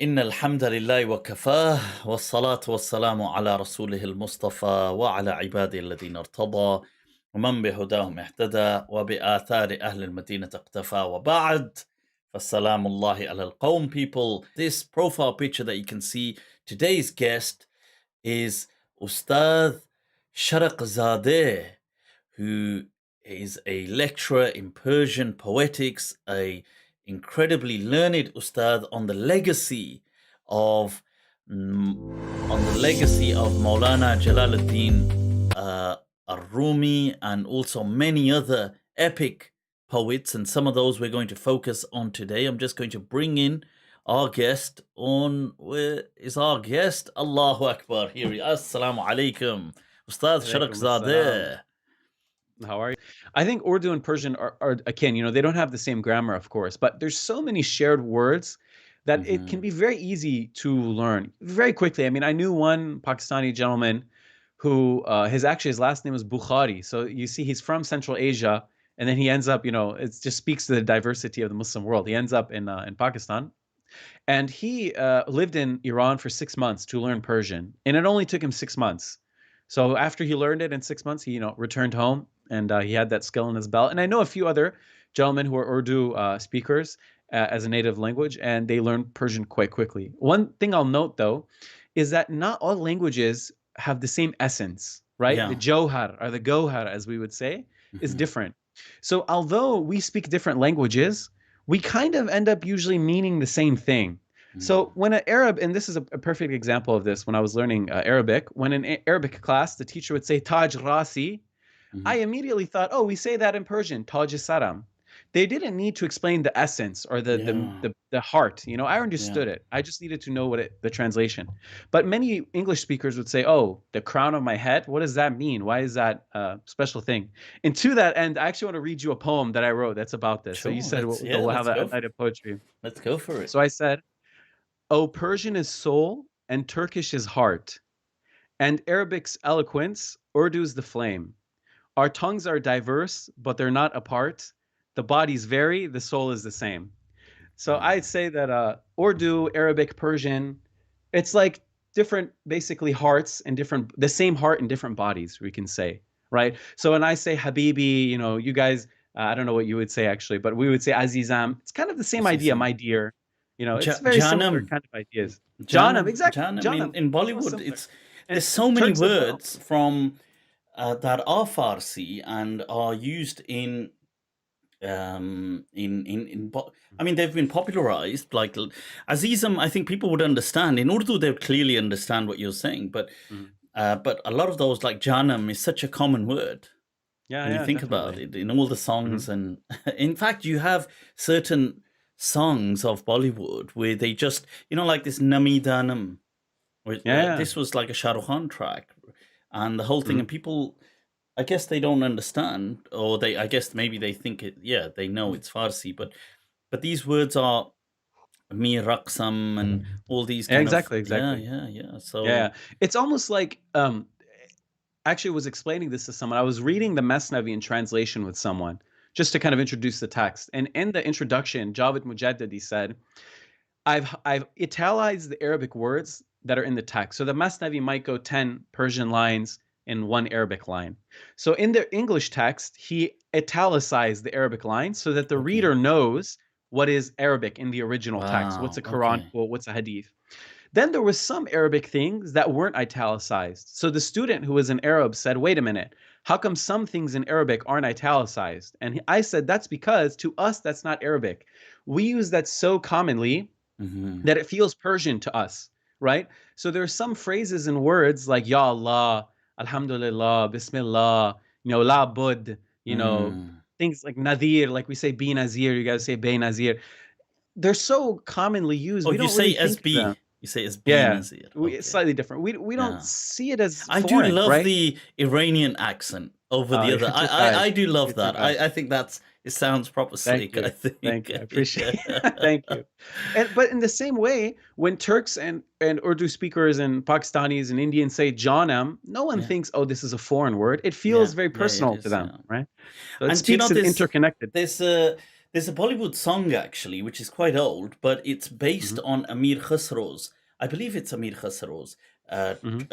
إن الحمد لله وكفاه والصلاة والسلام على رسوله المصطفى وعلى عباده الذين ارتضى ومن بهداهم اهتدى وبآثار أهل المدينة اقتفى وبعد فالسلام الله على القوم people. This profile picture that you can see, today's guest is Ustadh Sharghzadeh, who is a lecturer in Persian poetics, a incredibly learned Ustadh on the legacy of Maulana Jalaluddin Rumi, and also many other epic poets, and some of those we're going to focus on today. I'm just going to bring in our guest. Where is our guest? Allahu Akbar. Here he is. Assalamu alaikum. Ustadh Sharghzadeh. How are you? I think Urdu and Persian are akin. You know, they don't have the same grammar, of course, but there's so many shared words that it can be very easy to learn very quickly. I mean, I knew one Pakistani gentleman who his last name was Bukhari. So you see, he's from Central Asia, and then he ends up, you know, it just speaks to the diversity of the Muslim world. He ends up in Pakistan, and he lived in Iran for 6 months to learn Persian, and it only took him 6 months. So after he learned it in 6 months, he returned home, and he had that skill in his belt. And I know a few other gentlemen who are Urdu speakers as a native language, and they learn Persian quite quickly. One thing I'll note, though, is that not all languages have the same essence, right? Yeah. The johar, or the gohar, as we would say, is different. So although we speak different languages, we kind of end up usually meaning the same thing. So when an Arab, and this is a perfect example of this, when I was learning Arabic, when in Arabic class, the teacher would say Taj Rasi, I immediately thought, oh, we say that in Persian, Taj Saram. They didn't need to explain the essence or the heart. You know, I understood it. I just needed to know the translation. But many English speakers would say, oh, the crown of my head, what does that mean? Why is that a special thing? And to that end, I actually want to read you a poem that I wrote that's about this. Sure, so you said we'll have a night of poetry. Let's go for it. So I said, oh, Persian is soul and Turkish is heart, and Arabic's eloquence, Urdu's the flame. Our tongues are diverse, but they're not apart. The bodies vary, the soul is the same. So I'd say that Urdu, Arabic, Persian, it's like different, basically, hearts and the same heart in different bodies, we can say, right? So when I say Habibi, you know, you guys, I don't know what you would say actually, but we would say Azizam. It's kind of the same idea, my dear. You know, it's very similar kind of ideas. Janam, exactly. Janam. In Bollywood, there's so many words from that are Farsi and are used in I mean, they've been popularized. Like Azizam, I think people would understand. In Urdu, they would clearly understand what you're saying, but a lot of those, like Janam, is such a common word. When you think about it, in all the songs, and in fact, you have certain songs of Bollywood where they just, you know, like this Nami Danam, this was like a Shah Rukh Khan track, and the whole thing, and people, I guess they don't understand, or I guess maybe they think they know it's Farsi, but these words are Mir Raqsam and all these kind exactly. So it's almost like actually was explaining this to someone. I was reading the Masnavi in translation with someone, just to kind of introduce the text. And in the introduction, Javed Mujaddadi said, I've italicized the Arabic words that are in the text. So the Masnavi might go 10 Persian lines in one Arabic line. So in the English text, he italicized the Arabic line so that the reader knows what is Arabic in the original text. What's a Quran quote? What's a hadith? Then there was some Arabic things that weren't italicized. So the student who was an Arab said, wait a minute, how come some things in Arabic aren't italicized? And I said, that's because to us, that's not Arabic. We use that so commonly that it feels Persian to us, right? So there are some phrases and words like Ya Allah, Alhamdulillah, Bismillah, you know, La Bud, you know, things like Nadir, like we say Be Nazir, you guys say Be Nazir. They're so commonly used. Oh, we don't you say really think SB. You say SB Nazir. It's slightly different. We don't see it as I foreign, do love right? the Iranian accent over the other. I do love that. I think it sounds proper slick. I think. Thank you. I appreciate it. Thank you. But in the same way, when Turks and Urdu speakers and Pakistanis and Indians say Janam, no one thinks, oh, this is a foreign word. It feels very personal to them, right? So it speaks to the interconnected. There's There's a Bollywood song actually, which is quite old, but it's based Mhm, on Amir Khusro's. I believe it's Amir Khusro's uh, mhm,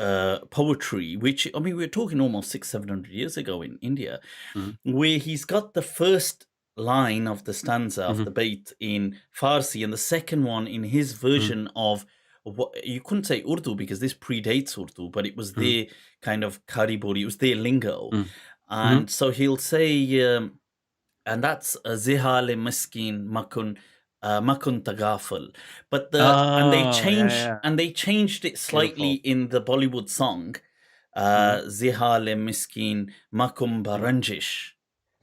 poetry, which I mean we're talking almost 600-700 years ago in India, mhm, where he's got the first line of the stanza of mhm, the bait in Farsi and the second one in his mhm, version of what you couldn't say Urdu because this predates Urdu, but it was mhm, their kind of kariburi, it was their lingo, mhm, mhm. and so he'll say. And that's Zihal Miskin Makun Makun Tagaful. But Oh, yeah, yeah. they changed it slightly Beautiful. in the Bollywood song Mhm, Zihal Miskin Makum mhm, Baranjish.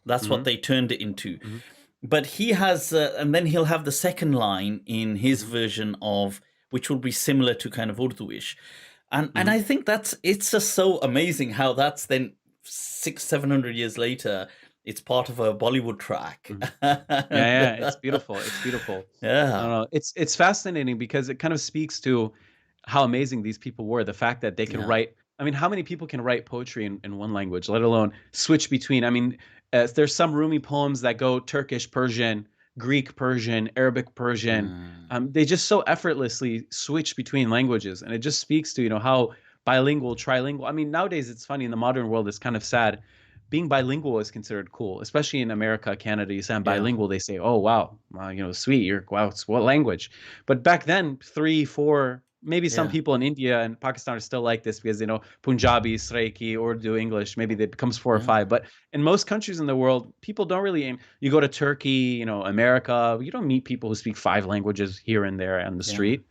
That's what mhm, they turned it into. mhm, But he has, and then he'll have the second line in his mhm, version of, which will be similar to kind of Urduish, and mhm, I think it's just so amazing how that's then 600-700 years later, it's part of a Bollywood track. mhm. Yeah, And, yeah, it's beautiful, it's beautiful. I don't yeah, know, it's fascinating because it kind of speaks to how amazing these people were, the fact that they could yeah, write. I mean, how many people can write poetry in one language, let alone switch between? I mean, there's some Rumi poems that go Turkish, Persian, Greek, Persian, Arabic, Persian. mm, They just so effortlessly switch between languages, and it just speaks to, how bilingual, trilingual. I mean, nowadays it's funny in the modern world. It's kind of sad. Being bilingual is considered cool, especially in America, Canada. You say I'm yeah, bilingual, they say, "Oh wow, sweet. You're wow. What language?" But back then, 3, 4, maybe some yeah, people in India and Pakistan are still like this because they know Punjabi, Sraiki, Urdu, English. Maybe it becomes 4 or 5. yeah, But in most countries in the world, people don't really aim. You go to Turkey, America, you don't meet people who speak 5 languages here and there on the yeah. street.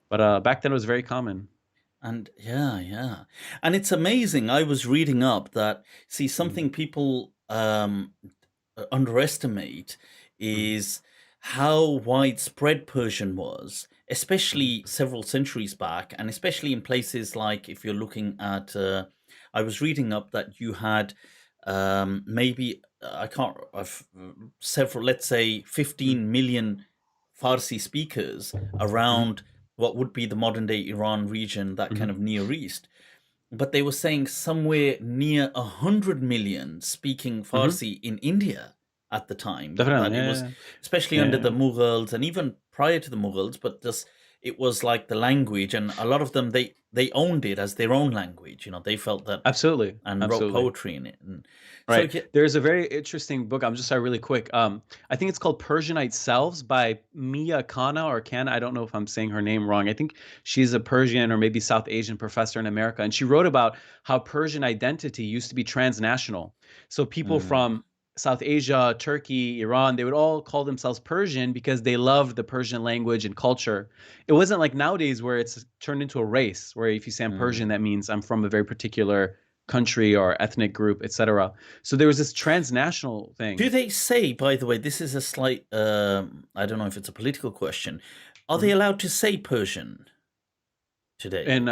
But back then it was very common. And yeah, yeah. And it's amazing. I was reading up that, see, Mhm, something people underestimate mhm, is how widespread Persian was, mhm, especially several centuries back, and especially in places like if you're looking at. I was reading up that you had maybe I can't several, let's say, mhm, 15 million Farsi speakers mhm, around what would be the modern day Iran region, that kind mhm, of Near East, but they were saying somewhere near 100 million speaking mhm. Farsi in India at the time. That Definitely. it was, Yeah. especially Yeah. under Yeah. the Mughals and even prior to the Mughals, but just it was like the language, and a lot of them they owned it as their own language. They felt that Absolutely. and wrote Absolutely. poetry in it, and so Right. There's a very interesting book. I'm just sorry, really quick. I think it's called Persianite Selves by Mia Khanna or Khanna. I don't know if I'm saying her name wrong. I think she's a Persian or maybe South Asian professor in America, and she wrote about how Persian identity used to be transnational. So people mm, from South Asia, Turkey, Iran, they would all call themselves Persian because they loved the Persian language and culture. It wasn't like nowadays where it's turned into a race, where if you say I'm Persian, mm. that means I'm from a very particular country or ethnic group, etc. So there was this transnational Do thing. they say, by the way, this is a slight, I don't know if it's a political question, are they Mhm. allowed to say Persian today? And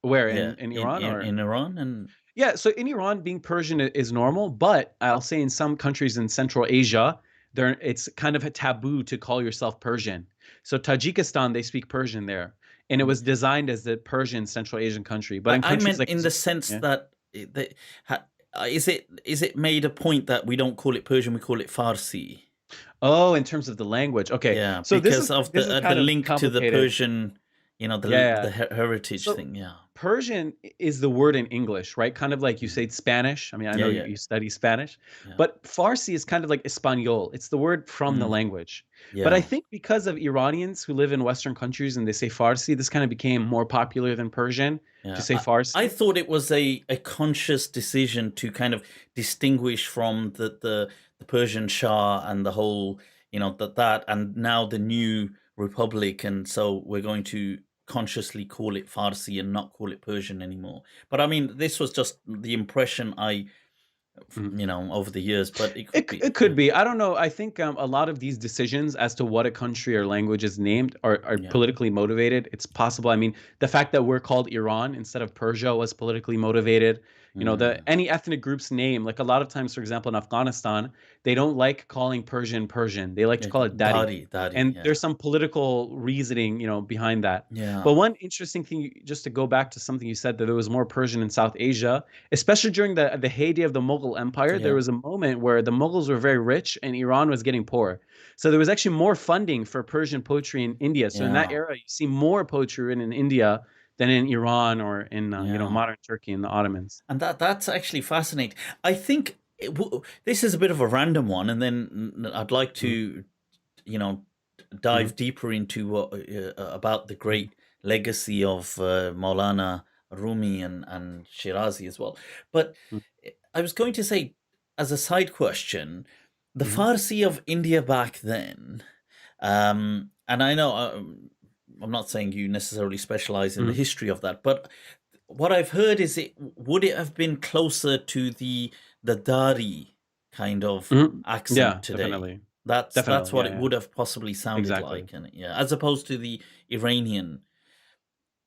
where Yeah, in Iran or in Iran, and yeah, so in Iran, being Persian is normal, but I'll say in some countries in Central Asia, there it's kind of a taboo to call yourself Persian. So Tajikistan, they speak Persian there, and it mm, was designed as the Persian Central Asian country. But in I countries meant like in the sense yeah. that is it made a point that we don't call it Persian, we call it Farsi? Oh, in terms of the language, okay. Yeah, So this is because of this is the kind of link to the complicated. Persian, Yeah. the heritage So thing. Yeah, Persian is the word in English, right? Kind of like you mm, say Spanish. I mean, I yeah, know yeah, you study Spanish, yeah, but Farsi is kind of like Espanol. It's the word from the mm, language. But I yeah. think because of Iranians who live in Western countries and they say Farsi, this kind of became more popular than Persian to Yeah, say I Farsi. thought it was a conscious decision to kind of distinguish from the Persian Shah and the whole, that and now the new republic, and so we're going to consciously call it Farsi and not call it Persian anymore. But I mean, this was just the impression Mhm. over the years, but it could It be. could be. I don't know. I think a lot of these decisions as to what a country or language is named are Yeah, politically motivated. It's possible. I mean, the fact that we're called Iran instead of Persia was politically motivated. You know, the any ethnic group's name, like a lot of times, for example, in Afghanistan, they don't like calling Persian Persian. They like to Yeah, call it Dari. Dari, And yeah. there's some political reasoning, you know, behind that. Yeah. But one interesting thing, just to go back to something you said, that there was more Persian in South Asia, especially during the heyday of the Mughal Empire. There Yeah. was a moment where the Mughals were very rich and Iran was getting poor. So there was actually more funding for Persian poetry in India. So in that Yeah. era, you see more poetry written in India than in Iran or in you know, Yeah. modern Turkey and the Ottomans. And that's actually fascinating. I think this is a bit of a random one, and then I'd like Mhm. to, you know, Mhm. dive deeper into about the great legacy of Maulana, Rumi, and Shirazi as well. But Mhm. I was going to say, as a side question, the Mhm. Farsi of India back then, and I know I'm not saying you necessarily specialize in the Mhm. history of that, but what I've heard is would it have been closer to the Dari kind of Mhm. accent Yeah, today? definitely. That's Definitely. what Yeah, it yeah. would have possibly sounded Exactly. like, and yeah, as opposed to the Iranian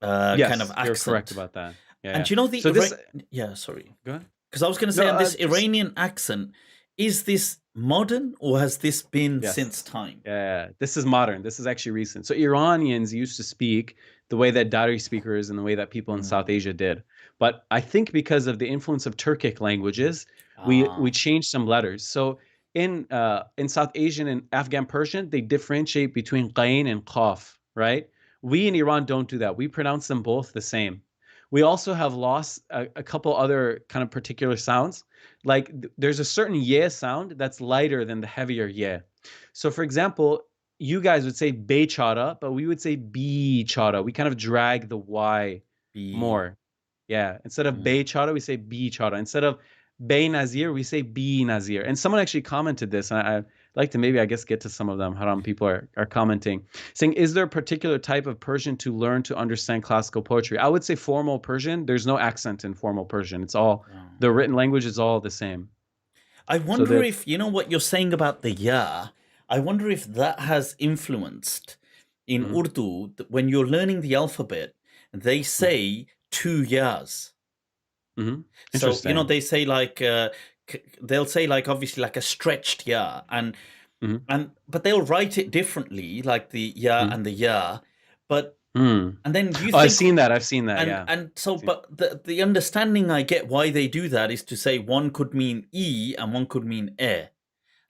kind of Yes, you're correct accent. about that. Yeah, And yeah. you know the So this, yeah, sorry, go ahead. because I was going to No, say, on this just Iranian accent, is this modern or has this been since yes. time? Yeah, this is modern. This is actually recent. So Iranians used to speak the way that Dari speakers and the way that people in South Mm. Asia did. But I think because of the influence of Turkic languages, we Ah, changed some letters. So in South Asian and Afghan Persian, they differentiate between qain and qaf, right? We in Iran don't do that. We pronounce them both the same. We also have lost a couple other kind of particular sounds. Like there's a certain yeah sound that's lighter than the heavier yeah. So, for example, you guys would say bechara, but we would say bichara. We kind of drag the Y B. more. Yeah. Instead of Mm. bechara, we say bichara. Instead of bay nazir, we say bi nazir. And someone actually commented this, and I'd like to maybe, I guess, get to some of them. Haram people are commenting, saying, is there a particular type of Persian to learn to understand classical poetry? I would say formal Persian. There's no accent in formal Persian. It's all, Oh. the written language is all the same. I So wonder that, if, you know what you're saying about the ya, I wonder if that has influenced in mhm, Urdu, when you're learning the alphabet, they mhm, say two yas. mhm. So, you know, Interesting. they say like, they'll say like, obviously like a stretched ya, Mhm. and, but they'll write it differently, like the ya Mhm. and the ya. But, Mm. and then you Oh, I've think, seen that. I've seen that. and Yeah. so, Seen. but the understanding I get why they do that is to say one could mean e and one could mean eh,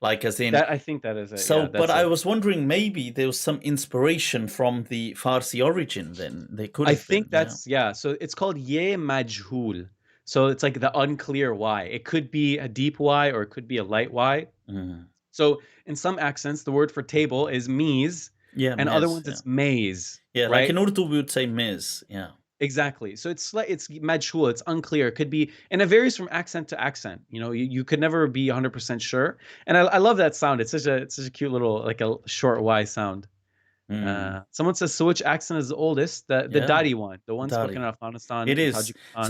like as in. That I think that is it. So, Yeah, but that's I it. was wondering, maybe there was some inspiration from the Farsi origin. Then they could I have been, think yeah. that's yeah. So it's called ye majhul. So it's like the unclear Y. It could be a deep Y or it could be a light Y. Mm. So in some accents, the word for table is mies, Yeah, and other Miz. ones Yeah, it's maze, yeah. Like in right? Urdu, we would say Miz. Yeah. Exactly. So it's like it's majhul, it's unclear. It could be, and it varies from accent to accent. You know, you could never be 100% sure. And I love that sound. It's such a cute little like a short Y sound. Mm. Someone says, so which accent is the oldest? The Yeah. Dari one, the one spoken in Dari. Afghanistan It and is. So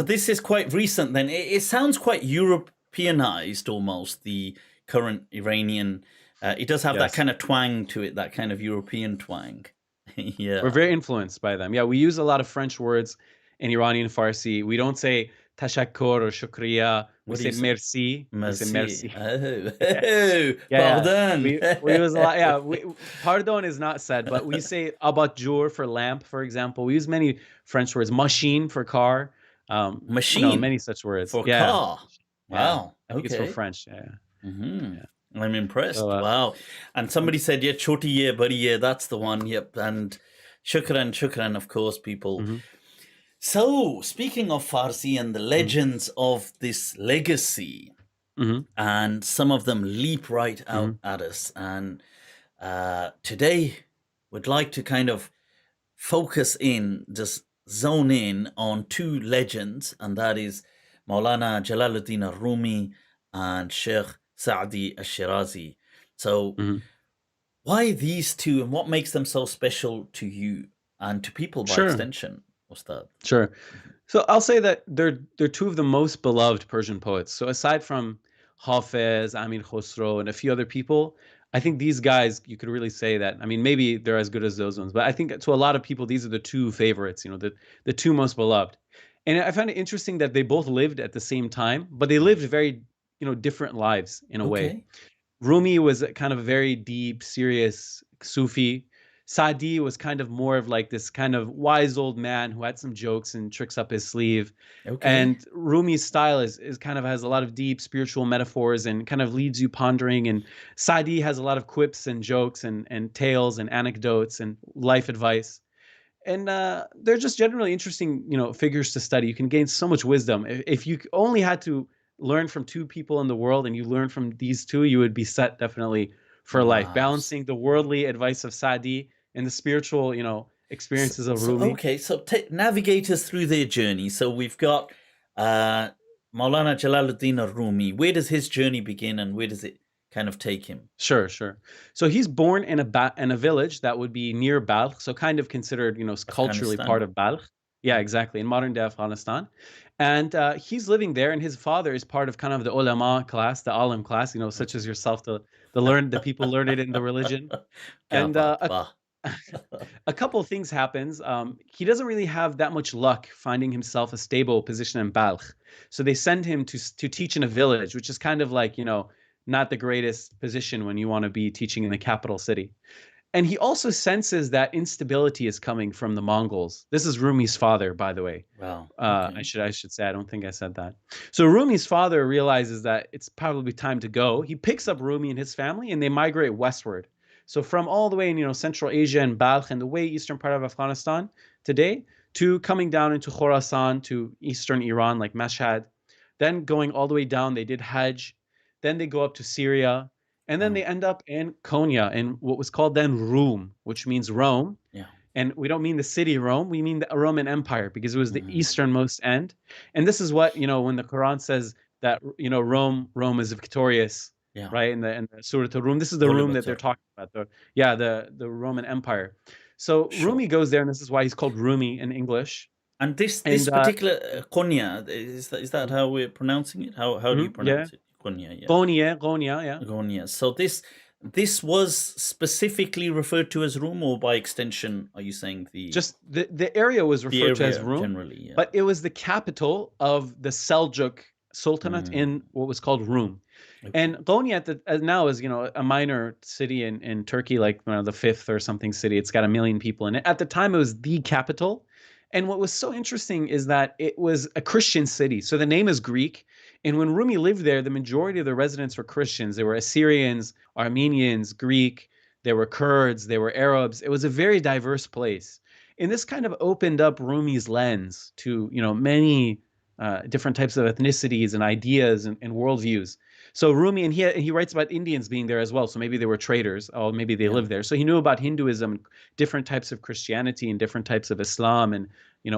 Tajikistan. this is quite recent. Then it sounds quite Europeanized almost. The current Iranian. It does have that Yes. kind of twang to it. That kind of European twang. We're Yeah. very influenced by them. Yeah, we use a lot of French words in Iranian Farsi. We don't say tashakkur or shukriya. We What do say you say? merci. We say Merci. merci. Oh, Yeah. oh, Yeah, yeah. pardon. We use a lot. Yeah, pardon is not said, but we say abatjour for lamp, for example. We use many French words. Machine for car. Machine Many such words. for Yeah, car. yeah. Wow. I think it's for Okay. French. Yeah, Hmm. yeah. I'm So, impressed. Wow. And somebody said, yeah, choti ye, buddy ye. That's the one. Yep. And shukran, shukran, of course, people. mhm, So, speaking of Farsi and the mhm, legends of this legacy, mhm, and some of them leap right out mhm, at us. And today, we'd like to kind of focus in, just zone in on two legends, and that is Maulana Jalaluddin Rumi and Sheikh Saadi Ashirazi. So, mhm. why these two, and what makes them so special to you and to people by Sure, extension, Ustad? sure. So I'll say that they're two of the most beloved Persian poets. So aside from Hafez, Amir Khosrow, and a few other people, I think these guys you could really say that. I mean, maybe they're as good as those ones, but I think to a lot of people these are the two favorites. You know, the two most beloved. And I find it interesting that they both lived at the same time, but they lived very, different lives in a way. Okay. Rumi was a kind of a very deep, serious Sufi. Saadi was kind of more of like this kind of wise old man who had some jokes and tricks up his sleeve. Okay. And Rumi's style is kind of has a lot of deep spiritual metaphors and kind of leaves you pondering. And Saadi has a lot of quips and jokes and tales and anecdotes and life advice. And they're just generally interesting, figures to study. You can gain so much wisdom. If you only had to learn from two people in the world and you learn from these two, you would be set definitely for life. Wow. Balancing the worldly advice of Saadi and the spiritual, experiences of Rumi. Okay, so navigate us through their journey. So we've got Maulana Jalaluddin Rumi. Where does his journey begin and where does it kind of take him? Sure. So he's born in a village that would be near Balkh, so kind of considered, culturally part of Balkh. Yeah, exactly, in modern day Afghanistan. And he's living there, and his father is part of kind of the ulama class, the alim class, such as yourself, the people learned in the religion. And a couple of things happens. He doesn't really have that much luck finding himself a stable position in Balkh. So they send him to teach in a village, which is kind of like, not the greatest position when you want to be teaching in the capital city. And he also senses that instability is coming from the Mongols. This is Rumi's father, by the way. Wow. Okay. I should say, I don't think I said that. So Rumi's father realizes that it's probably time to go. He picks up Rumi and his family and they migrate westward. So from all the way in, Central Asia and Balkh and the way eastern part of Afghanistan today to coming down into Khorasan to eastern Iran like Mashhad, then going all the way down, they did Hajj. Then they go up to Syria, and then they end up in Konya, in what was called then Rum, which means Rome. Yeah. And we don't mean the city Rome, we mean the Roman Empire, because it was the easternmost end. And this is what, when the Quran says that, Rome is victorious, right? In the Surah Rum, this is the Rum that they're talking about. The Roman Empire. So Rumi goes there, and this is why he's called Rumi in English. And this particular Konya, is that how we're pronouncing it? How do you pronounce it? Konya, yeah. Konya, yeah. Konya. So this was specifically referred to as Rum, or by extension, are you saying just the area was referred to as Rum generally? Yeah. But it was the capital of the Seljuk Sultanate in what was called Rum. Okay. And Konya now is a minor city in Turkey, like the fifth or something city. It's got 1 million people in it. At the time, it was the capital. And what was so interesting is that it was a Christian city. So the name is Greek. And when Rumi lived there, the majority of the residents were Christians. They were Assyrians, Armenians, Greek. There were Kurds. There were Arabs. It was a very diverse place. And this kind of opened up Rumi's lens to, many different types of ethnicities and ideas and worldviews. So Rumi, and he writes about Indians being there as well. So maybe they were traders, or maybe they lived there. So he knew about Hinduism, different types of Christianity, and different types of Islam, and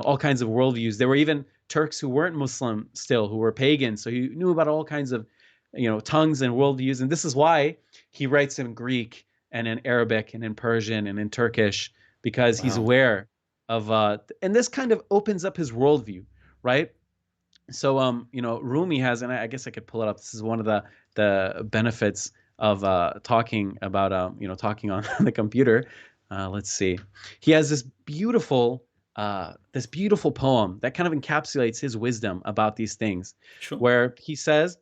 all kinds of worldviews. There were even Turks who weren't Muslim still, who were pagans. So he knew about all kinds of tongues and worldviews. And this is why he writes in Greek and in Arabic and in Persian and in Turkish, because he's aware of and this kind of opens up his worldview, right? So, Rumi has, and I guess I could pull it up. This is one of the benefits of talking about, talking on the computer. Let's see. He has this beautiful poem that kind of encapsulates his wisdom about these things, where he says,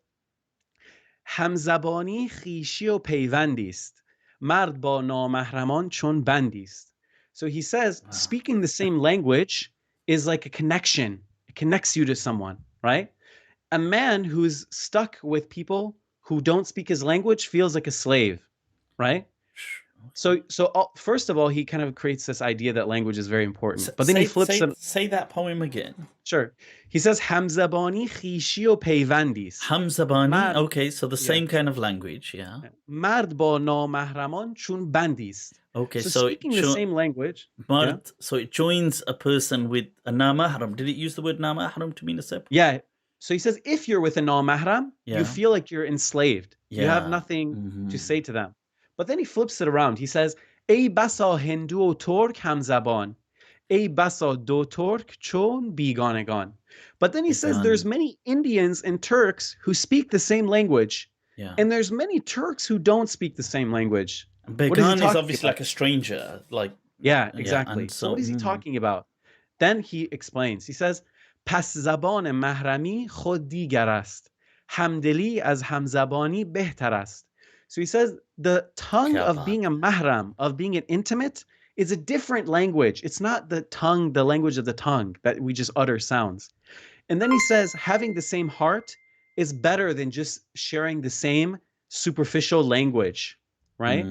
"Hamzabani khishi o peivandist, mard ba namahraman chon bandist." So he says, speaking the same language is like a connection. It connects you to someone. Right? A man who's stuck with people who don't speak his language feels like a slave, right? So first of all, he kind of creates this idea that language is very important. But then he flips it. Say that poem again. Sure. He says, Hamzabani khishi o peivandis. Hamzabani, okay, so the same kind of language, yeah. Mard ba namahraman chun bandis. Okay, so speaking the same language. Mard, so it joins a person with a namahram. Did it use the word namahram to mean a separate? Yeah. So he says, if you're with a namahram, you feel like you're enslaved. Yeah. You have nothing to say to them. But then he flips it around. He says, Ey basa Hindu o Turk hamzaban. Ey basa do Turk chon biganegan. But then he says there's many Indians and Turks who speak the same language. Yeah. And there's many Turks who don't speak the same language. Began is obviously like a stranger. Yeah, exactly. So what is he talking about? Then he explains. He says, پس زبان محرمی خود دیگر است. همدلی از همزبانی بهتر است. So he says the tongue Kya of baat being a hai. mahram, of being an intimate, is a different language. It's not the tongue, the language of the tongue that we just utter sounds. And then he says having the same heart is better than just sharing the same superficial language, right?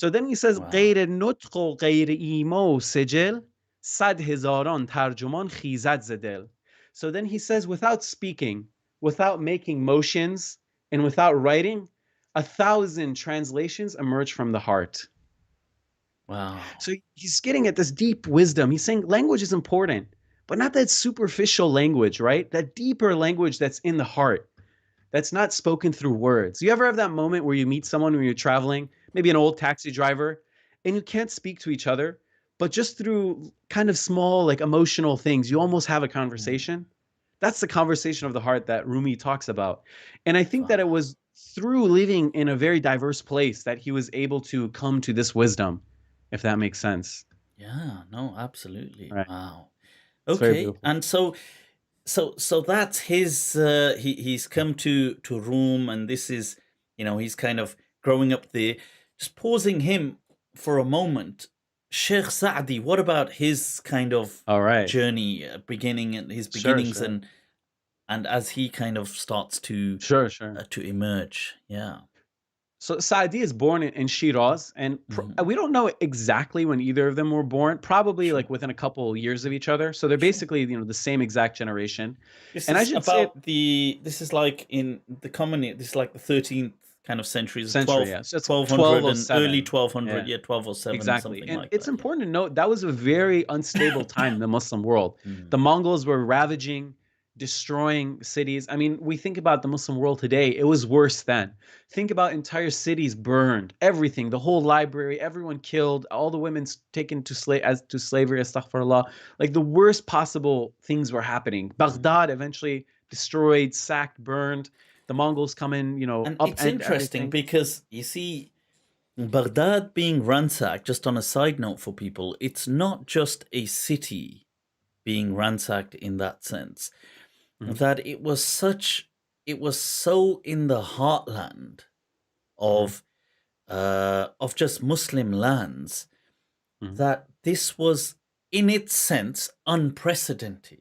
So then he says Wow. غیر نطق و غیر ایما و سجل 100,000 ترجمان خیزد ز دل. So then he says without speaking, without making motions, and without writing, 1,000 translations emerge from the heart. Wow. So he's getting at this deep wisdom. He's saying language is important, but not that superficial language, right? That deeper language that's in the heart, that's not spoken through words. You ever have that moment where you meet someone when you're traveling, maybe an old taxi driver, and you can't speak to each other, but just through kind of small, like emotional things, you almost have a conversation? That's the conversation of the heart that Rumi talks about. And I think that it was through living in a very diverse place that he was able to come to this wisdom, if that makes sense. Yeah, no, absolutely. Right. Wow. It's very Okay. beautiful. And so that's his he's come to Rome, and this is, he's kind of growing up there. Just pausing him for a moment. Sheikh Saadi, what about his kind of All right. journey, beginning and his Sure, beginnings, sure. and as he kind of starts to Sure. to emerge? Yeah. So Saadi is born in Shiraz, and we don't know exactly when either of them were born. Probably Sure. like within a couple years of each other. So they're basically the same exact generation. This And I is should say about this is like in the common. This is like the 13th kind of century. It's century, yeah. So it's 1200 and 1207. early 1200, Yeah. 1207, Exactly. something And like it's that. important to note that was a very unstable time in the Muslim world. The Mongols were ravaging, destroying cities. I mean, we think about the Muslim world today, it was worse then. Think about entire cities burned, everything, the whole library, everyone killed, all the women taken to slavery, astaghfirullah. Like the worst possible things were happening. Baghdad eventually destroyed, sacked, burned. The Mongols come in, And upend it's interesting everything. because you see, Baghdad being ransacked, just on a side note for people, it's not just a city being ransacked in that sense. That it was so in the heartland of just Muslim lands that this was in its sense unprecedented.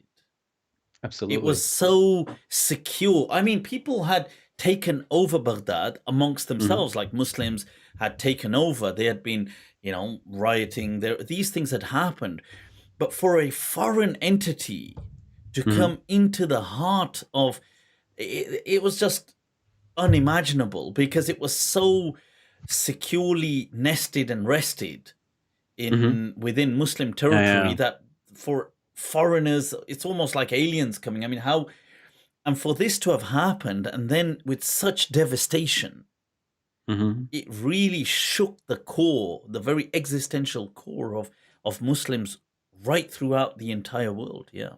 Absolutely. It was so secure. I mean, people had taken over Baghdad amongst themselves, like Muslims had taken over. They had been, rioting. These things had happened. But for a foreign entity to come into the heart of it was just unimaginable, because it was so securely nested and rested within Muslim territory that for foreigners, it's almost like aliens coming. I mean, and for this to have happened, and then with such devastation, it really shook the very existential core of Muslims right throughout the entire world. Yeah.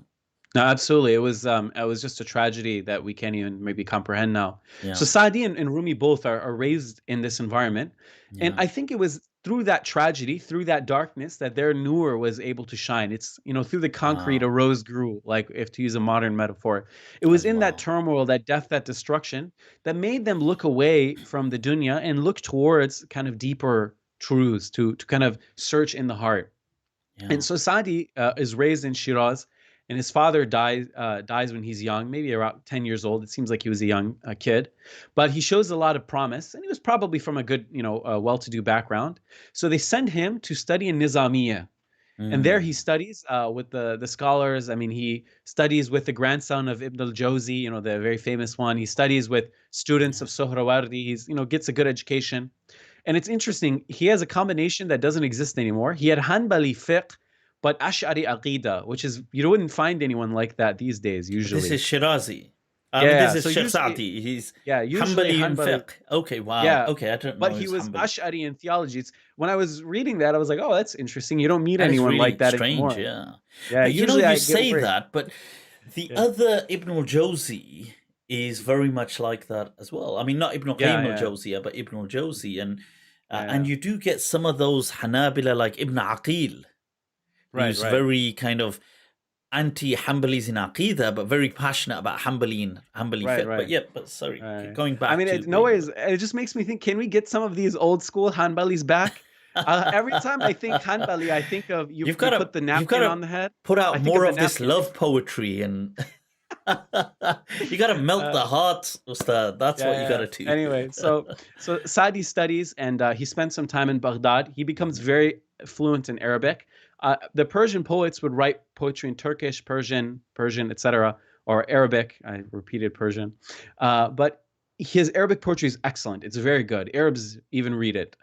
No, absolutely. It was just a tragedy that we can't even maybe comprehend now. Yeah. So Saadi and Rumi both are raised in this environment. And I think it was through that tragedy, through that darkness, that their nur was able to shine. It's, through the concrete, a rose grew, like if to use a modern metaphor. It was in that turmoil, that death, that destruction, that made them look away from the dunya and look towards kind of deeper truths, to kind of search in the heart. And so Saadi is raised in Shiraz, and his father dies when he's young, maybe around 10 years old. It seems like he was a young kid, but he shows a lot of promise, and he was probably from a good, well-to-do background. So they send him to study in Nizamiya, and there he studies with the scholars. I mean, he studies with the grandson of Ibn al-Jawzi, the very famous one. He studies with students of Sohrawardi. He's, gets a good education. And it's interesting, he has a combination that doesn't exist anymore. He had Hanbali fiqh, but Ash'ari aqidah, which is, you wouldn't find anyone like that these days, usually. This is Shirazi. I mean, this is so Sheikh usually, Saadi. He's usually Hanbali in Hanbali. fiqh. Okay, wow. Yeah, Okay, I don't know. but he was Hanbali. Ash'ari in theology. When I was reading that, I was like, oh, that's interesting. You don't meet That is anyone really like that strange, anymore. yeah. Yeah, But usually I you get say worried. that, but the other Ibn al-Jawzi is very much like that as well. I mean, not Ibn al-Qayyim al-Jawziyah, but Ibn al-Jawzi. And you do get some of those Hanabila like Ibn Aqil, who's very kind of anti-Hanbalis in Aqidah, but very passionate about Hanbali Right, fiqh. But right. yeah, but sorry, Right. going I back mean, to no ways. It just makes me think, can we get some of these old school Hanbalis back? Every time I think Hanbali, I think of you you've got put the you've got napkin on to the head. put I out think of more the of this napkin. love poetry, and you got to melt the hearts, Ustad. That's what you got to do. Anyway, so Saadi studies, and he spent some time in Baghdad. He becomes very fluent in Arabic. The Persian poets would write poetry in Turkish, Persian, etc., or Arabic. I repeated Persian, but his Arabic poetry is excellent. It's very good. Arabs even read it.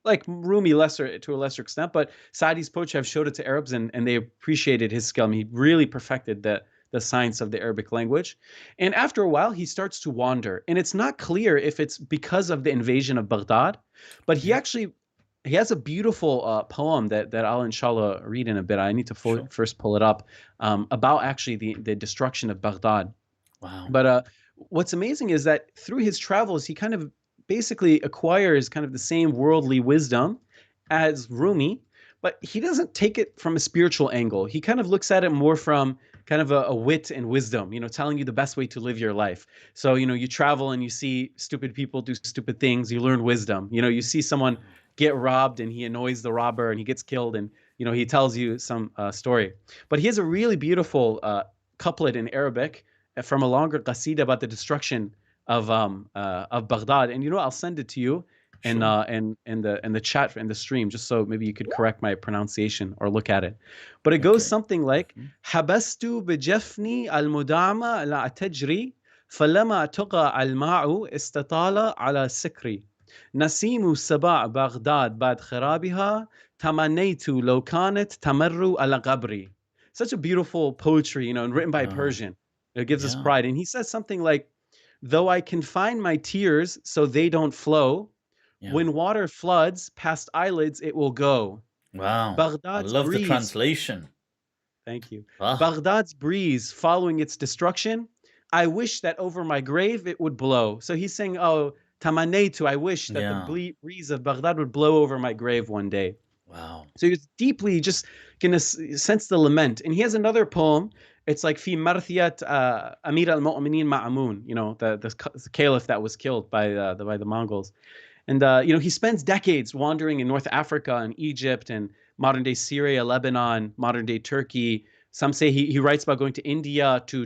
Like Rumi, to a lesser extent, but Saadi's poetry, I've showed it to Arabs, and they appreciated his skill. I mean, he really perfected the science of the Arabic language. And after a while, he starts to wander. And it's not clear if it's because of the invasion of Baghdad, but he has a beautiful poem that I'll inshallah read in a bit. I need to first pull it up, about actually the destruction of Baghdad. Wow. But what's amazing is that through his travels, he kind of basically acquires kind of the same worldly wisdom as Rumi, but he doesn't take it from a spiritual angle. He kind of looks at it more from kind of a wit and wisdom, telling you the best way to live your life. So, you travel and you see stupid people do stupid things, you learn wisdom. You see someone get robbed and he annoys the robber and he gets killed, and, he tells you some story. But he has a really beautiful couplet in Arabic from a longer qasida about the destruction of Baghdad. And I'll send it to you in the chat, in the stream, just so maybe you could correct my pronunciation or look at it. But it goes something like habastu bijafni al-mudama la tajri falama tuqa al-ma'u istatala ala sikri nasimu saba Baghdad bad kharabiha tamanaytu law kanat tamarru ala qabri. Such a beautiful poetry, and written by a Persian. It gives us pride. And he says something like, though I confine my tears so they don't flow, when water floods past eyelids, it will go. Wow. Baghdad's I love breeze, the translation. Thank you. Baghdad's breeze following its destruction, I wish that over my grave it would blow. So he's saying, oh, tamanaytu, I wish that the breeze of Baghdad would blow over my grave one day. Wow. So he's deeply just going to sense the lament. And he has another poem. It's like fi marthiyat Amir al-Mu'minin Ma'amun, the caliph that was killed by the Mongols. And he spends decades wandering in North Africa and Egypt and modern day Syria, Lebanon, modern day Turkey. Some say he writes about going to India, to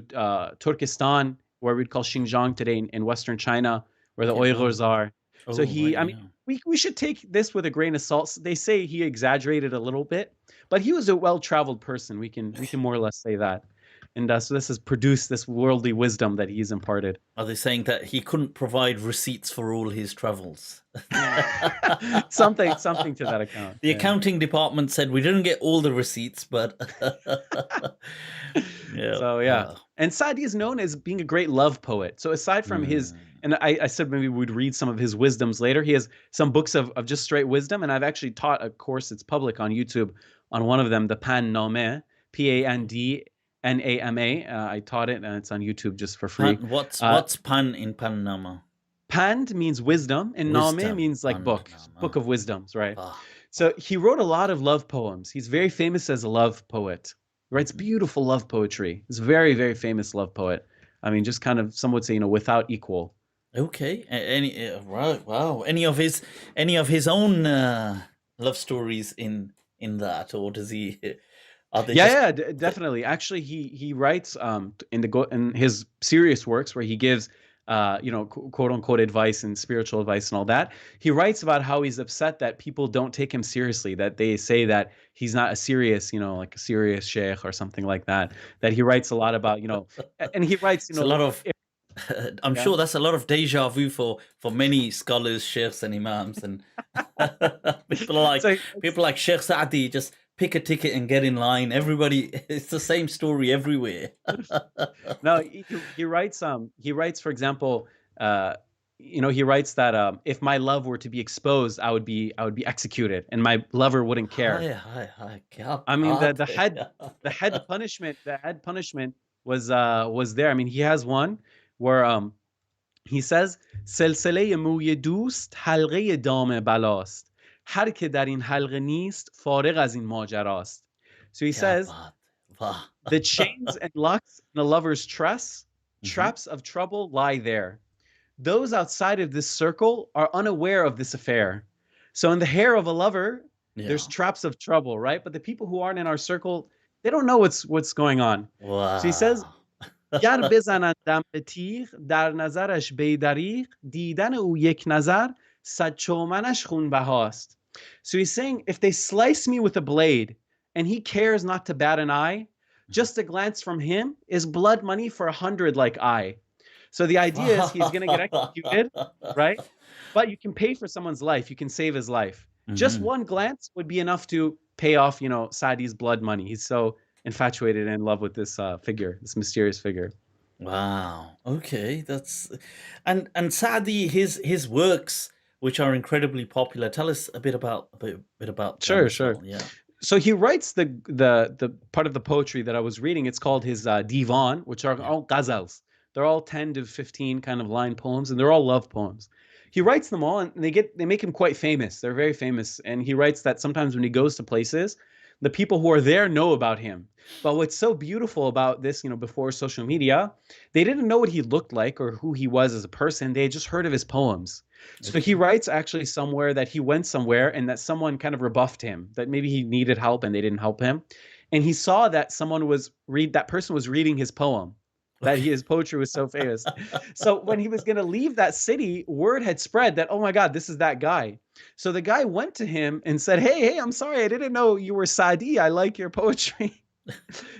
Turkestan, where we'd call Xinjiang today, in Western China, where the Uyghurs are. So we should take this with a grain of salt. They say he exaggerated a little bit, but he was a well-traveled person. We can more or less say that. And so this has produced this worldly wisdom that he's imparted. Are they saying that he couldn't provide receipts for all his travels? something to that account. The accounting department said we didn't get all the receipts, but And Saadi is known as being a great love poet. So aside from his, and I said maybe we'd read some of his wisdoms later. He has some books of just straight wisdom, and I've actually taught a course that's public on YouTube on one of them, the Pan-Nameh, Pandnama. I taught it, and it's on YouTube just for free. What's pan in Pan-Nama? Pand means wisdom, and Nameh means like book of wisdoms, right? So he wrote a lot of love poems. He's very famous as a love poet. He writes beautiful love poetry. He's a very, very famous love poet. I mean, just kind of, some would say, without equal. Okay. Wow. Any of his own love stories in that, or does he? Definitely. Actually, he writes in his serious works where he gives quote unquote advice and spiritual advice and all that. He writes about how he's upset that people don't take him seriously, that they say that he's not a serious, like a serious sheikh or something like that. That he writes a lot about, and he writes, a lot of. I'm sure that's a lot of deja vu for many scholars, sheikhs, and imams, and people like Sheikh Saadi just pick a ticket and get in line. Everybody, it's the same story everywhere. No, he writes. He writes, for example, he writes that if my love were to be exposed, I would be executed, and my lover wouldn't care. I mean, the head punishment was there. I mean, he has one where he says سلسله موی دوست حلقه دام بلاست هر که در این حلقه نیست فارغ از این ماجراست. So he says Wow. The chains and locks in a lover's tress, traps of trouble lie there. Those outside of this circle are unaware of this affair. So in the hair of a lover, there's Yeah. traps of trouble, right? But the people who aren't in our circle, they don't know what's going on. So he says, Wow. گر بزنند دم به تیغ در نظرش بیدریغ دیدن او یک نظر صد چومنش خونبهاست. So he's saying, if they slice me with a blade and he cares not to bat an eye, just a glance from him is blood money for 100 like I. So the idea is he's going to get executed, right? But you can pay for someone's life. You can save his life. Just one glance would be enough to pay off, Saadi's blood money. He's so infatuated and in love with this figure, this mysterious figure. Wow. Okay, that's and Saadi, his works, which are incredibly popular. Tell us a bit about Sure, them. sure. Well. Yeah. So he writes the part of the poetry that I was reading. It's called his divan, which are all ghazals. They're all 10 to 15 kind of line poems, and they're all love poems. He writes them all, and they make him quite famous. They're very famous, and he writes that sometimes when he goes to places, the people who are there know about him. But what's so beautiful about this, before social media, they didn't know what he looked like or who he was as a person. They had just heard of his poems. So he writes actually somewhere that he went somewhere and that someone kind of rebuffed him, that maybe he needed help and they didn't help him. And he saw that that person was reading his poem, that his poetry was so famous. So when he was going to leave that city, word had spread that, oh my God, this is that guy. So the guy went to him and said, hey, I'm sorry, I didn't know you were Saadi. I like your poetry.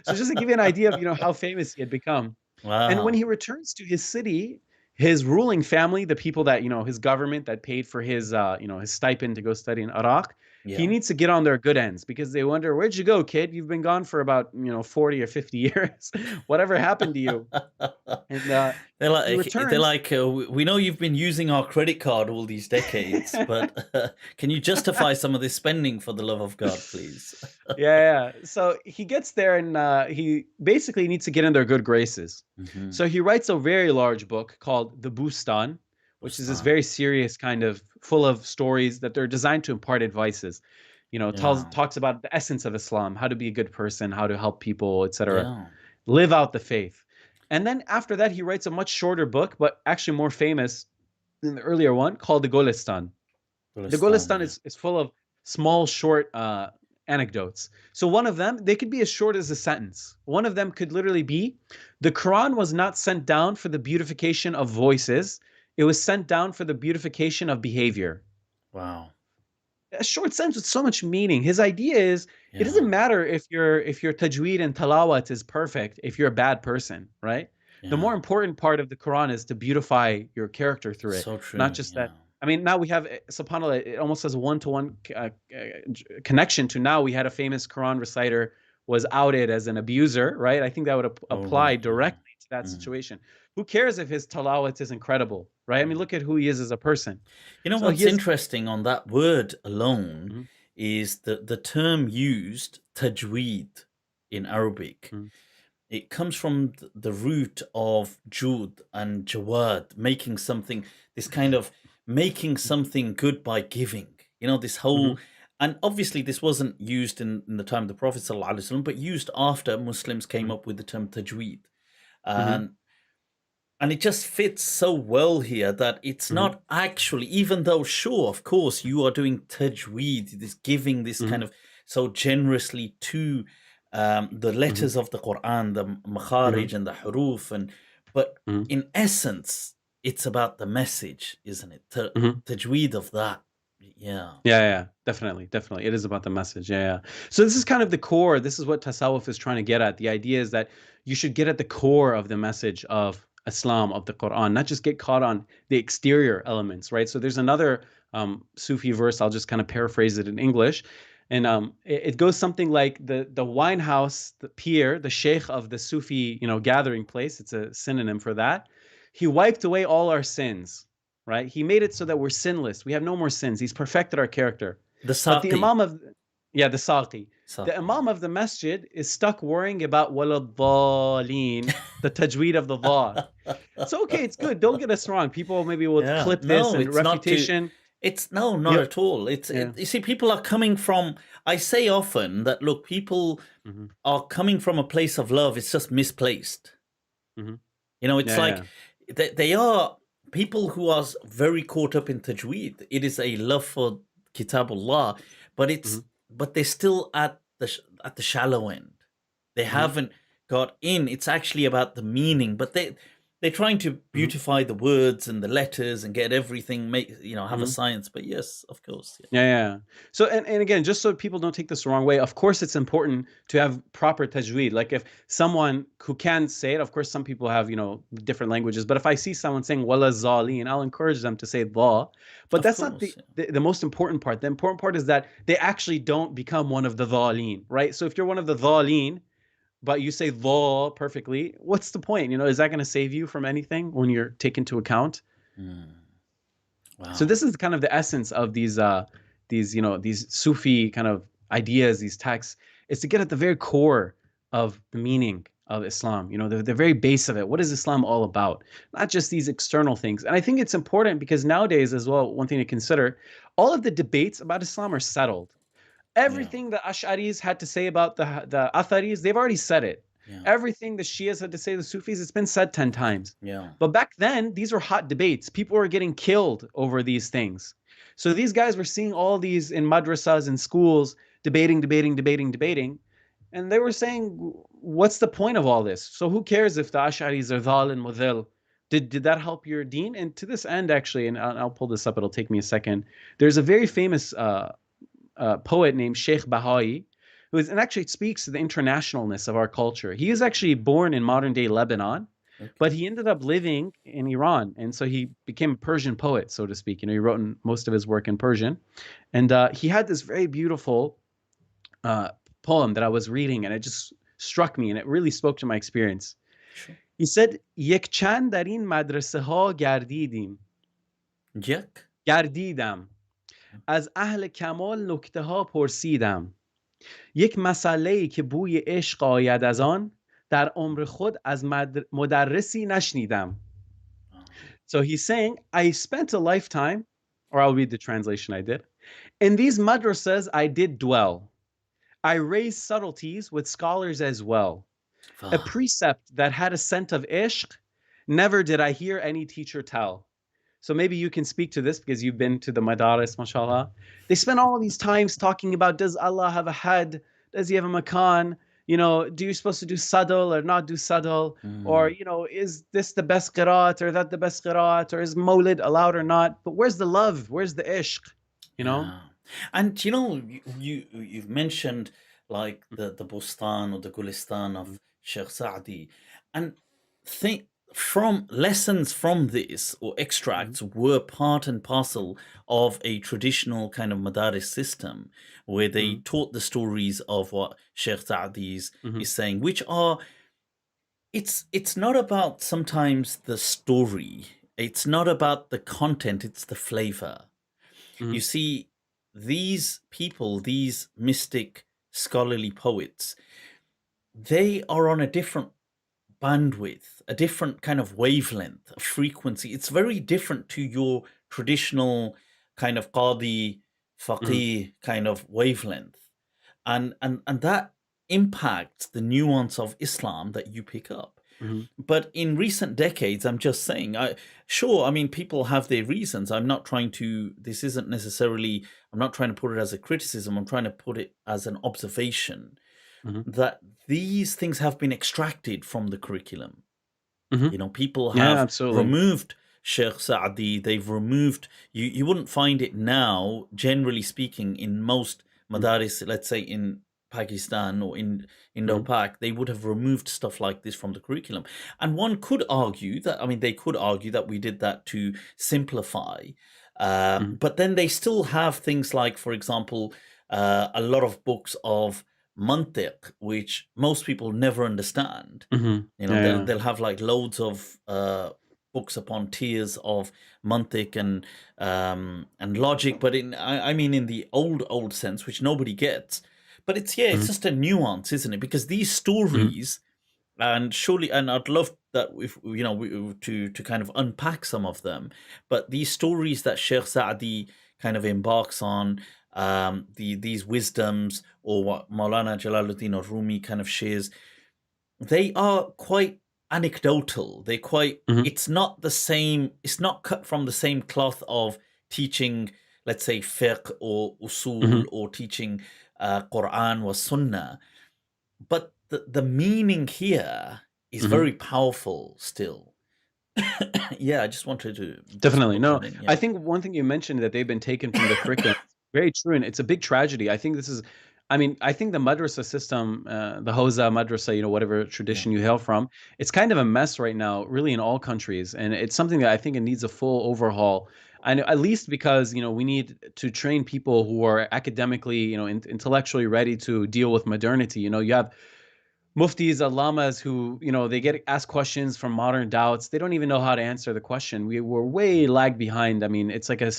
So just to give you an idea of, how famous he had become. Wow. And when he returns to his city, his ruling family, the people that, his government that paid for his, his stipend to go study in Iraq, he needs to get on their good ends because they wonder, where'd you go, kid? You've been gone for about, 40 or 50 years. Whatever happened to you? And they're like, we know you've been using our credit card all these decades, but can you justify some of this spending for the love of God, please? Yeah. So he gets there and he basically needs to get in their good graces. So he writes a very large book called The Bustan, which is this very serious kind of full of stories that they're designed to impart advices. Talks about the essence of Islam, how to be a good person, how to help people, etc. Live out the faith. And then after that, he writes a much shorter book, but actually more famous than the earlier one, called the Golistan. The Golistan is full of small, short anecdotes. So one of them, they could be as short as a sentence. One of them could literally be, the Quran was not sent down for the beautification of voices. It was sent down for the beautification of behavior. Wow. A short sentence with so much meaning. His idea is, it doesn't matter if your tajweed and tilawat is perfect if you're a bad person, right? The more important part of the Quran is to beautify your character through it. So true. Not just that. I mean, now we have, subhanAllah, it almost has a one-to-one connection to now we had a famous Quran reciter was outed as an abuser, right? I think that would apply directly to that situation. Who cares if his tilawat is incredible, right? I mean, look at who he is as a person. What's interesting on that word alone is the term used, tajweed, in Arabic. It comes from the root of jud and jawad, making something good by giving. This whole, and obviously this wasn't used in the time of the Prophet ﷺ, but used after Muslims came up with the term tajweed. And it just fits so well here that it's not actually, even though, sure, of course, you are doing tajweed, this giving this kind of so generously to the letters of the Quran, the makharij and the huruf, but in essence, it's about the message, isn't it? Tajweed of that. Yeah, definitely. It is about the message. So this is kind of the core. This is what tasawwuf is trying to get at. The idea is that you should get at the core of the message of Islam, of the Quran, not just get caught on the exterior elements, right? So there's another Sufi verse. I'll just kind of paraphrase it in English. And it goes something like the wine house, the pier, the sheikh of the Sufi, gathering place. It's a synonym for that. He wiped away all our sins, right? He made it so that we're sinless. We have no more sins. He's perfected our character. The Saqi. But the Imam of, the Saqi. The Imam of the masjid is stuck worrying about waladhaleen, the tajweed of the dha. It's okay, it's good. Don't get us wrong. People maybe will clip this and reputation. It's no, not Yeah. at all. Yeah. You see, people are coming from. I say often that look, people Hmm. are coming from a place of love. It's just misplaced. Hmm. It's Yeah. like Yeah. they are people who are very caught up in tajweed. It is a love for Kitabullah, but Hmm. but they're still at the shallow end. They Hmm. haven't got in. It's actually about the meaning, but they're trying to Hmm. beautify the words and the letters and get everything have a Hmm. science. But yes, of course, yeah. Yeah, yeah. So, and again, just so people don't take this the wrong way, of course, it's important to have proper tajweed. Like if someone who can say it, of course, some people have, different languages. But if I see someone saying wala zaleen, I'll encourage them to say the. But Of that's not course, yeah. the most important part. The important part is that they actually don't become one of the dhaleen, right? So if you're one of the dhaleen, but you say the perfectly, what's the point? Is that going to save you from anything when you're taken into account? So Wow. this is kind of the essence of these Sufi kind of ideas, these texts, is to get at the very core of the meaning of Islam, the very base of it. What is Islam all about? Not just these external things. And I think it's important because nowadays as well, one thing to consider, all of the debates about Islam are settled. Yeah. Everything the Ash'aris had to say about the Atharis, they've already said it. Yeah. Everything the Shias had to say, the Sufis, it's been said 10 times. Yeah. But back then, these were hot debates. People were getting killed over these things. So these guys were seeing all these in madrasas and schools, debating. And they were saying, what's the point of all this? So who cares if the Ash'aris are dhal and mudhil? Did that help your deen? And to this end, actually, and I'll pull this up, it'll take me a second. There's a very famous poet named Sheikh Baha'i, and actually speaks to the internationalness of our culture. He is actually born in modern day Lebanon, but Okay. he ended up living in Iran, and so he became a Persian poet, so to speak. He wrote most of his work in Persian, and he had this very beautiful uh, poem that I was reading, and it just struck me, and it really spoke to my experience. Sure. He said, "یک چند در این مدرسه ها گردیدم از اهل کمال نکته ها پرسیدم یک مسئله‌ای که بوی عشق آید از آن در عمر خود از مدرسی نشنیدم." So he's saying, I spent a lifetime, or I'll read the translation I did. In these madrasas I did dwell. I raised subtleties with scholars as well. A Wow. precept that had a scent of ishq, never did I hear any teacher tell. So maybe you can speak to this because you've been to the madaris, mashallah. They spend all these times talking about, does Allah have a head? Does he have a makan? Do you supposed to do sadal or not do sadal? Or, is this the best qiraat or that the best qiraat? Or is maulid allowed or not? But where's the love? Where's the ishq? You know? Yeah. And you've mentioned like the Bustan or the Gulistan of Sheikh Saadi, and think from lessons from this or Mhm. extracts were part and parcel of a traditional kind of madaris system where they Mhm. taught the stories of what Sheikh Saadi Mhm. is saying, which are it's not about sometimes the story, it's not about the content, it's the flavor. You Mhm. see, these people, these mystic scholarly poets, they are on a different bandwidth, a different kind of wavelength, a frequency. It's very different to your traditional kind of qadi, Mhm. faqih kind of wavelength. And that impacts the nuance of Islam that you pick up. Mhm. But in recent decades, I'm just saying, I mean, people have their reasons. This isn't necessarily, I'm not trying to put it as a criticism. I'm trying to put it as an observation Mhm. that these things have been extracted from the curriculum. Mhm. People Yeah, have absolutely. removed Sheikh Saadi. They've removed, you wouldn't find it now, generally speaking, in most Mhm. madaris, let's say in Pakistan or in Mhm. Indo-Pak, they would have removed stuff like this from the curriculum. And one could argue that, I mean, they could argue that we did that to simplify. Mhm. But then they still have things like, for example, a lot of books of mantiq, which most people never understand. Mhm. Yeah, They'll yeah. they'll have like loads of books upon tiers of mantiq and logic, but I mean in the old sense, which nobody gets. But it's Mhm. just a nuance, isn't it? Because these Mhm. stories, and surely, and I'd love that if to kind of unpack some of them. But these stories that Sheikh Saadi kind of embarks on these wisdoms, or what Maulana Jalaluddin or Rumi kind of shares, they are quite anecdotal. They're quite, Mhm. it's not the same, it's not cut from the same cloth of teaching, let's say, fiqh or usul, Mhm. or teaching Quran or Sunnah. But the meaning here is Mhm. very powerful still. Yeah, I just wanted to just Definitely. put No, that in. Yeah. I think one thing you mentioned that they've been taken from the curriculum, very true, and it's a big tragedy. I think this is, I mean, I think the madrasa system, the Hausa madrasa, you know, whatever Yeah. tradition you hail from, it's kind of a mess right now, really in all countries, and it's something that I think it needs a full overhaul. And at least because, you know, we need to train people who are academically, you know, intellectually ready to deal with modernity. You know, you have muftis, lamas who, you know, they get asked questions from modern doubts. They don't even know how to answer the question. We were way lag behind. I mean, it's like a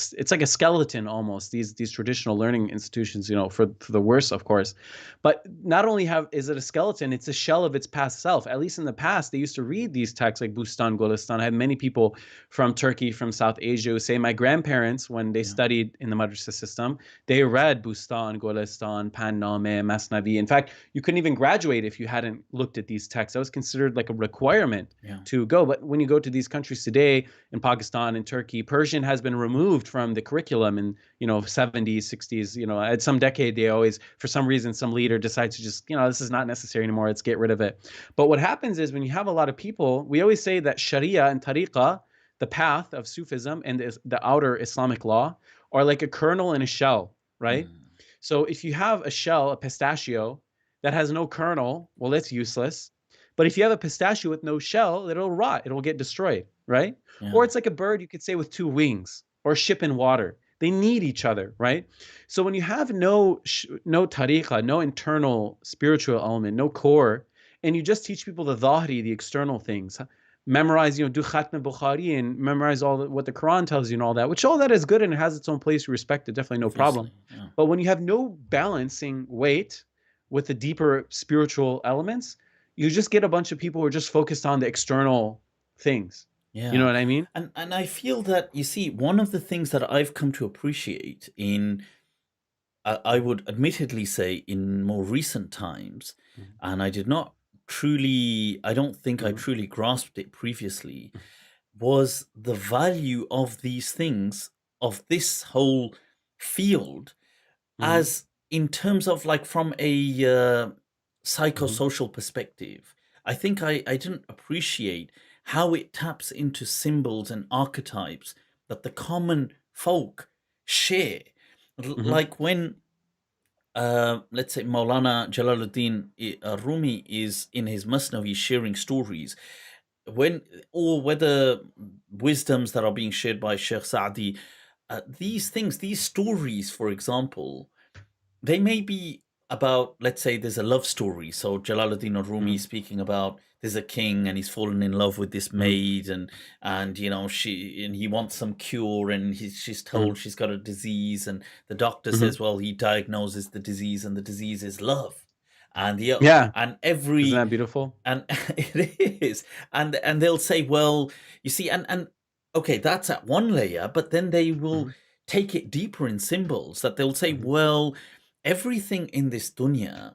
skeleton almost. These traditional learning institutions, you know, for the worse, of course. But not only is it a skeleton, it's a shell of its past self. At least in the past, they used to read these texts like Bustan, Golistan. I had many people from Turkey, from South Asia, who say my grandparents, when they Yeah. studied in the madrasa system, they read Bustan, Golistan, Pan-Name, Masnavi. In fact, you couldn't even graduate if you hadn't looked at these texts. That was considered like a requirement Yeah. to go. But when you go to these countries today, in Pakistan and Turkey, Persian has been removed from the curriculum in, you know, 70s, 60s. You know, at some decade, they always, for some reason, some leader decides to just, you know, this is not necessary anymore. Let's get rid of it. But what happens is when you have a lot of people, we always say that Sharia and Tariqah, the path of Sufism and the outer Islamic law, are like a kernel and a shell, right? Mm. So if you have a shell, a pistachio, that has no kernel, well, it's useless. But if you have a pistachio with no shell, it'll rot, it'll get destroyed, right? Yeah. Or it's like a bird, you could say, with two wings, or a ship in water. They need each other, right? So when you have no tariqah, no internal spiritual element, no core, and you just teach people the dhahri, the external things, memorize, you know, do khatm Bukhari and memorize what the Quran tells you and all that, which all that is good and it has its own place. We respect it, definitely no problem. Obviously. Yeah. But when you have no balancing weight with the deeper spiritual elements, you just get a bunch of people who are just focused on the external things. You know Yeah. what I mean? And I feel that, you see, one of the things that I've come to appreciate in, I would admittedly say, in more recent times, Mhm. and I did not truly, I don't think I Mhm. truly grasped it previously, was the value of these things, of this whole field, Mhm. as in terms of, like, from a Mhm. psychosocial perspective. I think I didn't appreciate how it taps into symbols and archetypes that the common folk share. Mhm. Like when, let's say, Maulana Jalaluddin Rumi is in his Masnavi sharing stories, when, or whether wisdoms that are being shared by Sheikh Saadi, these things, these stories, for example, they may be about, let's say, there's a love story. So Jalaluddin or Rumi Mhm. speaking about, there's a king and he's fallen in love with this Mhm. maid, and you know, he wants some cure, and she's Mhm. told she's got a disease, and the doctor Mhm. says, well, he diagnoses the disease, and the disease is love. And the Yeah. and Isn't every that beautiful? and it is, and they'll say, well, you see, and okay, that's at one layer, but then they will Mhm. take it deeper in symbols, that they'll say, Mhm. well, everything in this dunya, Mhm.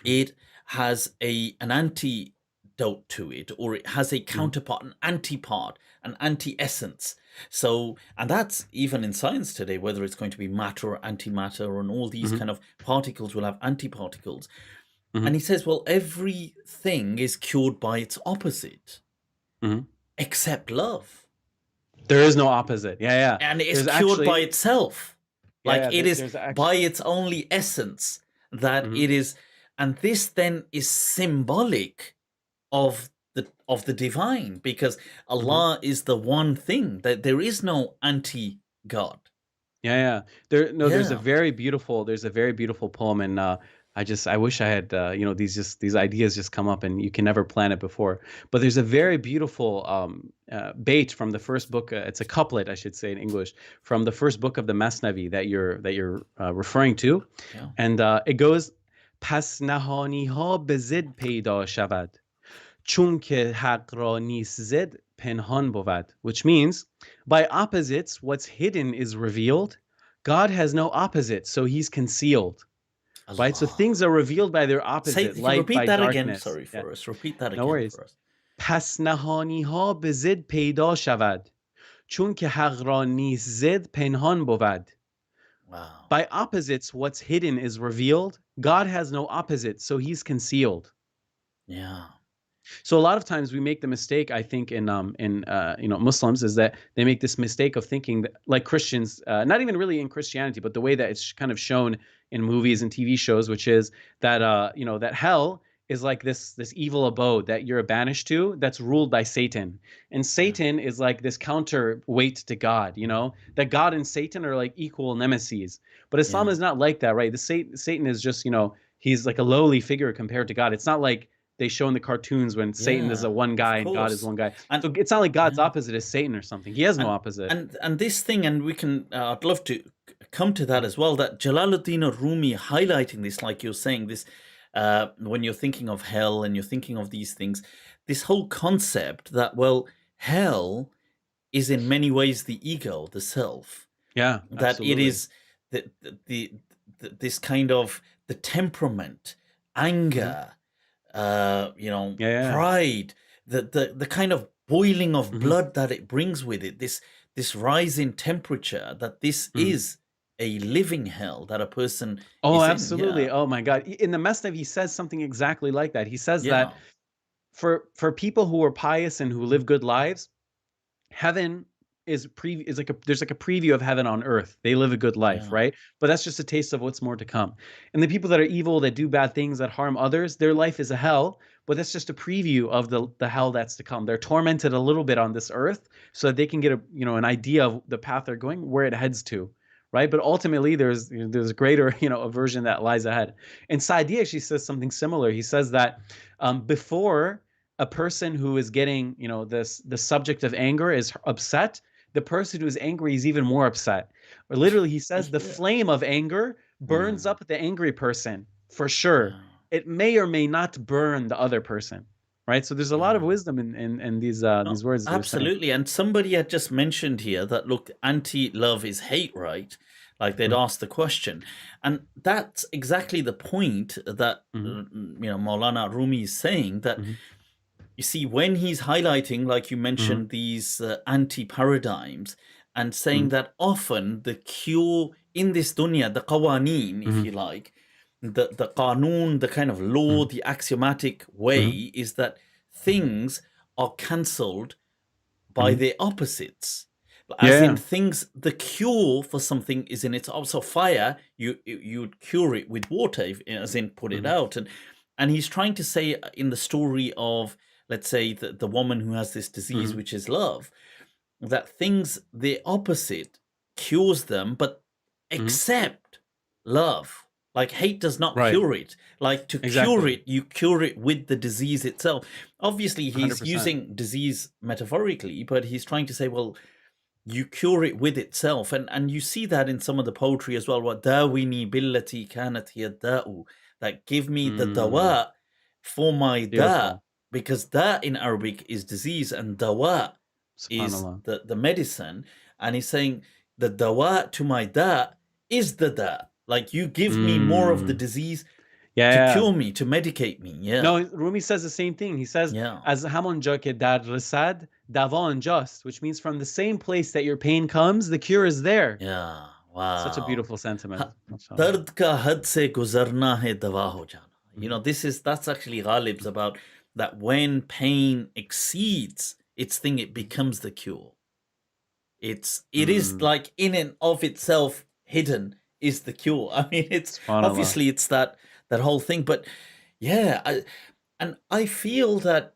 it has an antidote to it, or it has a Mhm. counterpart, an antipart, an anti-essence. So, and that's even in science today, whether it's going to be matter or antimatter, and all these Mhm. kind of particles will have antiparticles. And Mhm. he says, well, everything is cured by its opposite, Mhm. except love. There is no opposite. Yeah, yeah. And it is There's cured by actually, itself. yeah, Like, yeah. it is There's actually. by its only essence that Mhm. it is. And this then is symbolic of the divine, because Mhm. Allah is the one thing, that there is no anti-God. Yeah, yeah. Yeah. There's a very beautiful poem, and I wish I had, you know, these ideas just come up, and you can never plan it before. But there's a very beautiful bait from the first book. It's a couplet, I should say, in English, from the first book of the Masnavi that you're referring to, Yeah. and it goes, "Pas nahani ha be zid peyda shavad, chun ke haq ra nis zid penhan bovad," which means, by opposites, what's hidden is revealed, God has no opposite, so he's concealed. Right? So Allah. things are revealed by their opposite, light Repeat by that again. darkness. Sorry Yeah, for us. Repeat that no again worries. for us. پس نهانی ها به ضد پیدا شود چون که حق را نیست ضد پنهان بود. Wow. By opposites, what's hidden is revealed. God has no opposite, so he's concealed. Yeah. So a lot of times we make the mistake, I think, in Muslims, is that they make this mistake of thinking that, like Christians, not even really in Christianity, but the way that it's kind of shown in movies and TV shows, which is that that hell is like this evil abode that you're banished to, that's ruled by Satan, and Satan is like this counterweight to God. That God and Satan are like equal nemesis, but Islam is not like that, right? Satan is just he's like a lowly figure compared to God. It's not like they show in the cartoons when Satan is a one guy and God is one guy. So it's not like God's opposite is Satan or something. He has no opposite. And this thing, and we can, I'd love to come to that as well, that Jalaluddin Rumi highlighting this, like you're saying, this, when you're thinking of hell and you're thinking of these things, this whole concept that, well, hell is in many ways the ego, the self. Yeah, that absolutely. It is this kind of the temperament, anger, pride, the kind of boiling of blood that it brings with it, this rise in temperature, that this is a living hell that a person is absolutely. in. Oh my God. In the Masnav, he says something exactly like that. He says that for people who are pious and who live good lives, heaven is like there's like a preview of heaven on earth. They live a good life, right? But that's just a taste of what's more to come. And the people that are evil, that do bad things, that harm others, their life is a hell, but that's just a preview of the hell that's to come. They're tormented a little bit on this earth so that they can get an idea of the path they're going, where it heads to, right? But ultimately there's a greater aversion that lies ahead. And Saadi actually says something similar. He says that before a person who is getting the subject of anger is upset, the person who is angry is even more upset. Or literally, he says the flame of anger burns up the angry person for sure. It may or may not burn the other person, right? So there's a lot of wisdom in these words. Absolutely. And somebody had just mentioned here that, look, anti-love is hate, right? Like they'd asked the question. And that's exactly the point that, Maulana Rumi is saying, that you see, when he's highlighting, like you mentioned, these anti-paradigms, and saying that often the cure in this dunya, the qawaneen, if you like, the qanoon, the kind of law, the axiomatic way, is that things are cancelled by their opposites. As in things, the cure for something is in its also fire. You'd cure it with water, as in put it out. And he's trying to say in the story of, let's say, the woman who has this disease, which is love, that things, the opposite cures them, but except love. Like hate does not cure it. Like to cure it, you cure it with the disease itself. Obviously, he's 100%. using disease metaphorically, but he's trying to say, well, you cure it with itself. And you see that in some of the poetry as well. What dawini billati kanat hiya da'u. Like give me the dawa for my da, because da in Arabic is disease and dawa is the medicine. And he's saying the dawa to my da is the da. Like you give me more of the disease to cure me, to medicate me. No, Rumi says the same thing. He says, as hamonja ke dar rasad, dawa anjast, which means from the same place that your pain comes, the cure is there. Yeah. Wow. Such a beautiful sentiment. Dard ka had se guzarna hai dawa ho jana. That's actually Ghalib's about that when pain exceeds its thing, it becomes the cure. It is like in and of itself hidden is the cure. I mean, it's obviously it's that whole thing, but I feel that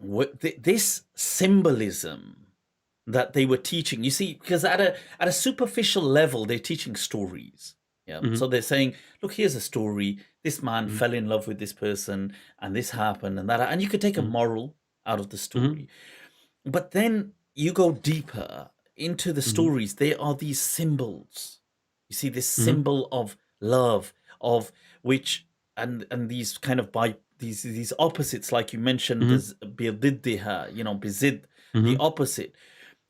this symbolism that they were teaching, you see, because at a superficial level they're teaching stories. So they're saying, look, here's a story. This man fell in love with this person, and this happened, and that, and you could take a moral out of the story. But then you go deeper into the stories. There are these symbols. You see this symbol of love, of which and these kind of these opposites, like you mentioned, bizid, the opposite,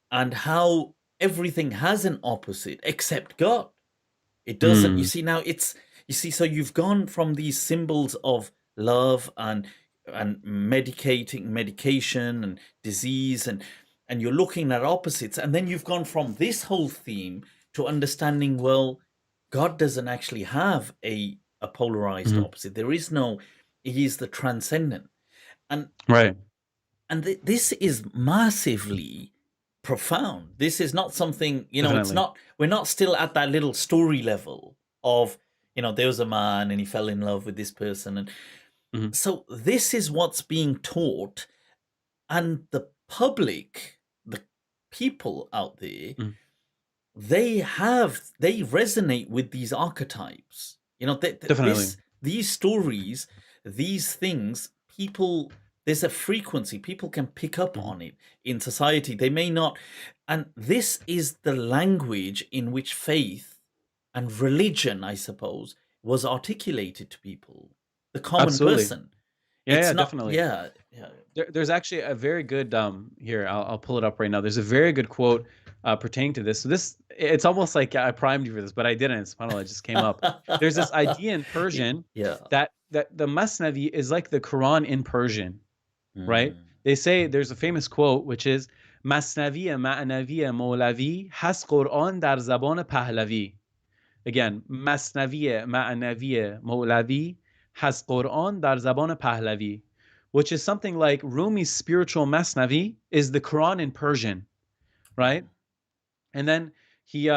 and how everything has an opposite except God. It doesn't. You see, now so you've gone from these symbols of love and medication and disease, and you're looking at opposites, and then you've gone from this whole theme to understanding, well, God doesn't actually have a polarized opposite. There is no, he is the transcendent. And Right. and this is massively profound. This is not something, it's Definitely. not, we're not still at that little story level of, there was a man and he fell in love with this person. And so this is what's being taught, and the public, the people out there, they resonate with these archetypes. Definitely. These stories, these things, people, there's a frequency, people can pick up on it in society. They may not, and this is the language in which faith and religion, I suppose, was articulated to people, the common Absolutely. person. Yeah, It's yeah, not, definitely. yeah. There's actually a very good here. I'll pull it up right now. There's a very good quote pertaining to this. So it's almost like I primed you for this, but I didn't. SubhanAllah, it just came up. There's this idea in Persian Yeah. that the Masnavi is like the Quran in Persian, right? They say there's a famous quote which is Masnavi ma'navi Maulavi has Quran dar zaban Pahlavi. Again, Masnavi ma'navi Maulavi has Quran dar zaban Pahlavi, which is something like Rumi's spiritual Masnavi is the Quran in Persian, right? And then he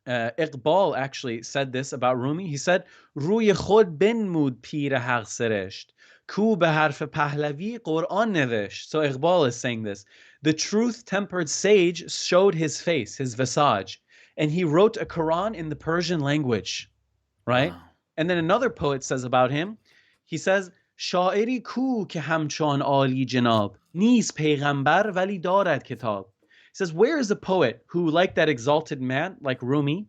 Iqbal actually said this about Rumi. He said, "Ruy khod benmud pir haq seresht, ku be harf Pahlavi Quran nevisht." So Iqbal is saying this. The truth-tempered sage showed his face, his visage, and he wrote a Quran in the Persian language, right? Wow. And then another poet says about him, he says, "Sha'iri ku ke hamchon ali janab, nis peygambar vali darad kitab." He says, where is the poet who, like that exalted man, like Rumi,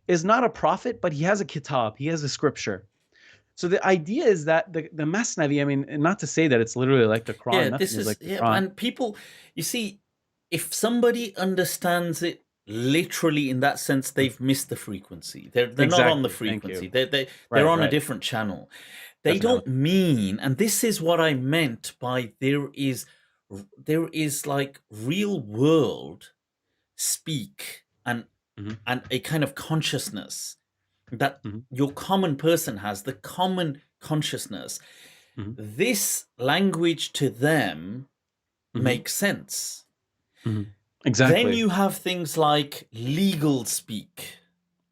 is not a prophet, but he has a kitab, he has a scripture. So the idea is that the Masnavi, I mean, not to say that it's literally like the Quran, Yeah, nothing this is is, like the Quran. and people, you see, if somebody understands it literally in that sense, they've missed the frequency. They're not on the Exactly. Thank you. frequency. They're Right, on a right. different channel. They Definitely. don't mean, and this is what I meant by there is like real world speak and a kind of consciousness that your common person has, the common consciousness. This language to them makes sense. Exactly. Then you have things like legal speak.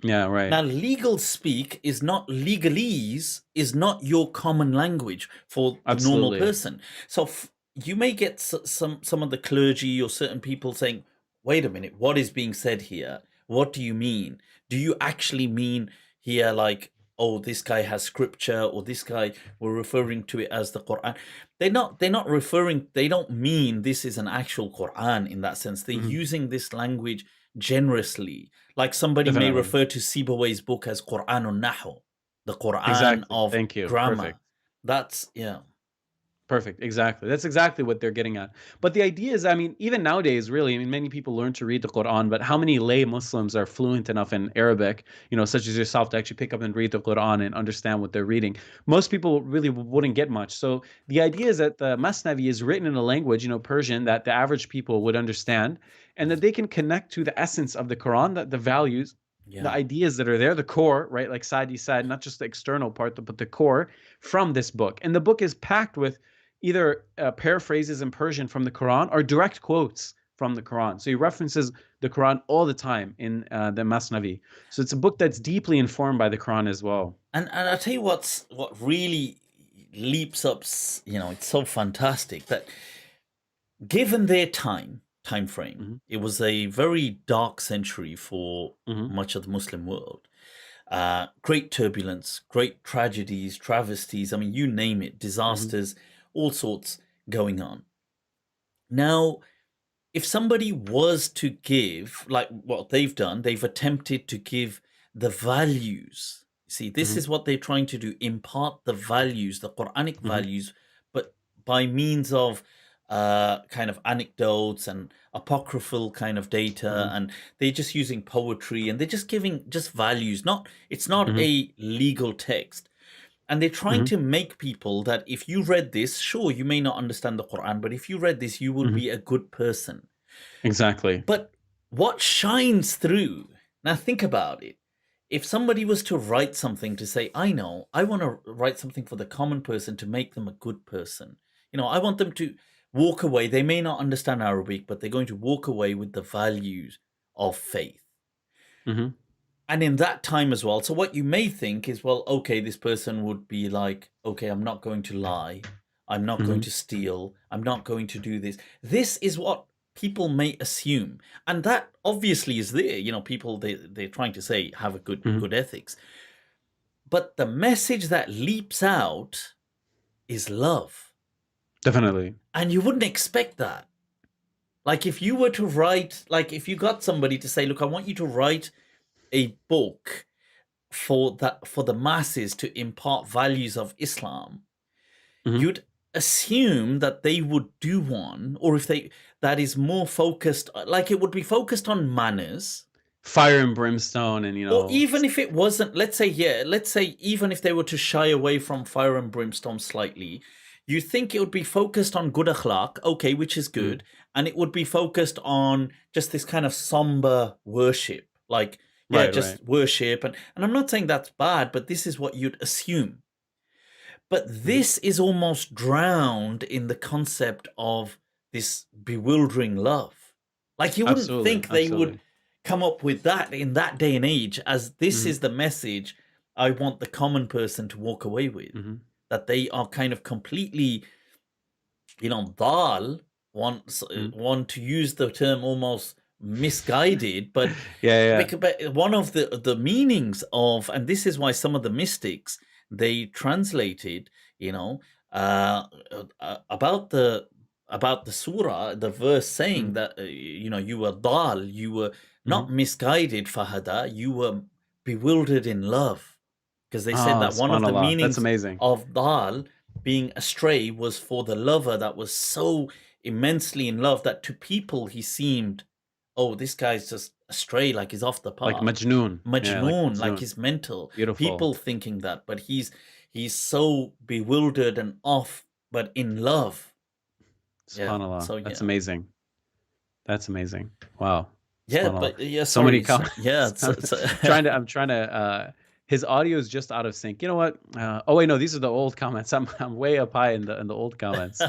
Yeah, right. Now, legal speak is not, legalese is not your common language for the normal Absolutely. person. So you may get some of the clergy or certain people saying, wait a minute, what is being said here? What do you mean? Do you actually mean here, like, oh, this guy has scripture, or this guy, we're referring to it as the Quran? They're not referring, they don't mean this is an actual Quran in that sense. They're using this language generously. Like somebody may Definitely. refer to Sibaway's book as Quranun Nahu, the Quran Exactly. of Thank you. grammar. Perfect. That's, yeah. Perfect. Exactly. That's exactly what they're getting at. But the idea is, I mean, even nowadays, really, I mean, many people learn to read the Quran, but how many lay Muslims are fluent enough in Arabic, such as yourself, to actually pick up and read the Quran and understand what they're reading? Most people really wouldn't get much. So the idea is that the Masnavi is written in a language, Persian, that the average people would understand, and that they can connect to the essence of the Quran, that the values, the ideas that are there, the core, right? Like Saadi said, not just the external part, but the core from this book. And the book is packed with either paraphrases in Persian from the Quran or direct quotes from the Quran. So he references the Quran all the time in the Masnavi. So it's a book that's deeply informed by the Quran as well. And I'll tell you what really leaps up, it's so fantastic that given their time frame, it was a very dark century for much of the Muslim world. Great turbulence, great tragedies, travesties, I mean, you name it, disasters, all sorts going on. Now, if somebody was to give, like what they've done, they've attempted to give the values. See, this is what they're trying to do, impart the values, the Quranic values, but by means of kind of anecdotes and apocryphal kind of data, and they're just using poetry, and they're just giving just values. It's not a legal text. And they're trying to make people that if you read this, sure, you may not understand the Quran, but if you read this, you will be a good person. Exactly. But what shines through, now think about it. If somebody was to write something to say, I know, I want to write something for the common person to make them a good person. I want them to walk away. They may not understand Arabic, but they're going to walk away with the values of faith. And in that time as well. So what you may think is, well, okay, this person would be like, okay, I'm not going to lie. I'm not going to steal. I'm not going to do this. This is what people may assume. And that obviously is there. People, they're trying to say, have a good ethics. But the message that leaps out is love. Definitely. And you wouldn't expect that. Like if you were to write, like if you got somebody to say, look, I want you to write a book for the masses to impart values of Islam, you'd assume that they would do one, or if that is more focused, like it would be focused on manners, fire and brimstone, and or even if it wasn't, let's say even if they were to shy away from fire and brimstone slightly, you think it would be focused on good akhlaq, okay, which is good, and it would be focused on just this kind of somber worship, like worship, and I'm not saying that's bad, but this is what you'd assume. But this is almost drowned in the concept of this bewildering love. Like you wouldn't think they would come up with that in that day and age, as this is the message I want the common person to walk away with. That they are kind of completely, dal, want to use the term almost misguided, but but one of the meanings of, and this is why some of the mystics, they translated about the surah, the verse saying that you were dal, you were not misguided, fahada, you were bewildered in love, because they said that one of the meanings of dal, being astray, was for the lover that was so immensely in love that to people he seemed, oh, this guy's just astray, like he's off the path, like Majnoon, like he's mental. Beautiful. People thinking that, but he's so bewildered and off, but in love. SubhanAllah. So that's amazing. That's amazing. Wow. Yeah, but so many comments. Yeah, I'm trying to. His audio is just out of sync. You know what? Oh wait, no, these are the old comments. I'm way up high in the old comments.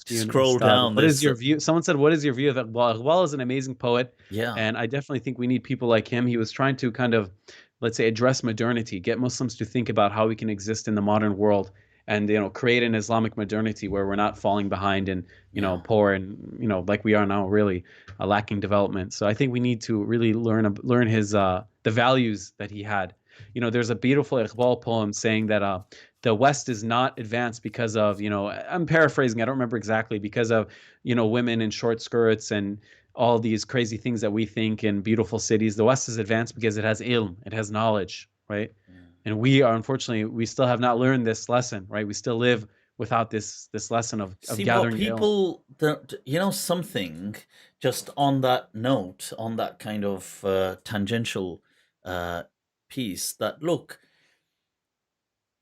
You scroll down. What is your view? Someone said, "What is your view of Iqbal?" Iqbal is an amazing poet. Yeah, and I definitely think we need people like him. He was trying to kind of, let's say, address modernity, get Muslims to think about how we can exist in the modern world, and create an Islamic modernity where we're not falling behind and poor and like we are now, really lacking development. So I think we need to really learn his the values that he had. There's a beautiful Iqbal poem saying that the West is not advanced because of I'm paraphrasing, I don't remember exactly, because of women in short skirts and all these crazy things that we think in beautiful cities. The West is advanced because it has ilm, it has knowledge, right? And we are, unfortunately, we still have not learned this lesson, right? We still live without this lesson of gathering people something just on that note, on that kind of tangential piece, that look,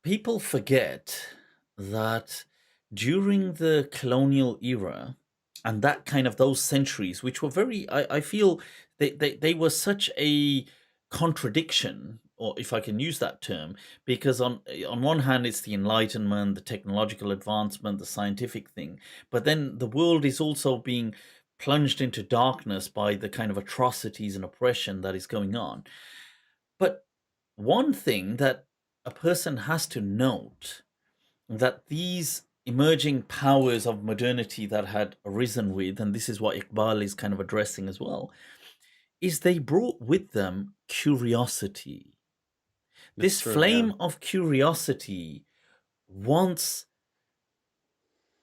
people forget that during the colonial era and that kind of those centuries, which were very, I feel they were such a contradiction, or if I can use that term, because on one hand it's the Enlightenment, the technological advancement, the scientific thing, but then the world is also being plunged into darkness by the kind of atrocities and oppression that is going on. But one thing that a person has to note, that these emerging powers of modernity that had arisen with, and this is what Iqbal is kind of addressing as well, is they brought with them curiosity. This flame of curiosity once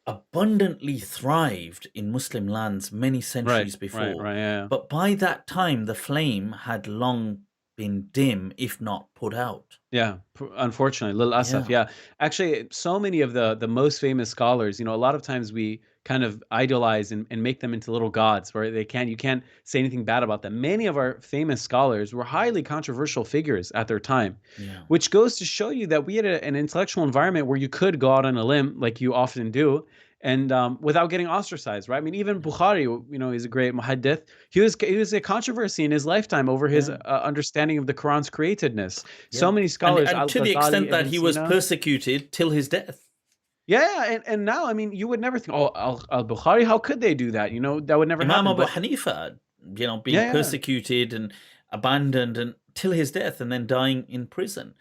abundantly thrived in Muslim lands many centuries before. Yeah. But by that time, the flame had long been dim, if not put out. Yeah, unfortunately, Lil Asaf. Yeah, Yeah, actually, so many of the most famous scholars, a lot of times we kind of idolize and make them into little gods, where you can't say anything bad about them. Many of our famous scholars were highly controversial figures at their time, yeah, which goes to show you that we had an intellectual environment where you could go out on a limb, like you often do, and without getting ostracized, right? I mean, even yeah, Bukhari, he's a great muhaddith. He was a controversy in his lifetime over his yeah, understanding of the Quran's createdness. So yeah. many And scholars, and to the Al-Ghazali, extent that Ibn he was Sina. persecuted till his death. Yeah, and now, I mean, you would never think, oh, Al-Bukhari, how could they do that? That would never Imam happen. Abu But Hanifa, being yeah, yeah. persecuted and abandoned and till his death, and then dying in prison.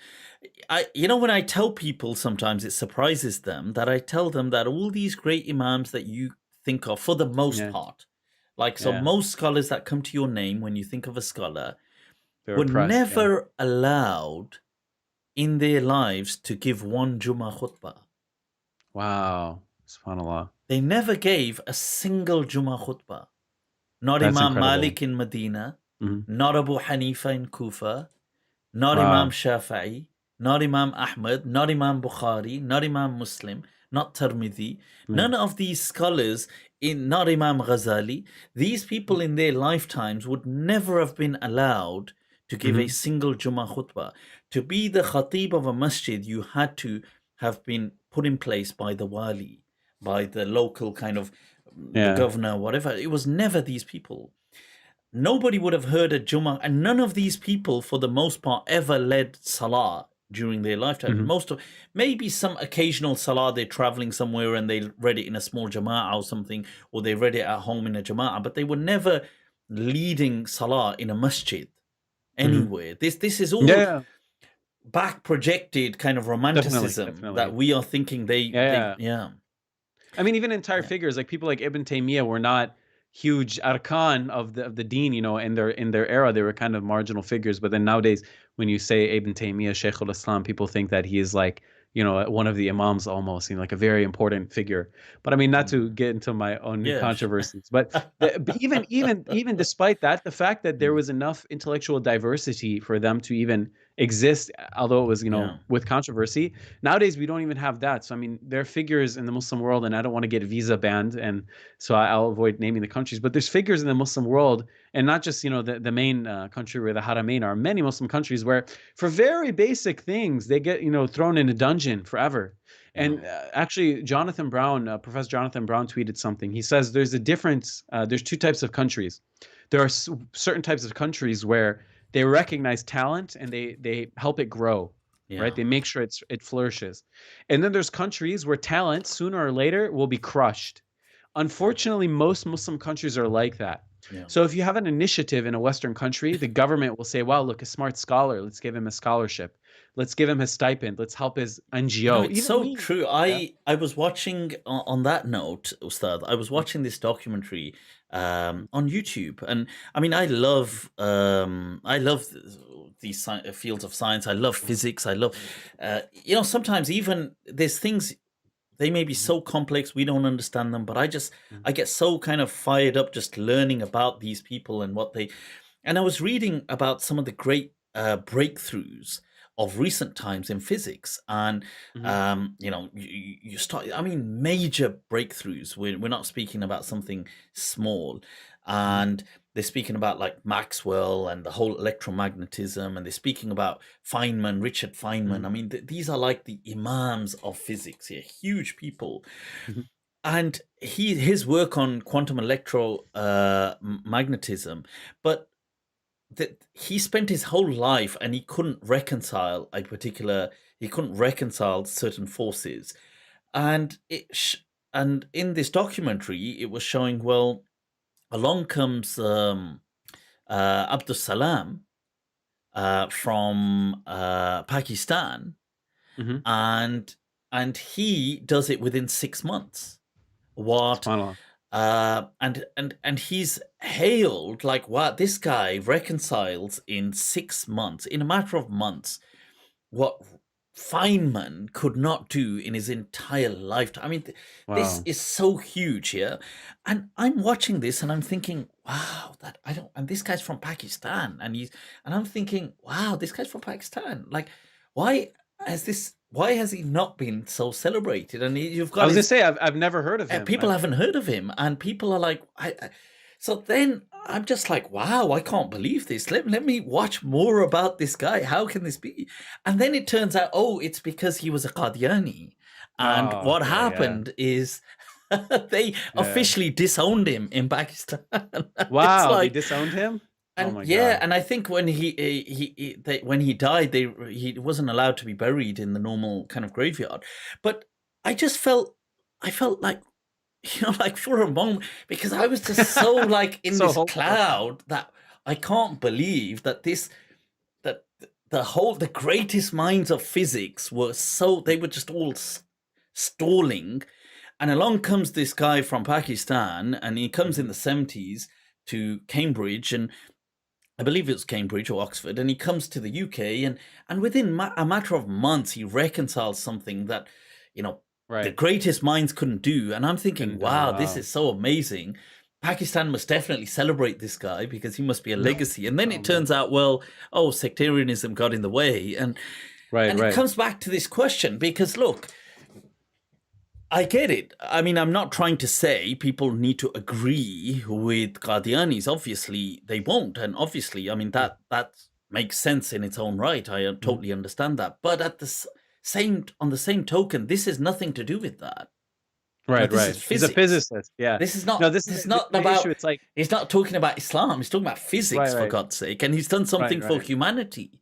When I tell people, sometimes it surprises them that I tell them that all these great imams that you think of, for the most Yeah, part, like, so yeah, most scholars that come to your name when you think of a scholar, they're were oppressed. Yeah. never allowed in their lives to give one Jummah khutbah. Wow. SubhanAllah. They never gave a single Jummah khutbah. Not That's Imam incredible. Malik in Medina, Hmm. not Abu Hanifa in Kufa, not Imam Wow. Shafi'i, not Imam Ahmad, not Imam Bukhari, not Imam Muslim, not Tirmidhi. Yeah. None of these scholars, not Imam Ghazali, these people in their lifetimes would never have been allowed to give a Hmm. single Jummah khutbah. To be the khatib of a masjid, you had to have been put in place by the wali, by the local kind of, the Yeah. governor, whatever. It was never these people. Nobody would have heard a Jummah, and none of these people, for the most part, ever led Salah during their lifetime. Hmm. Most of, maybe some occasional Salah, they're traveling somewhere and they read it in a small Jama'ah or something, or they read it at home in a Jama'ah, but they were never leading Salah in a masjid Hmm. anywhere. This is all Yeah, back projected kind of definitely, romanticism that definitely. we are thinking Yeah, they yeah. yeah, I mean, even entire yeah, figures like people like Ibn Taymiyyah were not huge arkan of the deen, in their era. They were kind of marginal figures. But then nowadays, when you say Ibn Taymiyyah, Shaykh al-Islam, people think that he is like, one of the imams almost, like a very important figure. But I mean, not to get into my own yeah. controversies, but but even despite that, the fact that there was enough intellectual diversity for them to even exist, although it was, Yeah, with controversy. Nowadays, we don't even have that. So, I mean, there are figures in the Muslim world, and I don't want to get visa banned, and so I'll avoid naming the countries. But there's figures in the Muslim world, and not just the main country where the Haramain are. Many Muslim countries where, for very basic things, they get thrown in a dungeon forever. yeah, And actually, Jonathan Brown, Professor Jonathan Brown, tweeted something. He says there's a difference. There's two types of countries. There are certain types of countries where they recognize talent and they help it grow, yeah, right? They make sure it flourishes. And then there's countries where talent sooner or later will be crushed. Unfortunately, most Muslim countries are like that. yeah. So if you have an initiative in a Western country, the government will say, wow, look, a smart scholar, let's give him a scholarship. Let's give him a stipend. Let's help his NGO. It's Even so we. true. Yeah. I was watching, on that note, Ustad, I was watching this documentary on YouTube, and I mean, I love these fields of science. I love physics. I love, sometimes even there's things, they may be so complex we don't understand them, but I get so kind of fired up just learning about these people and what they. And I was reading about some of the great breakthroughs of recent times in physics, and Mhm. you start. I mean, major breakthroughs. We're not speaking about something small, Mhm. and they're speaking about like Maxwell and the whole electromagnetism, and they're speaking about Feynman, Richard Feynman. I Mhm. mean, these are like the imams of physics here, huge people. Mhm. And his work on quantum electromagnetism, but that he spent his whole life and he couldn't reconcile he couldn't reconcile certain forces, and and in this documentary it was showing, well, along comes Abdus Salam from Pakistan, Mhm. and he does it within 6 months. What SubhanAllah. and he's hailed like, wow, this guy reconciles in 6 months, in a matter of months, what Feynman could not do in his entire lifetime. I mean, this Wow. is so huge here. And I'm watching this and I'm thinking, wow, that I don't, and this guy's from Pakistan. And I'm thinking, wow, this guy's from Pakistan. Like, why has he not been so celebrated? And you've I got was gonna his, say I've never heard of him. people haven't heard of him. And people are like, so then I'm just like, wow, I can't believe this. Let me watch more about this guy. How can this be? And then it turns out, oh, it's because he was a Qadiani. And Oh, what okay, happened is they yeah. officially disowned him in Pakistan. It's Wow, they like, disowned him? Oh and my yeah, God. and I think when when he died, he wasn't allowed to be buried in the normal kind of graveyard. But I just I felt like, like for a moment, because I was just so like in So this hopeful. cloud that I can't believe that that the greatest minds of physics they were just all stalling. And along comes this guy from Pakistan, and he comes in Mhm. the 70s to Cambridge, and I believe it was Cambridge or Oxford, and he comes to the UK, and within a matter of months, he reconciles something that, you know, the Right. greatest minds couldn't do. And I'm thinking, Couldn't do. wow, this Wow. is so amazing. Pakistan must definitely celebrate this guy because he must be a No. legacy. And then Oh it man. turns out, well, oh, sectarianism got in the way, Right, and it right. comes back to this question because look, I get it. I mean, I'm not trying to say people need to agree with Qadianis. Obviously, they won't, and obviously, I mean Mm, that makes sense in its own right. I mhm. totally understand that. But at the on the same token, this has nothing to do with that. Right, This is right. He's a physics. physicist. Yeah. This is No, not. this is This is the not issue. about. It's like He's not talking about Islam. He's talking about right, physics, for right, God's sake. And he's done right, something for right. humanity.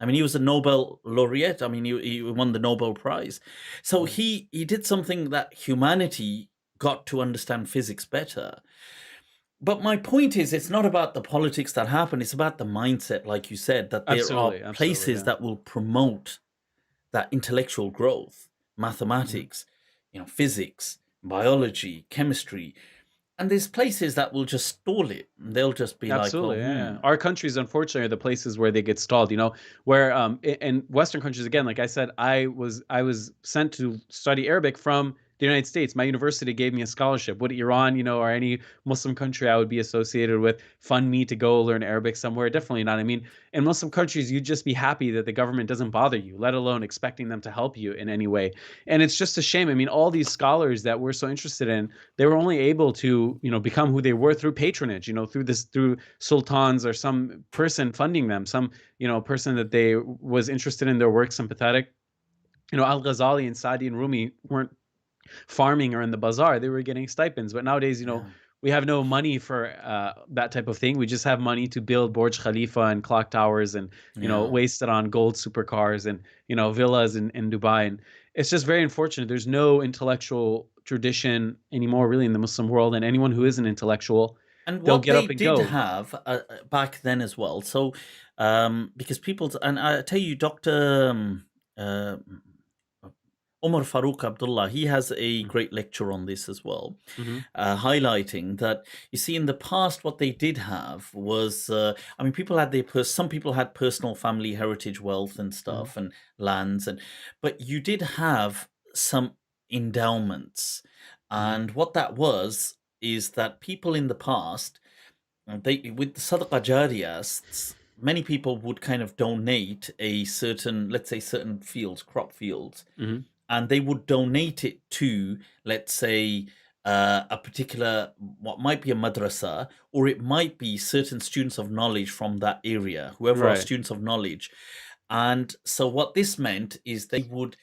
I mean, he was a Nobel laureate. I mean, he won the Nobel Prize. So Mhm. he did something that humanity got to understand physics better. But my point is, it's not about the politics that happen. It's about the mindset, like you said, that there are Absolutely, absolutely. places Yeah. that will promote that intellectual growth, Mhm. mathematics, physics, biology, chemistry, and there's places that will just stall it. They'll just be like, well, Absolutely, yeah, yeah. Our countries, unfortunately, are the places where they get stalled. Where in Western countries, again, like I said, I was sent to study Arabic from the United States. My university gave me a scholarship. Would Iran, or any Muslim country I would be associated with, fund me to go learn Arabic somewhere? Definitely not. I mean, in Muslim countries, you'd just be happy that the government doesn't bother you, let alone expecting them to help you in any way. And it's just a shame. I mean, all these scholars that we're so interested in, they were only able to become who they were through patronage, through sultans or some person funding them, some person that they was interested in their work, sympathetic. Al-Ghazali and Saadi and Rumi weren't farming or in the bazaar, they were getting stipends. But nowadays, yeah, we have no money for that type of thing. We just have money to build Burj Khalifa and clock towers, and yeah. waste it on gold supercars and villas in Dubai. And it's just very unfortunate. There's no intellectual tradition anymore, really, in the Muslim world. And anyone who is an intellectual, And they'll what get they up and did go. have back then as well. So, because and I tell you, Doctor uh, Omar Farouk Abdullah, he has a great lecture on this as well, Mm-hmm. highlighting that you see in the past what they did have was, I mean, people had some people had personal family heritage wealth and Mm-hmm. stuff and lands, but you did have some endowments, Mm-hmm. and what that was is that people in the past, they with the sadaqah jariyah, many people would kind of donate a certain, let's say, certain fields, crop fields, Mm-hmm. and they would donate it to, let's say, a particular, what might be a madrasa, or it might be certain students of knowledge from that area, whoever are Right. students of knowledge. And so what this meant is they would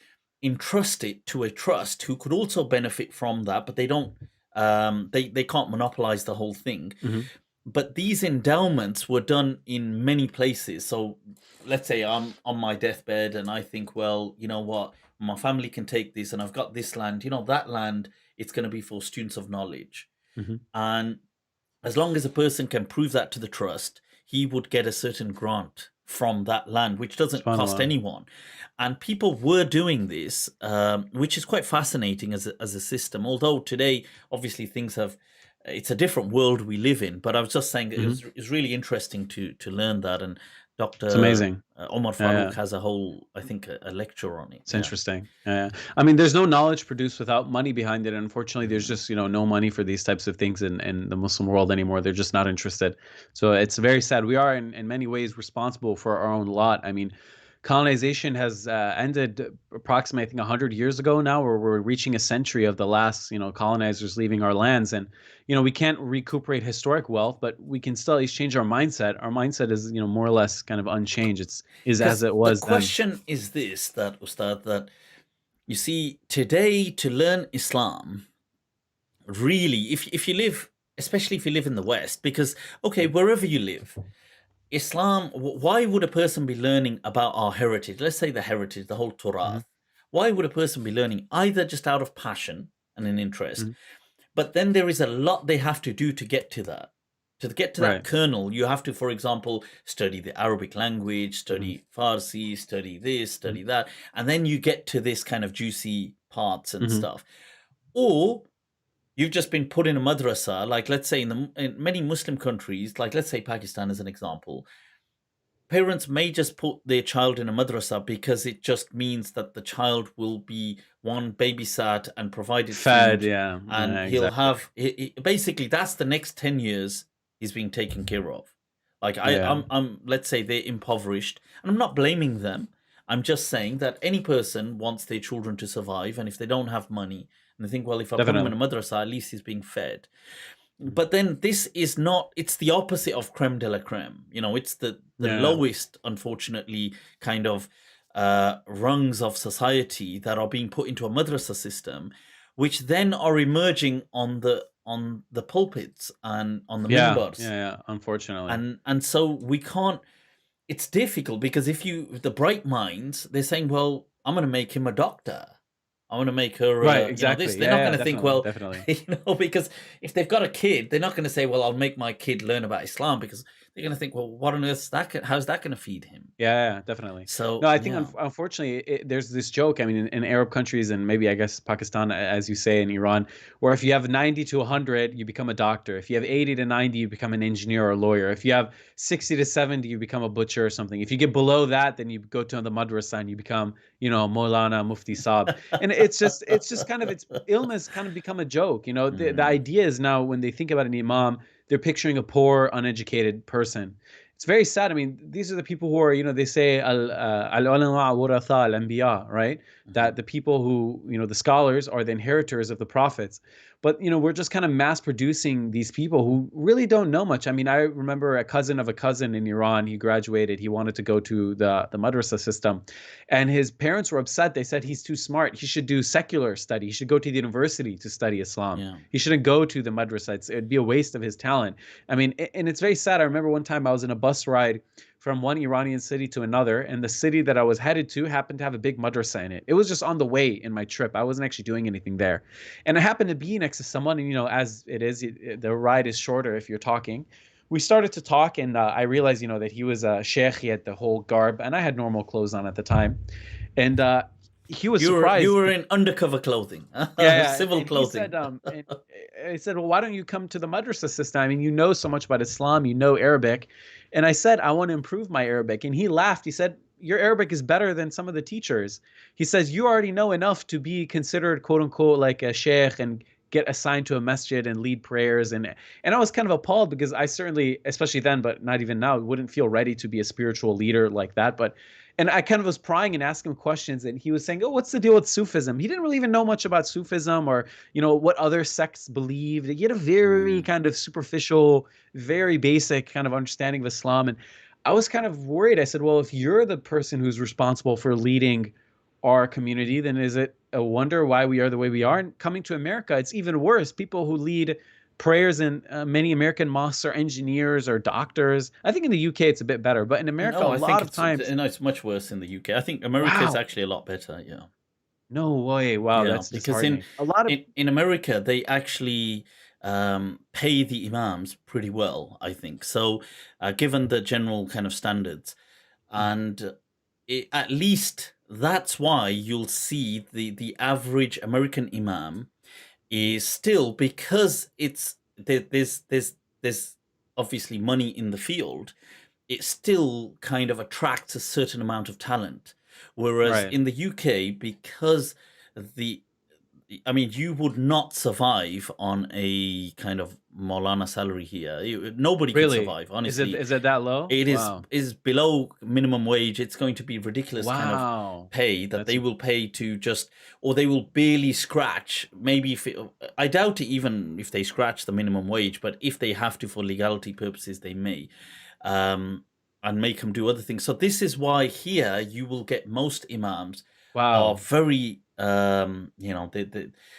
entrust it to a trust who could also benefit from that, but they don't, they can't monopolize the whole thing. Mm-hmm. But these endowments were done in many places. So let's say I'm on my deathbed and I think, well, you know what, my family can take this and I've got this land, that land, it's going to be for students of knowledge. Mm-hmm. And as long as a person can prove that to the trust, he would get a certain grant from that land, which doesn't cost SubhanAllah. anyone. And people were doing this, which is quite fascinating as a system. Although today, obviously, it's a different world we live in. But I was just saying that Mm-hmm. it's really interesting to learn that. Dr. It's amazing. Omar Yeah. Farouk has a whole, I think, a lecture on it. It's Yeah. interesting. Yeah. I mean, there's no knowledge produced without money behind it. And unfortunately, there's Mm. just, no money for these types of things in the Muslim world anymore. They're just not interested. So it's very sad. We are in many ways responsible for our own lot. I mean, colonization has ended approximately, I think, 100 years ago now, where we're reaching a century of the last, colonizers leaving our lands. And, we can't recuperate historic wealth, but we can still at least change our mindset. Our mindset is, more or less kind of unchanged. Is as Because it the was then. question is this, that Ustad, that you see today to learn Islam, really, if you live, especially if you live in the West, because okay, wherever you live, Islam, why would a person be learning about our heritage? Let's say the heritage, the whole Mhm, Torah. Why would a person be learning either just out of passion and an interest, mhm. but then there is a lot they have to do to get to that. To get to that Right. kernel, you have to, for example, study the Arabic language, Mhm, study Farsi, study this, mhm, study that, and then you get to this kind of juicy parts and mhm. stuff. Or you've just been put in a madrasa, like let's say in many Muslim countries, like let's say Pakistan as an example, parents may just put their child in a madrasa because it just means that the child will be one babysat and provided Fed, food, yeah, and he'll exactly. have basically that's the next 10 years he's being taken care of. Like Yeah, I'm let's say they're impoverished, and I'm not blaming them. I'm just saying that any person wants their children to survive, and if they don't have money and they think, well, if I put him in definitely. a madrasa, at least he's being fed. Mhm. But then this is not, it's the opposite of creme de la creme. It's the Yeah, lowest, unfortunately, kind of rungs of society that are being put into a madrasa system, which then are emerging on the pulpits and on the yeah, minbars. yeah, yeah. Unfortunately, And so we can't, it's difficult because if the bright minds, they're saying, well, I'm going to make him a doctor. I want to make her, right? this. Exactly. They're Yeah, not yeah, going to think, definitely, well, definitely. because if they've got a kid, they're not going to say, well, I'll make my kid learn about Islam, because they're going to think, well, what on earth how's that going to feed him? Yeah, yeah, definitely. No, So, I think yeah. unfortunately there's this joke. I mean, in Arab countries and maybe I guess Pakistan, as you say, in Iran, where if you have 90 to 100, you become a doctor. If you have 80 to 90, you become an engineer or a lawyer. If you have 60 to 70, you become a butcher or something. If you get below that, then you go to the madrasa and you become, Maulana, Mufti Saab. And it's just kind of its illness kind of become a joke. The Mm. idea is now when they think about an imam, they're picturing a poor, uneducated person. It's very sad. I mean, these are the people who are, they say al-ulama waratha al-anbiya, right? Mhm. That the people who, the scholars are the inheritors of the prophets. But, we're just kind of mass producing these people who really don't know much. I mean, I remember a cousin of a cousin in Iran, he graduated, he wanted to go to the madrasa system, and his parents were upset. They said he's too smart. He should do secular study. He should go to the university to study Islam. Yeah. He shouldn't go to the madrasa. It'd be a waste of his talent. I mean, and it's very sad. I remember one time I was in a bus ride from one Iranian city to another, and the city that I was headed to happened to have a big madrasa in it. It was just on the way in my trip. I wasn't actually doing anything there. And I happened to be next to someone, and as it is, the ride is shorter if you're talking. We started to talk, and I realized, that he was a sheikh. He had the whole garb, and I had normal clothes on at the time. And he was You surprised. were in undercover clothing, Yeah, civil and he clothing. said, and I said, well, why don't you come to the madrasa system? I mean, you know so much about Islam, you know Arabic, and I said, I want to improve my Arabic, and he laughed. He said, your Arabic is better than some of the teachers. He says, you already know enough to be considered quote unquote like a sheikh and get assigned to a masjid and lead prayers, and I was kind of appalled because I certainly, especially then, but not even now, wouldn't feel ready to be a spiritual leader like that, but. And I kind of was prying and asking him questions, and he was saying, "Oh, what's the deal with Sufism?" He didn't really even know much about Sufism or what other sects believed. He had a very Mm. kind of superficial, very basic kind of understanding of Islam, and I was kind of worried. I said, "Well, if you're the person who's responsible for leading our community, then is it a wonder why we are the way we are?" And coming to America, it's even worse. People who lead prayers in many American mosques are engineers or doctors. I think in the UK it's a bit better, but in America, a No, I think lot of times, it's much worse in the UK. I think America is wow, actually a lot better. Yeah. no way, wow, Yeah, that's because in disheartening. A lot of, in America they actually pay the imams pretty well, I think. So, given the general kind of standards, and at least that's why you'll see the average American imam is still, because there's obviously money in the field. it still kind of attracts a certain amount of talent. Whereas Right. in the UK, because the I mean, you would not survive on a kind of Maulana salary here. Nobody could Really? survive, honestly. Is it that low? It Wow. is below minimum wage. It's going to be ridiculous kind of Wow. pay that That's they will pay to just, or they will barely scratch. Maybe if I doubt it, even if they scratch the minimum wage, but if they have to for legality purposes, they may, and make them do other things. So this is why here you will get most imams are wow. very, That's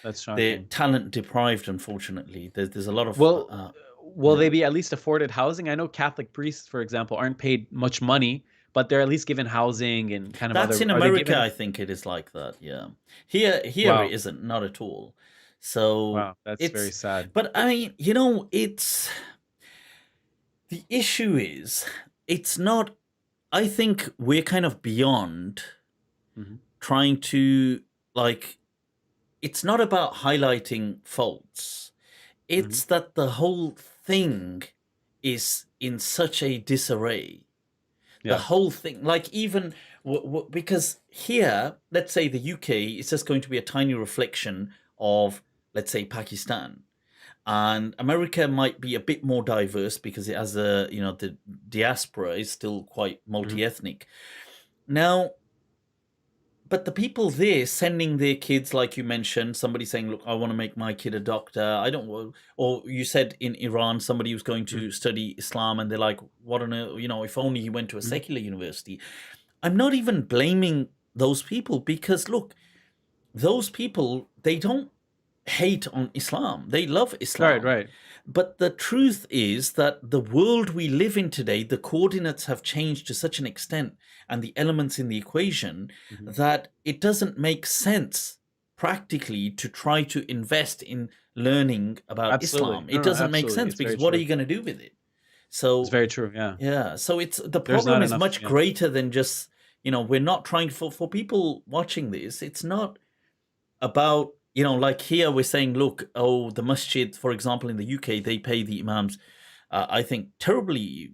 they're shocking. talent deprived. Unfortunately, there's a lot of Well, will yeah. they be at least afforded housing? I know Catholic priests, for example, aren't paid much money, but they're at least given housing and kind of That's other. in Are they America, given? I think it is like that. Yeah, here it Wow. isn't, not at all. So Wow. That's very it's, sad. but I mean, it's the issue is it's not. I think we're kind of beyond Hmm. trying to like. It's not about highlighting faults. Hmm. It's that the whole thing is in such a disarray. The Yeah. whole thing, like even because here, let's say the UK is just going to be a tiny reflection of, let's say, Pakistan, and America might be a bit more diverse because it has the diaspora is still quite Hmm. multi-ethnic. Now, but the people there sending their kids, like you mentioned, somebody saying, "Look, I want to make my kid a doctor. I don't want," or you said in Iran, somebody was going Hmm. to study Islam, and they're like, "What on earth? If only he went to a Hmm. secular university." I'm not even blaming those people because look, those people, they don't hate on Islam. They love Right. Islam. Right. But the truth is that the world we live in today, the coordinates have changed to such an extent and the elements in the equation Hmm. that it doesn't make sense practically to try to invest in learning about Absolutely. Islam. No. It No. doesn't make Absolutely. sense It's because very what are true. you going to do with it? It's So very true. Yeah. yeah, so it's the There's not problem is enough. much Yeah. greater than just, we're not trying for people watching this. It's not about, like here we're saying, look, oh, the masjid, for example, in the UK, they pay the imams, I think, terribly.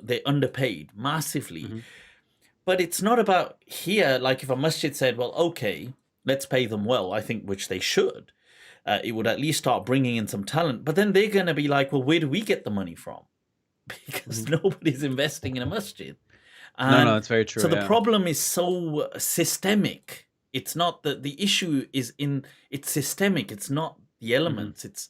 They're underpaid massively. Hmm. But it's not about here, like if a masjid said, well, okay, let's pay them well, I think, which they should. It would at least start bringing in some talent. But then they're going to be like, well, where do we get the money from? Hmm. Because nobody's investing in a masjid. No. No. And It's very so true. the Yeah. problem is so systemic. It's not that the issue is in, it's systemic. It's not the Hmm. elements. It's,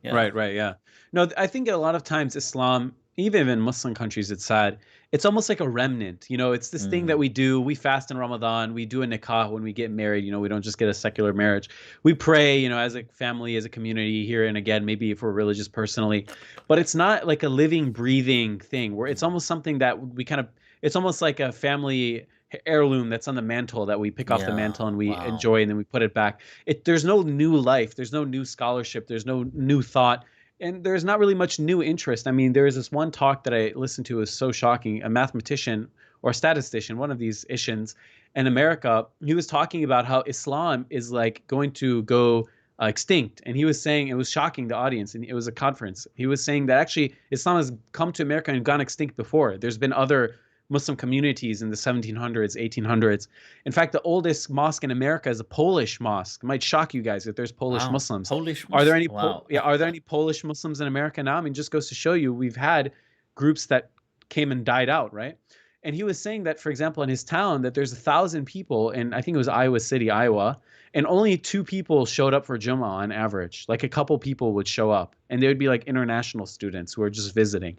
yeah. Right, right, yeah. No, I think a lot of times Islam, even in Muslim countries, it's sad. It's almost like a remnant. It's this thing that Mm, we do. We fast in Ramadan. We do a nikah when we get married. We don't just get a secular marriage. We pray, as a family, as a community here and again, maybe if we're religious personally. But it's not like a living, breathing thing where it's almost something that we kind of, it's almost like a family heirloom that's on the mantle that we pick off the yeah. mantle and we Wow. enjoy and then we put it back. There's no new life, there's no new scholarship, there's no new thought, and there's not really much new interest. I mean, there is this one talk that I listened to, is so shocking. A mathematician or statistician, one of these ishins in America, he was talking about how Islam is like going to go extinct, and he was saying, it was shocking the audience, and it was a conference. He was saying that actually Islam has come to America and gone extinct before. There's been other Muslim communities in the 1700s, 1800s. In fact, the oldest mosque in America is a Polish mosque. It might shock you guys that there's Polish Wow. Muslims. Polish Are there Muslim. any Wow. yeah, are there any Polish Muslims in America now? I mean, just goes to show you we've had groups that came and died out, right? And he was saying that, for example, in his town, that there's 1,000 people in, I think it was Iowa City, Iowa, and only 2 people showed up for Jummah on average. Like a couple people would show up, and they would be like international students who are just visiting.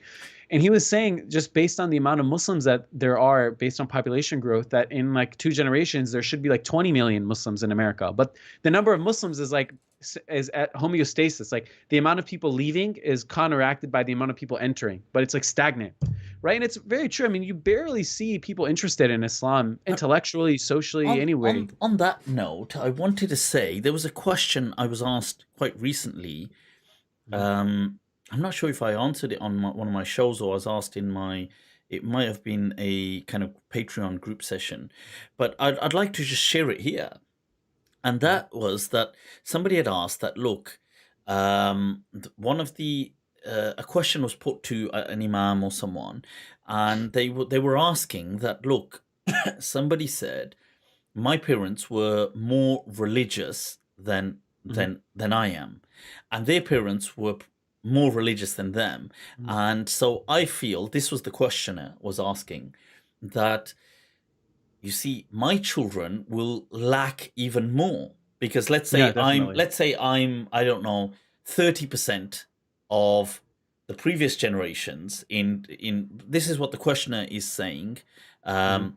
And he was saying, just based on the amount of Muslims that there are, based on population growth, that in like 2 generations there should be like 20 million Muslims in America. But the number of Muslims is like is at homeostasis. Like the amount of people leaving is counteracted by the amount of people entering, but it's like stagnant, right? And it's very true. I mean, you barely see people interested in Islam Uh, intellectually, socially, On anyway. on that note, I wanted to say there was a question I was asked quite recently. Mhm. Um, I'm not sure if I answered it on one of my shows or I was asked in my. It might have been a kind of Patreon group session, but I'd like to just share it here. And Mhm. that was that somebody had asked that, look, one of the a question was put to an imam or someone, and they were asking that, look, somebody said my parents were more religious than I am, and their parents were more religious than them. And so I feel, this was the questioner was asking, that you see, my children will lack even more, because let's Yeah, say definitely. I don't know, 30% of the previous generations in this is what the questioner is saying. Mhm.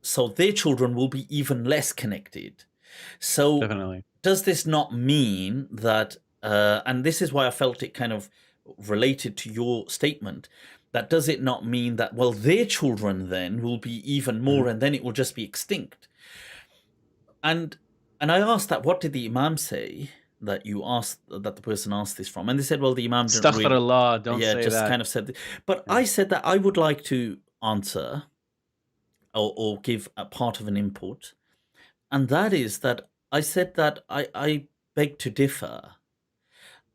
So their children will be even less connected. So Definitely. does this not mean that, and this is why I felt it kind of related to your statement, that does it not mean that, well, their children then will be even Mhm. more, and then it will just be extinct? And I asked that, what did the Imam say that you asked, that the person asked this from? And they said, well, the Imam didn't really, Astaghfirullah, don't yeah, say just that. kind of said, but Yeah. I said that I would like to answer, or give a part of an input, and that is that I said that I beg to differ.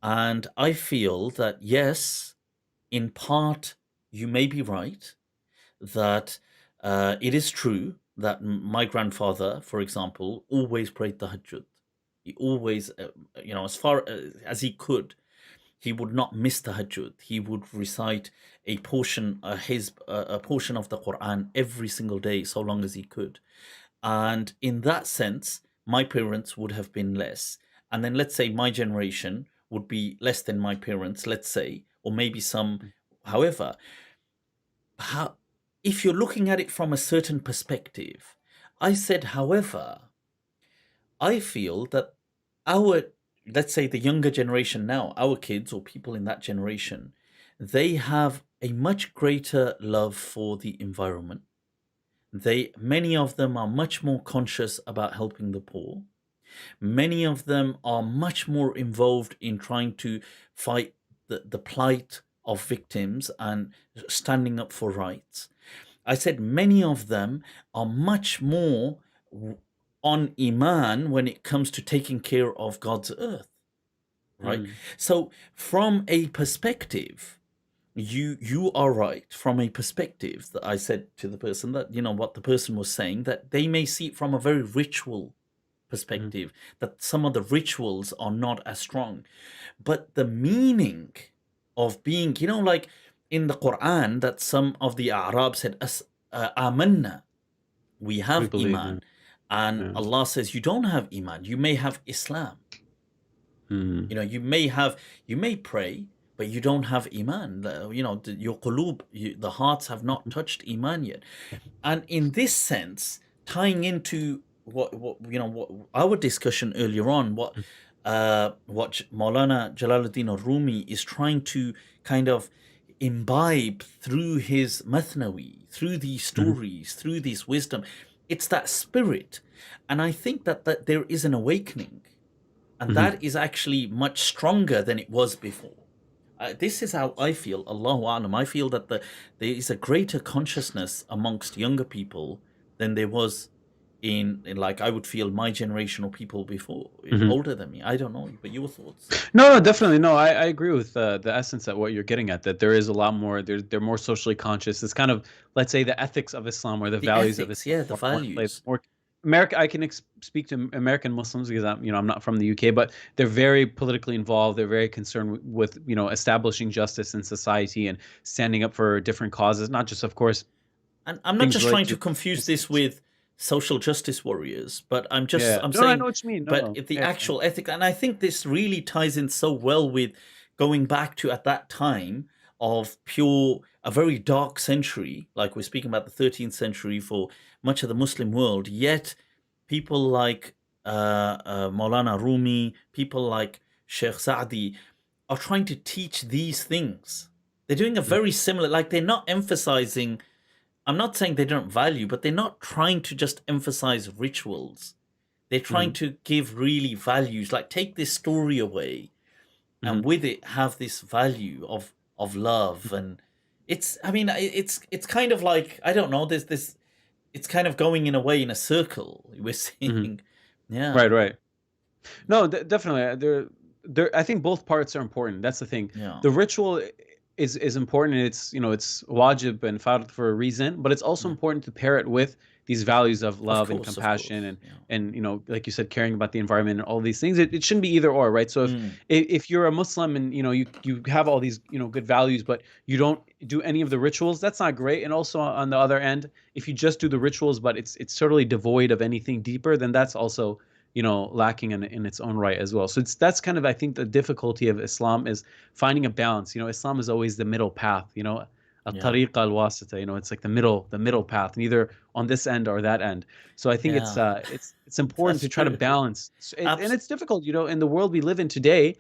And I feel that, yes, in part, you may be right, that it is true that my grandfather, for example, always prayed the Hajjud. He always, as far as he could, he would not miss the Hajjud. He would recite a portion, a portion of the Quran every single day, so long as he could. And in that sense, my parents would have been less. And then let's say my generation would be less than my parents, let's say, or maybe some, however, how, if you're looking at it from a certain perspective, I said, however, I feel that our, let's say the younger generation now, our kids or people in that generation, they have a much greater love for the environment. Many of them are much more conscious about helping the poor. Many of them are much more involved in trying to fight the plight of victims and standing up for rights. I said many of them are much more on Iman when it comes to taking care of God's earth, right? Mhm. So from a perspective, you are right. From a perspective, that I said to the person, that what the person was saying, that they may see it from a very ritual Mhm. perspective, that some of the rituals are not as strong, but the meaning of being, like in the Quran, that some of the Arab said, amanna, we We have believe, yeah. Iman. And Yeah. Allah says, you don't have Iman, you may have Islam. Mhm. You may pray, but you don't have Iman. Your qulub, the hearts have not touched Iman yet. And in this sense, tying into what our discussion earlier on, what Maulana Jalaluddin or Rumi is trying to kind of imbibe through his Mathnawi, through these Mhm. stories, through this wisdom, it's that spirit. And I think that there is an awakening, and Mhm. that is actually much stronger than it was before. This is how I feel. Allahu Alam. I feel that there is a greater consciousness amongst younger people than there was in like, I would feel, my generation or people before, Mhm. older than me. I don't know, but your thoughts? No, no, definitely. No, I agree with the essence of what you're getting at, that there is a lot more, they're more socially conscious. It's kind of, let's say, the ethics of Islam or the The values of ethics, Islam yeah, the are more in play. values. More America, I can speak to American Muslims because I'm not from the UK, but they're very politically involved. They're very concerned with establishing justice in society and standing up for different causes, not just, of course, And I'm not things just related trying to to confuse this Muslims. with social justice warriors, but Yeah. I'm No, no, I know saying, what you mean. No, but no. the Yeah. actual ethic, and I think this really ties in so well with going back to, at that time, of pure, a very dark century, like we're speaking about the 13th century for much of the Muslim world. Yet people like Maulana Rumi, people like Sheikh Saadi are trying to teach these things. They're doing a Mhm. very similar, like, they're not emphasizing, I'm not saying they don't value, but they're not trying to just emphasize rituals. They're trying Mhm. to give really values, like take this story away, and Mhm. with it have this value of love. And it's, I mean, it's kind of like, I don't know, there's this, it's kind of going in a way in a circle, we're Mhm. seeing. Yeah. Right, right. No, definitely. There. there, I think both parts are important. That's the thing. Yeah. The ritual is important, and it's, it's wajib and fard for a reason, but it's also Mm. important to pair it with these values of love and Of compassion, course. and Yeah. like you said, caring about the environment and all these things. It shouldn't be either or, right? So if you're a Muslim and you have all these good values, but you don't do any of the rituals, that's not great. And also on the other end, if you just do the rituals but it's totally devoid of anything deeper, then that's also lacking in its own right as well. So that's kind of, I think, the difficulty of Islam is finding a balance. Islam is always the middle path. Yeah. Al-tariq al-wasita. It's like the middle path, neither on this end or that end. So I think Yeah. it's important That's to try to true. balance. And it's difficult, in the world we live in today.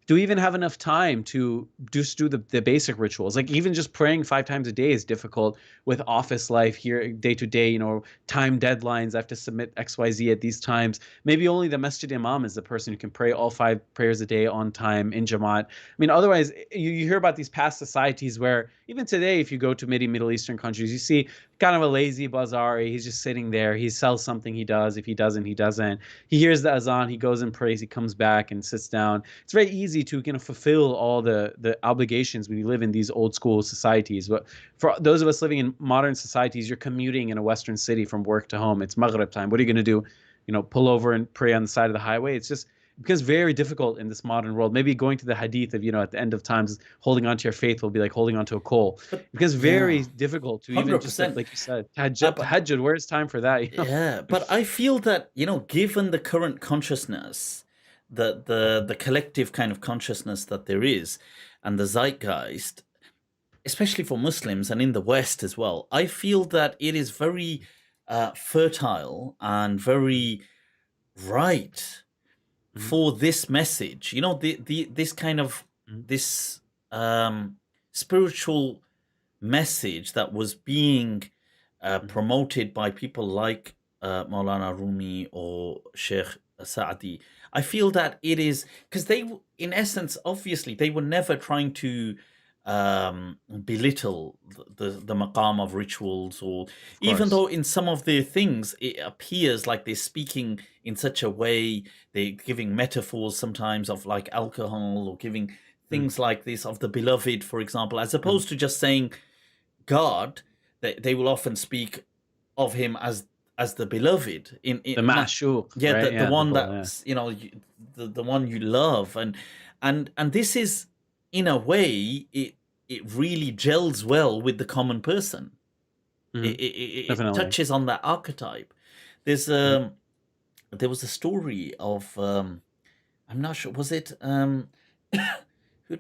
Do we even have enough time to just do the basic rituals? Like even just praying 5 times a day is difficult with office life here, day to day, time deadlines. I have to submit XYZ at these times. Maybe only the masjid imam is the person who can pray all 5 prayers a day on time in Jamaat. I mean, otherwise, you hear about these past societies where even today, if you go to Middle Eastern countries, you see kind of a lazy Bazari. He's just sitting there. He sells something he does. If he doesn't, he doesn't. He hears the azan. He goes and prays. He comes back and sits down. It's very easy to fulfill all the obligations when you live in these old school societies. But for those of us living in modern societies, you're commuting in a Western city from work to home. It's Maghrib time. What are you going to do? Pull over and pray on the side of the highway? It's just, it becomes very difficult in this modern world. Maybe going to the hadith of, at the end of times, holding on to your faith will be like holding on to a coal. It becomes very difficult to even just, 100%. like you said, tahajjud, where's time for that? Yeah, but I feel that, given the current consciousness, the collective kind of consciousness that there is, and the zeitgeist, especially for Muslims and in the West as well, I feel that it is very fertile and very right for this message. This kind of this spiritual message that was being promoted by people like Maulana Rumi or Sheikh Saadi. I feel that it is because they, in essence, obviously, they were never trying to belittle the maqam of rituals, or even though in some of their things it appears like they're speaking in such a way, they're giving metaphors sometimes of like alcohol, or giving things like this of the beloved, for example, as opposed to just saying God. They will often speak of him as the beloved, in the ma'shuq, right? the one that's the one you love, and this is, in a way, it really gels well with the common person. It touches on that archetype. There's there was a story of I'm not sure, was it who'd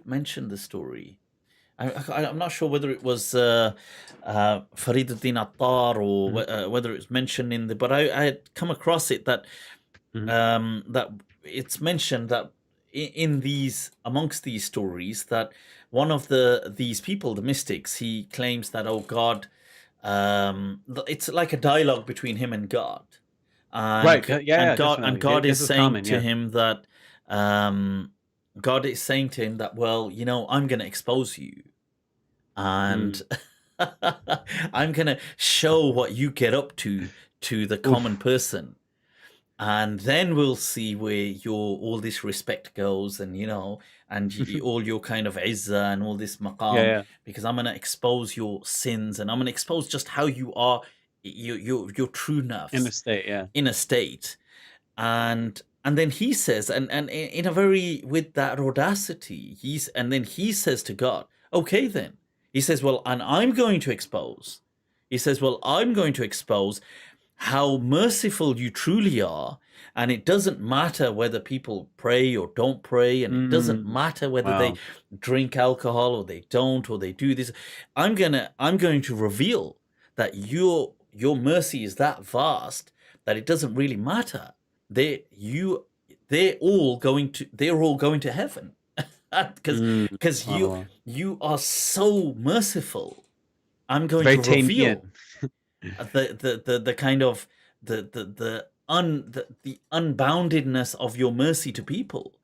mentioned the story? I'm not sure whether it was Fariduddin Attar, or whether it's mentioned in the. But I had come across it that that it's mentioned that in these, amongst these stories, that one of these people, the mystics, he claims that, oh God, it's like a dialogue between him and God, and right? Yeah, and God is saying common, to him that. God is saying to him that, well, I'm going to expose you, and I'm going to show what you get up to the common person, and then we'll see where all this respect goes, and all your kind of izzah and all this maqam, because I'm going to expose your sins, and I'm going to expose just how you are, your true nafs in a state, and then he says, and in a very, with that audacity, and then he says to God, okay, then he says, well, and I'm going to expose. He says, well, I'm going to expose how merciful you truly are, and it doesn't matter whether people pray or don't pray, and it doesn't matter whether they drink alcohol or they don't, or they do this. I'm going to reveal that your mercy is that vast that it doesn't really matter. They're all going to heaven, because you are so merciful. I'm going to reveal the kind of the unboundedness of your mercy to people,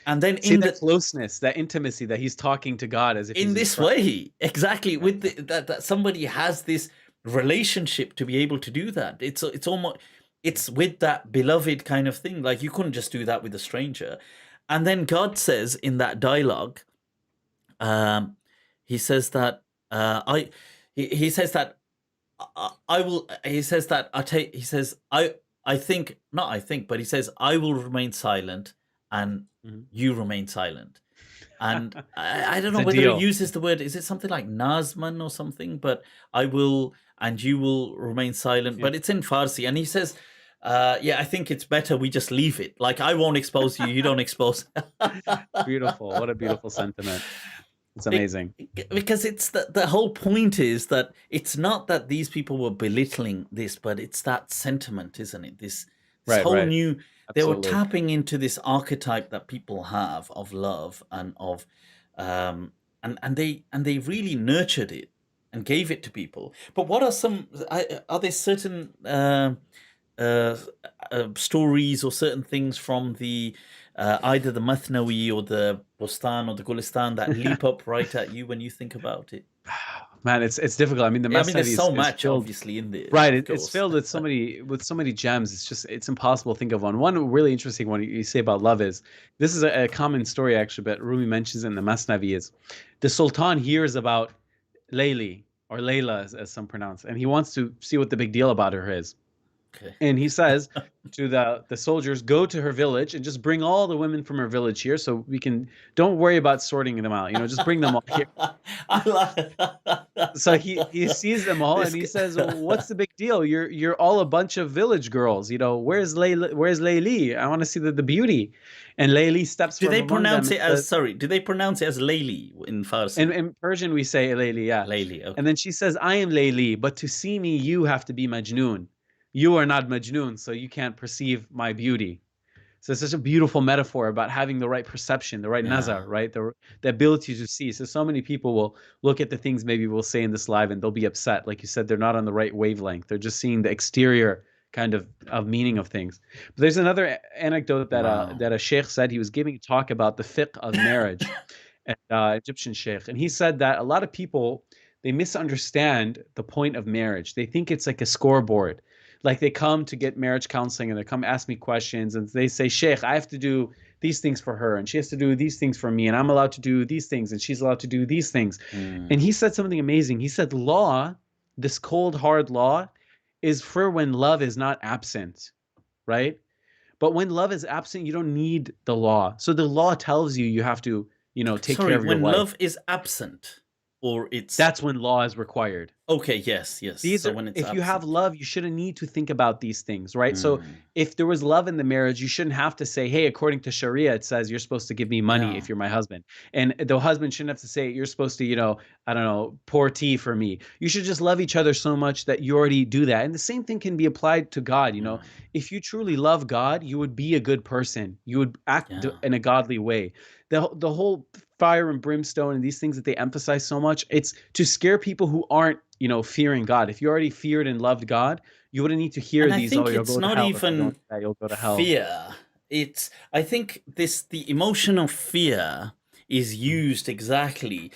and then in the closeness, that intimacy that he's talking to God as if in this way, exactly, with that somebody has this relationship to be able to do that. It's almost. It's with that beloved kind of thing. Like, you couldn't just do that with a stranger. And then God says in that dialogue, um, he says that he says that I will. He says that I take. He says I think not. I think, but he says I will remain silent, and Mhm. you remain silent. And I don't It's know a whether it deal. uses the word. Is it something like Nazman or something? But I will, and you will remain silent. Yeah. But it's in Farsi, and he says, "Yeah, I think it's better we just leave it. Like I won't expose you. You don't expose." Beautiful. What a beautiful sentiment. It's amazing. Because it's the whole point is that it's not that these people were belittling this, but it's that sentiment, isn't it? This Right, whole right. new, they were Absolutely. tapping into this archetype that people have of love and of um and they really nurtured it and gave it to people. But what are some are there certain uh, stories or certain things from the either the Mathnawi or the Bustan or the Gulistan that leap up right at you when you think about it? Man, it's difficult. I mean, the Yeah, I mean, there's Masnavi so is much filled. obviously in there, Right, of it's course. filled with so many gems. It's just it's impossible to think of one. One really interesting one you say about love is this is a common story actually, but Rumi mentions it in the Masnavi is the Sultan hears about Layli or Layla as some pronounce, and he wants to see what the big deal about her is. Okay. And he says to the soldiers, go to her village and just bring all the women from her village here, so we can don't worry about sorting them out. You know, just bring them all here. I like So he sees them all and this. he says, "What's the big deal? You're all a bunch of village girls. You know, where's Layli? I want to see the beauty." And Layli steps Do from they among them pronounce and it as says, sorry? Do they pronounce it as Layli in Farsi? in Persian we say Layli, yeah. Layli. And Okay. then she says, "I am Layli, but to see me you have to be Majnun. You are not Majnun, so you can't perceive my beauty." So it's such a beautiful metaphor about having the right perception, the right nazar, Yeah. right? The ability to see. So many people will look at the things maybe we'll say in this live and they'll be upset. Like you said, they're not on the right wavelength. They're just seeing the exterior kind of meaning of things. But there's another anecdote Wow. that a sheikh said. He was giving a talk about the fiqh of marriage, an Egyptian sheikh, and he said that a lot of people they misunderstand the point of marriage. They think it's like a scoreboard. Like they come to get marriage counseling and they come ask me questions and they say, Sheikh, I have to do these things for her and she has to do these things for me and I'm allowed to do these things and she's allowed to do these things. And Mm. he said something amazing. He said, law, this cold, hard law, is for when love is not absent, right? But when love is absent, you don't need the law. So the law tells you you have to, take care Sorry, of your when wife. love is absent, or it's That's when law is required. okay. Yes, yes. These So are, when it's if you have absent. love, you shouldn't need to think about these things, right? So Mm. if there was love in the marriage, you shouldn't have to say, hey, according to Sharia, it says you're supposed to give me money Yeah. if you're my husband. And the husband shouldn't have to say, you're supposed to, I don't know, pour tea for me. You should just love each other so much that you already do that. And the same thing can be applied to God, Yeah. If you truly love God, you would be a good person. You would act Yeah. in a godly way. The whole fire and brimstone and these things that they emphasize so much, it's to scare people who aren't, fearing God. If you already feared and loved God, you wouldn't need to hear And I these, oh, think you'll it's go to not hell. If you don't even do that, you'll go to hell. fear. It's I think the emotion of fear is Mhm, used exactly,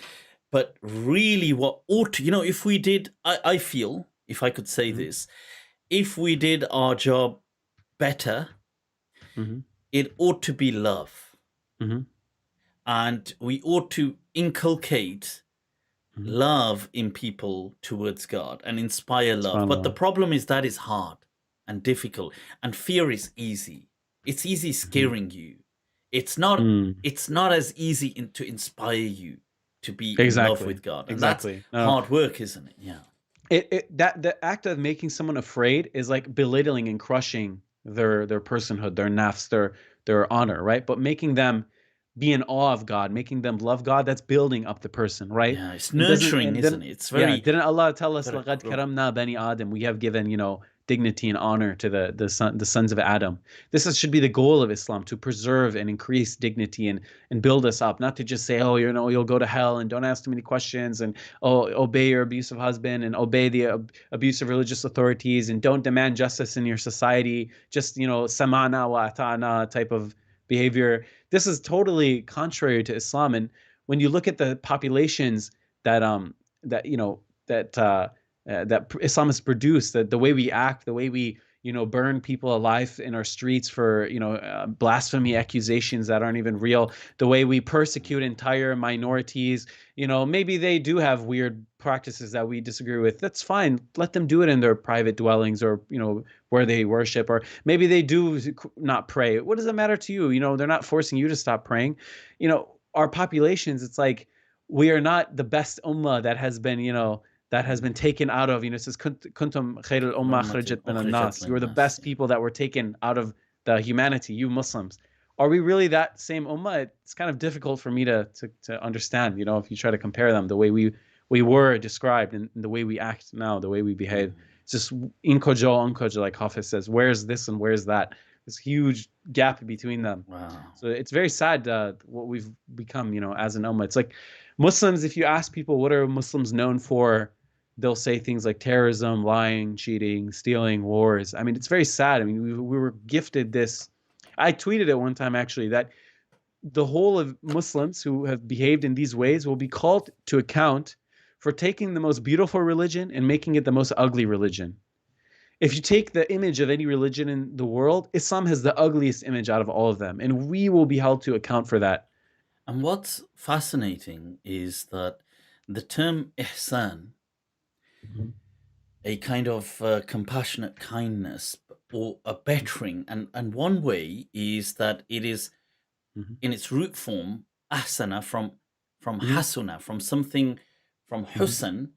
but really what ought to, if we did, I feel, if I could say mhm, this, if we did our job better, mhm, it ought to be love. mhm, And we ought to inculcate mhm. love in people towards God and inspire love. But the SubhanAllah. problem is that is hard and difficult, and fear is easy. It's easy Mhm. scaring you. It's not. Mm. It's not as easy to inspire you to be in love Exactly. with God, and that's Exactly. No, hard work, isn't it? Yeah. that the act of making someone afraid is like belittling and crushing their personhood, their nafs, their honor, right? But making them be in awe of God, making them love God, that's building up the person, right? Yeah, it's And doesn't nurturing, and isn't then it? It's yeah, very, didn't Allah tell us very laqad grow. karamna bani Adam? We have given, dignity and honor to the sons of Adam. Should be the goal of Islam, to preserve and increase dignity and build us up, not to just say, oh, you'll go to hell and don't ask too many questions and oh, obey your abusive husband and obey the abusive religious authorities and don't demand justice in your society. Just, samana wa ata'na type of behavior. This is totally contrary to Islam. And when you look at the populations that that that Islam has produced, that the way we act, the way we burn people alive in our streets for, blasphemy accusations that aren't even real, the way we persecute entire minorities. Maybe they do have weird practices that we disagree with. That's fine. Let them do it in their private dwellings, or, where they worship, or maybe they do not pray. What does it matter to you? They're not forcing you to stop praying. Our populations, it's like, we are not the best ummah that has been taken out of, it says, kuntum khairul ummah kharajat min nas. You are the best people that were taken out of the humanity, you Muslims. Are we really that same ummah? It's kind of difficult for me to understand, if you try to compare them, the way we were described and the way we act now, the way we behave. It's just inkojo, unkojo, like Hafiz says, where's this and where's that? This huge gap between them. Wow. So it's very sad what we've become, as an ummah. It's like Muslims, if you ask people what are Muslims known for, they'll say things like terrorism, lying, cheating, stealing, wars. I mean, it's very sad. I mean, we were gifted this. I tweeted it one time, actually, that the whole of Muslims who have behaved in these ways will be called to account for taking the most beautiful religion and making it the most ugly religion. If you take the image of any religion in the world, Islam has the ugliest image out of all of them, and we will be held to account for that. And what's fascinating is that the term ihsan, a kind of compassionate kindness or a bettering, and one way is that it is in its root form ahsana, from hasuna, from something, from husn,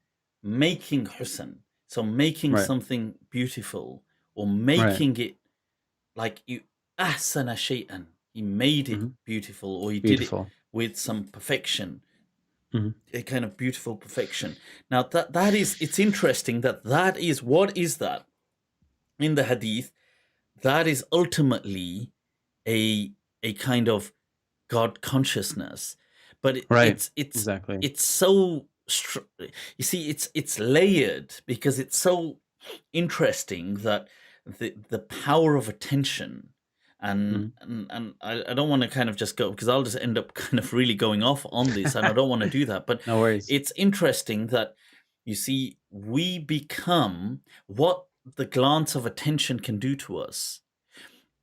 making husn, so making something beautiful, or making it like you ahsana shay'an, he made it beautiful, or he did it with some perfection. A kind of beautiful perfection. Now that is, it's interesting that is, what is that in the hadith? That is ultimately a kind of God consciousness, but it's exactly. It's so you see, it's layered, because it's so interesting that the power of attention. And I don't want to kind of just go, because I'll just end up kind of really going off on this, and I don't want to do that. But no worries. It's interesting that, you see, we become what the glance of attention can do to us.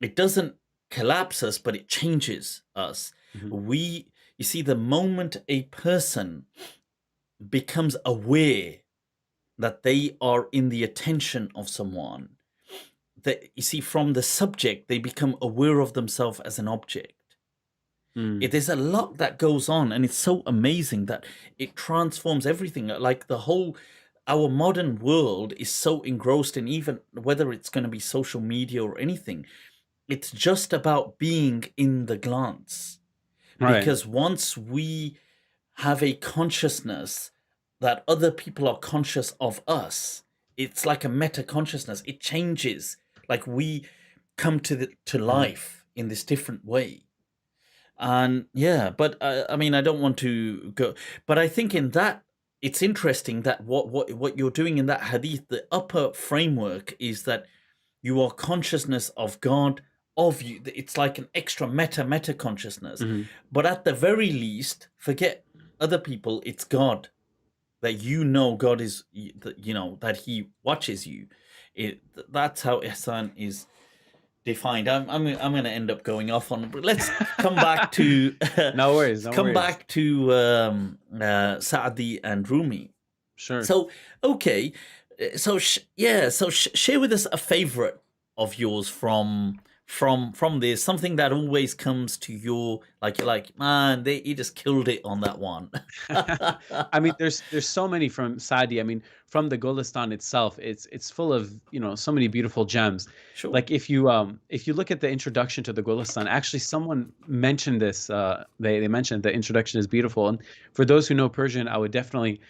It doesn't collapse us, but it changes us. You see, the moment a person becomes aware that they are in the attention of someone, that, you see, from the subject, they become aware of themselves as an object. There's a lot that goes on, and it's so amazing that it transforms everything. Like our modern world is so engrossed in, even whether it's going to be social media or anything, it's just about being in the glance. Because once we have a consciousness that other people are conscious of us, it's like a meta consciousness. It changes. Like, we come to life in this different way. And but I mean, I don't want to go, but I think in that, it's interesting that what you're doing in that hadith, the upper framework is that you are consciousness of God, of you. It's like an extra meta consciousness. But at the very least, forget other people, it's God. That God is, that he watches you. That's how ihsan is defined. I'm going to end up going off on, but let's come back to no worries. Back to Saadi and Rumi. Sure. So okay, so share with us a favorite of yours from this, something that always comes to your, like, you're like, man, he just killed it on that one. I mean, there's so many from Saadi. I mean, from the Gulistan itself, it's full of, so many beautiful gems. Sure. Like, if you look at the introduction to the Gulistan, actually someone mentioned this. They mentioned the introduction is beautiful, and for those who know Persian, I would definitely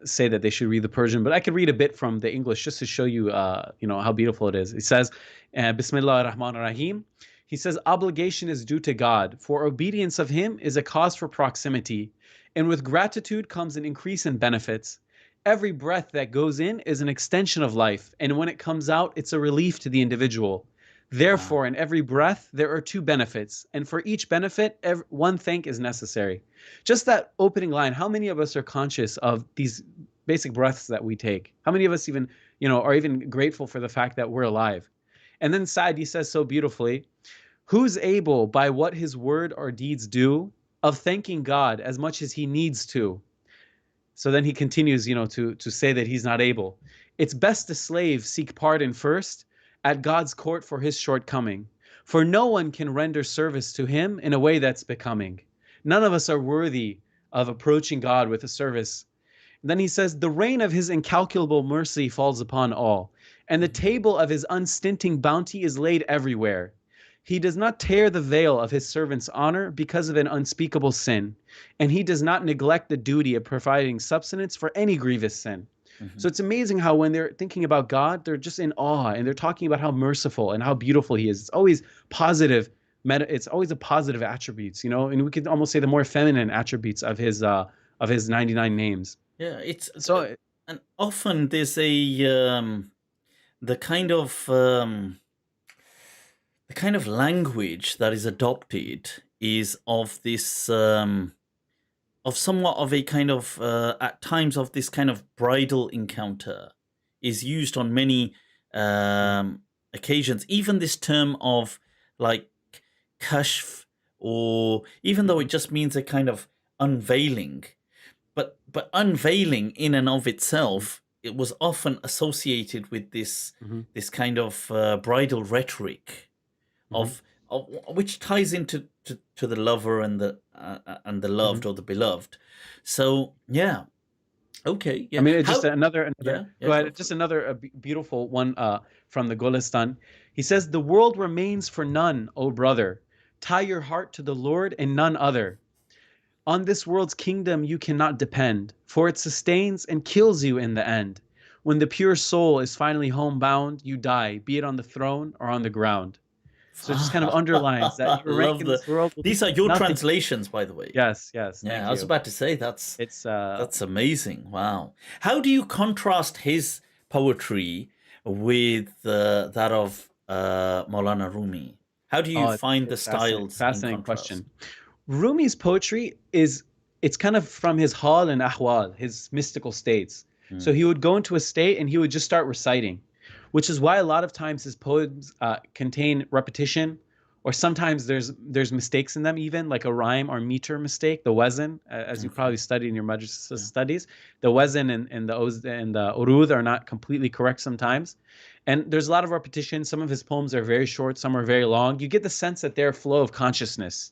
say that they should read the Persian, but I could read a bit from the English just to show you, how beautiful it is. It says, Bismillah ar-Rahman ar-Rahim. He says, obligation is due to God, for obedience of him is a cause for proximity, and with gratitude comes an increase in benefits. Every breath that goes in is an extension of life, and when it comes out, it's a relief to the individual. Therefore, in every breath, there are two benefits, and for each benefit, one thank is necessary. Just that opening line, how many of us are conscious of these basic breaths that we take. How many of us even, are even grateful for the fact that we're alive? And then Saadi says so beautifully, who's able by what his word or deeds do of thanking God as much as he needs to? So then he continues, to say that he's not able. It's best the slave seek pardon first at God's court for his shortcoming, for no one can render service to him in a way that's becoming. None of us are worthy of approaching God with a service. And then he says, the rain of his incalculable mercy falls upon all, and the table of his unstinting bounty is laid everywhere. He does not tear the veil of his servant's honor because of an unspeakable sin, and he does not neglect the duty of providing subsistence for any grievous sin. Mm-hmm. So it's amazing how when they're thinking about God, they're just in awe, and they're talking about how merciful and how beautiful he is. It's always positive. It's always a positive attributes, and we could almost say the more feminine attributes of his 99 names. Yeah, it's so, and often there's the kind of language that is adopted is of this of somewhat of a kind of at times of this kind of bridal encounter is used on many occasions. Even this term of like kashf, or even though it just means a kind of unveiling, but unveiling in and of itself, it was often associated with this this kind of bridal rhetoric of which ties into to the lover and the loved or the beloved. So yeah, okay, yeah. I mean, just another go ahead. Just another beautiful one from the Golistan. He says, "The world remains for none, O brother. Tie your heart to the Lord and none other. On this world's kingdom you cannot depend, for it sustains and kills you in the end. When the pure soul is finally homebound, you die, be it on the throne or on the ground." So it just kind of underlines that you're ranking this world. These are your translations, by the way. Yes. Yeah, I was about to say that's amazing. Wow. How do you contrast his poetry with that of Maulana Rumi? How do you find the styles? Fascinating question. Rumi's poetry it's kind of from his hal and ahwal, his mystical states. So he would go into a state and he would just start reciting, which is why a lot of times his poems contain repetition, or sometimes there's mistakes in them, even like a rhyme or meter mistake. The wazn, as you probably studied in your madrasa studies, the wazn and the urud are not completely correct sometimes. And there's a lot of repetition. Some of his poems are very short, some are very long. You get the sense that they're a flow of consciousness.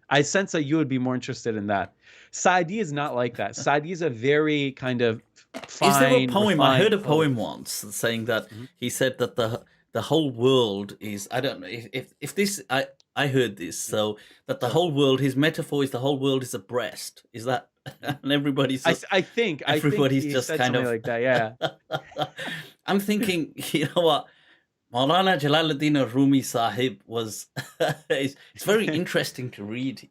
I sense that you would be more interested in that. Saadi is not like that. Saadi is a very kind of fine. Is there a poem? I heard a poem once saying that he said that the whole world is, I don't know if this, I heard this, so that the whole world, his metaphor is the whole world is a breast. Is that, and everybody's just, I think everybody's just kind of like that, yeah. I'm thinking, you know what? Maulana Jalaluddin Rumi Sahib was, it's very interesting to read.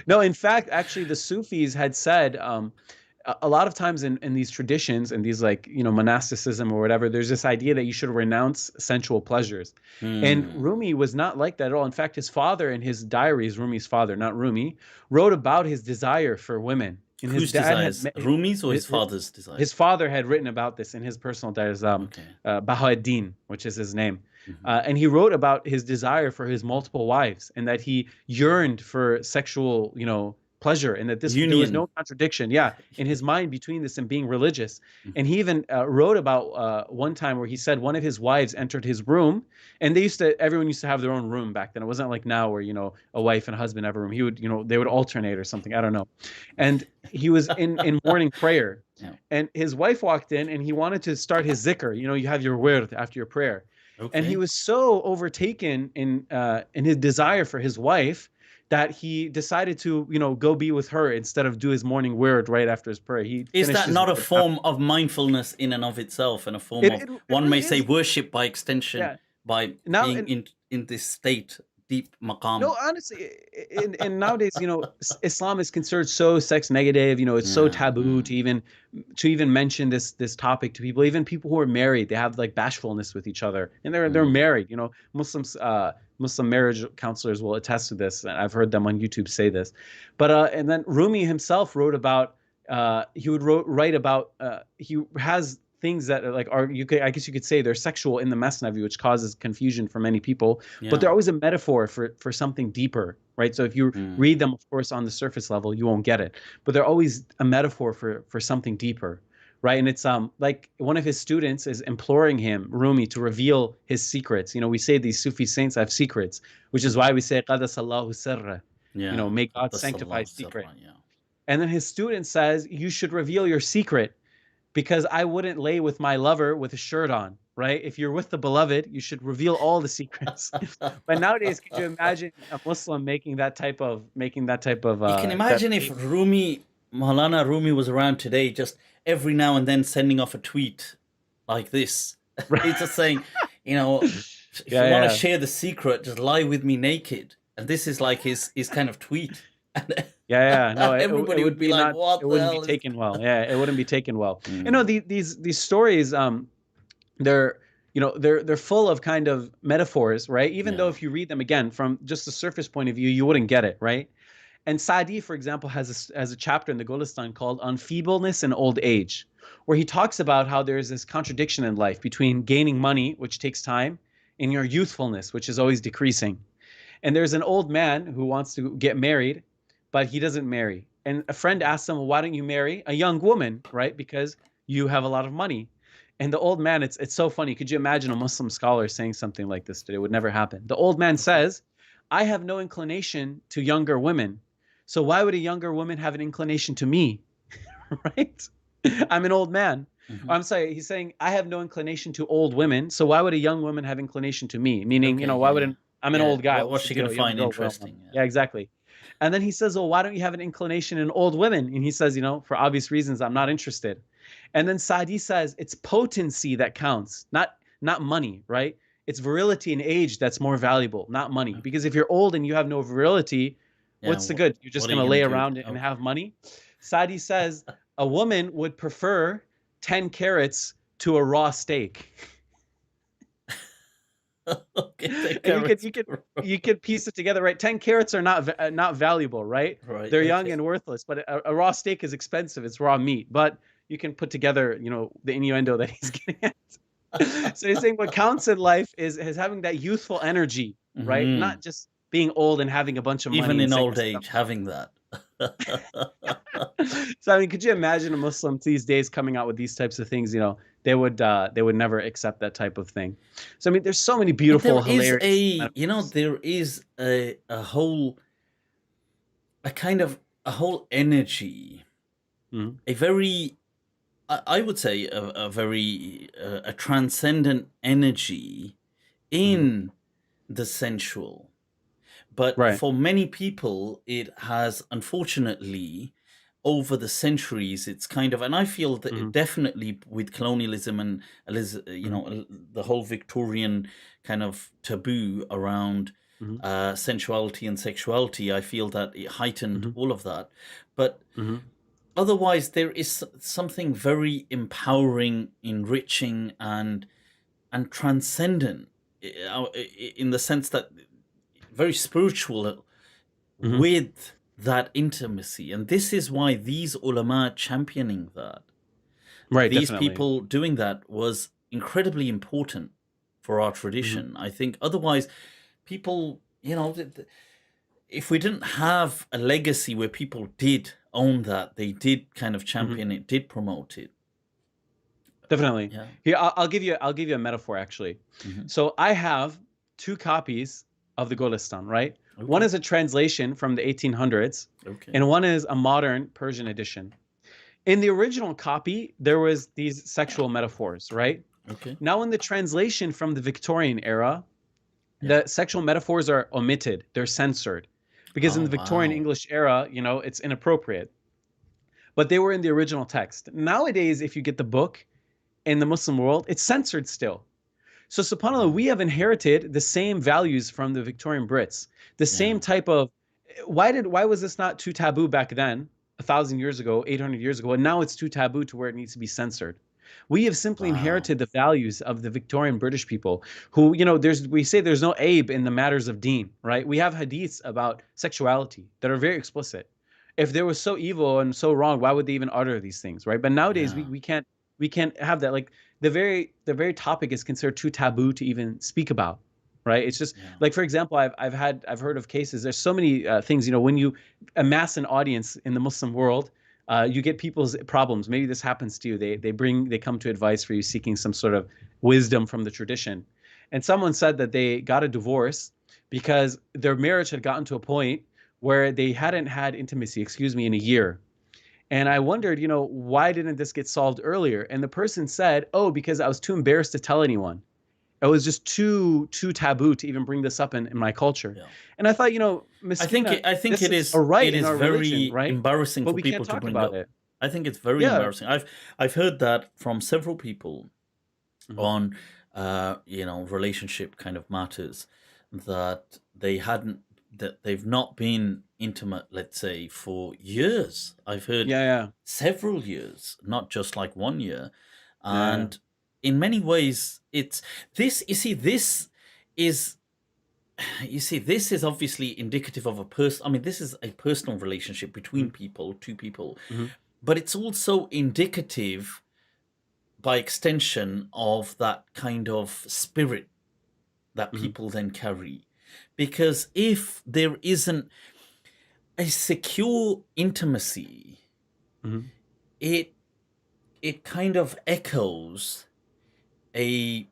No, in fact, actually the Sufis had said, a lot of times in these traditions and these monasticism or whatever, there's this idea that you should renounce sensual pleasures. And Rumi was not like that at all. In fact, his father in his diaries, Rumi's father, not Rumi, wrote about his desire for women. And whose desires? Rumi's or his father's desires? His father had written about this in his personal diaries, Baha'u'ddin, which is his name. And he wrote about his desire for his multiple wives and that he yearned for sexual, pleasure, and that there was no contradiction, in his mind between this and being religious. And he even wrote about one time where he said one of his wives entered his room, and everyone used to have their own room back then. It wasn't like now where, a wife and a husband have a room. He would, they would alternate or something. I don't know. And he was in morning prayer, and his wife walked in, and he wanted to start his zikr. You have your wird after your prayer. Okay. And he was so overtaken in his desire for his wife that he decided to, go be with her instead of do his morning word right after his prayer. Is that not a form of mindfulness in and of itself, and a form of, one may say, worship by extension, by being in this state, deep maqam? No, honestly, and nowadays, Islam is considered so sex negative. It's so taboo to even mention this topic to people. Even people who are married, they have like bashfulness with each other, and they're married. Muslims. Muslim marriage counselors will attest to this, and I've heard them on YouTube say this. But and then Rumi himself wrote about he would write about, he has things that are like, I guess you could say they're sexual in the Masnavi, which causes confusion for many people, but they're always a metaphor for something deeper, right? So if you read them, of course, on the surface level, you won't get it, but they're always a metaphor for something deeper, right? And it's like one of his students is imploring him, Rumi, to reveal his secrets. We say these Sufi saints have secrets, which is why we say qadasallahu sirra, may God sanctify his secret. And then his student says, you should reveal your secret, because I wouldn't lay with my lover with a shirt on, right? If you're with the beloved, you should reveal all the secrets. But nowadays, could you imagine a Muslim making that type of you can imagine if Maulana Rumi was around today, just every now and then sending off a tweet like this. He's just saying, if you want to share the secret, just lie with me naked. And this is like his kind of tweet. No, everybody would be like, what the hell? It wouldn't be taken well. It wouldn't be taken well. These stories, they're full of kind of metaphors, right? Even though if you read them again from just the surface point of view, you wouldn't get it, right? And Saadi, for example, has a chapter in the Golistan called On Feebleness and Old Age, where he talks about how there's this contradiction in life between gaining money, which takes time, and your youthfulness, which is always decreasing. And there's an old man who wants to get married, but he doesn't marry. And a friend asks him, well, why don't you marry a young woman, right? Because you have a lot of money. And the old man, it's so funny. Could you imagine a Muslim scholar saying something like this today? It would never happen. The old man says, I have no inclination to younger women. So why would a younger woman have an inclination to me? Right? I'm an old man. I'm sorry. He's saying, I have no inclination to old women. So why would a young woman have inclination to me? Meaning, why would I'm an old guy. What's she going to find interesting? Yeah, exactly. And then he says, well, why don't you have an inclination in old women? And he says, for obvious reasons, I'm not interested. And then Saadi says, it's potency that counts, not money, right? It's virility and age that's more valuable, not money. Because if you're old and you have no virility, what's the good? You're just going to lay around and have money? Saadi says, a woman would prefer 10 carrots to a raw steak. You could piece it together, right? 10 carrots are not valuable, right? They're young and worthless, but a raw steak is expensive. It's raw meat, but you can put together, the innuendo that he's getting at. So he's saying what counts in life is having that youthful energy, right? Not just being old and having a bunch of money. Even in old age, having that. So could you imagine a Muslim these days coming out with these types of things? They would never accept that type of thing. So there's so many beautiful, hilarious. There is a whole energy, a very, I would say, a very a transcendent energy in the sensual. But for many people, it has, unfortunately, over the centuries, it's kind of, and I feel that definitely with colonialism and, the whole Victorian kind of taboo around sensuality and sexuality, I feel that it heightened all of that. But otherwise, there is something very empowering, enriching, and transcendent in the sense that very spiritual with that intimacy. And this is why these ulama championing that, these people doing that was incredibly important for our tradition. I think otherwise people, if we didn't have a legacy where people did own that, they did kind of champion it, did promote it. Definitely. Here, I'll give you a metaphor actually. So I have 2 copies of the Golistan, right? One is a translation from the 1800s, and one is a modern Persian edition. In the original copy, there was these sexual metaphors, right? Now in the translation from the Victorian era, the sexual metaphors are omitted. They're censored. Because in the Victorian English era, it's inappropriate. But they were in the original text. Nowadays, if you get the book in the Muslim world, it's censored still. So subhanAllah, we have inherited the same values from the Victorian Brits, the same type of, why was this not too taboo back then, 1,000 years ago, 800 years ago, and now it's too taboo to where it needs to be censored. We have simply inherited the values of the Victorian British people who, we say there's no aib in the matters of deen, right? We have hadiths about sexuality that are very explicit. if they were so evil and so wrong, why would they even utter these things, right? But nowadays Yeah. we can't have that. Like the very topic is considered too taboo to even speak about, right? It's just Yeah. like, for example, I've heard of cases. There's so many things, when you amass an audience in the Muslim world, you get people's problems. Maybe this happens to you. They come to advice for you, seeking some sort of wisdom from the tradition. And someone said that they got a divorce because their marriage had gotten to a point where they hadn't had intimacy, in a year. And I wondered, why didn't this get solved earlier? And the person said, "Oh, because I was too embarrassed to tell anyone. It was just too taboo to even bring this up in my culture." Yeah. And I thought, Miskina, I think this is a right it in is our religion, very right? embarrassing But for we can't people to talk bring about up. it. I think it's very Yeah. embarrassing. I've heard that from several people Mhm. on relationship kind of matters, that they've not been intimate, let's say, for years. I've heard Yeah, yeah. several years, not just like 1 year. Yeah, yeah. And in many ways, it's this. Is you see, this is obviously indicative of a person. I mean, this is a personal relationship between Mhm. people, two people, Mhm. but it's also indicative, by extension, of that kind of spirit that Mhm. people then carry. Because if there isn't a secure intimacy, Mhm. it it kind of echoes a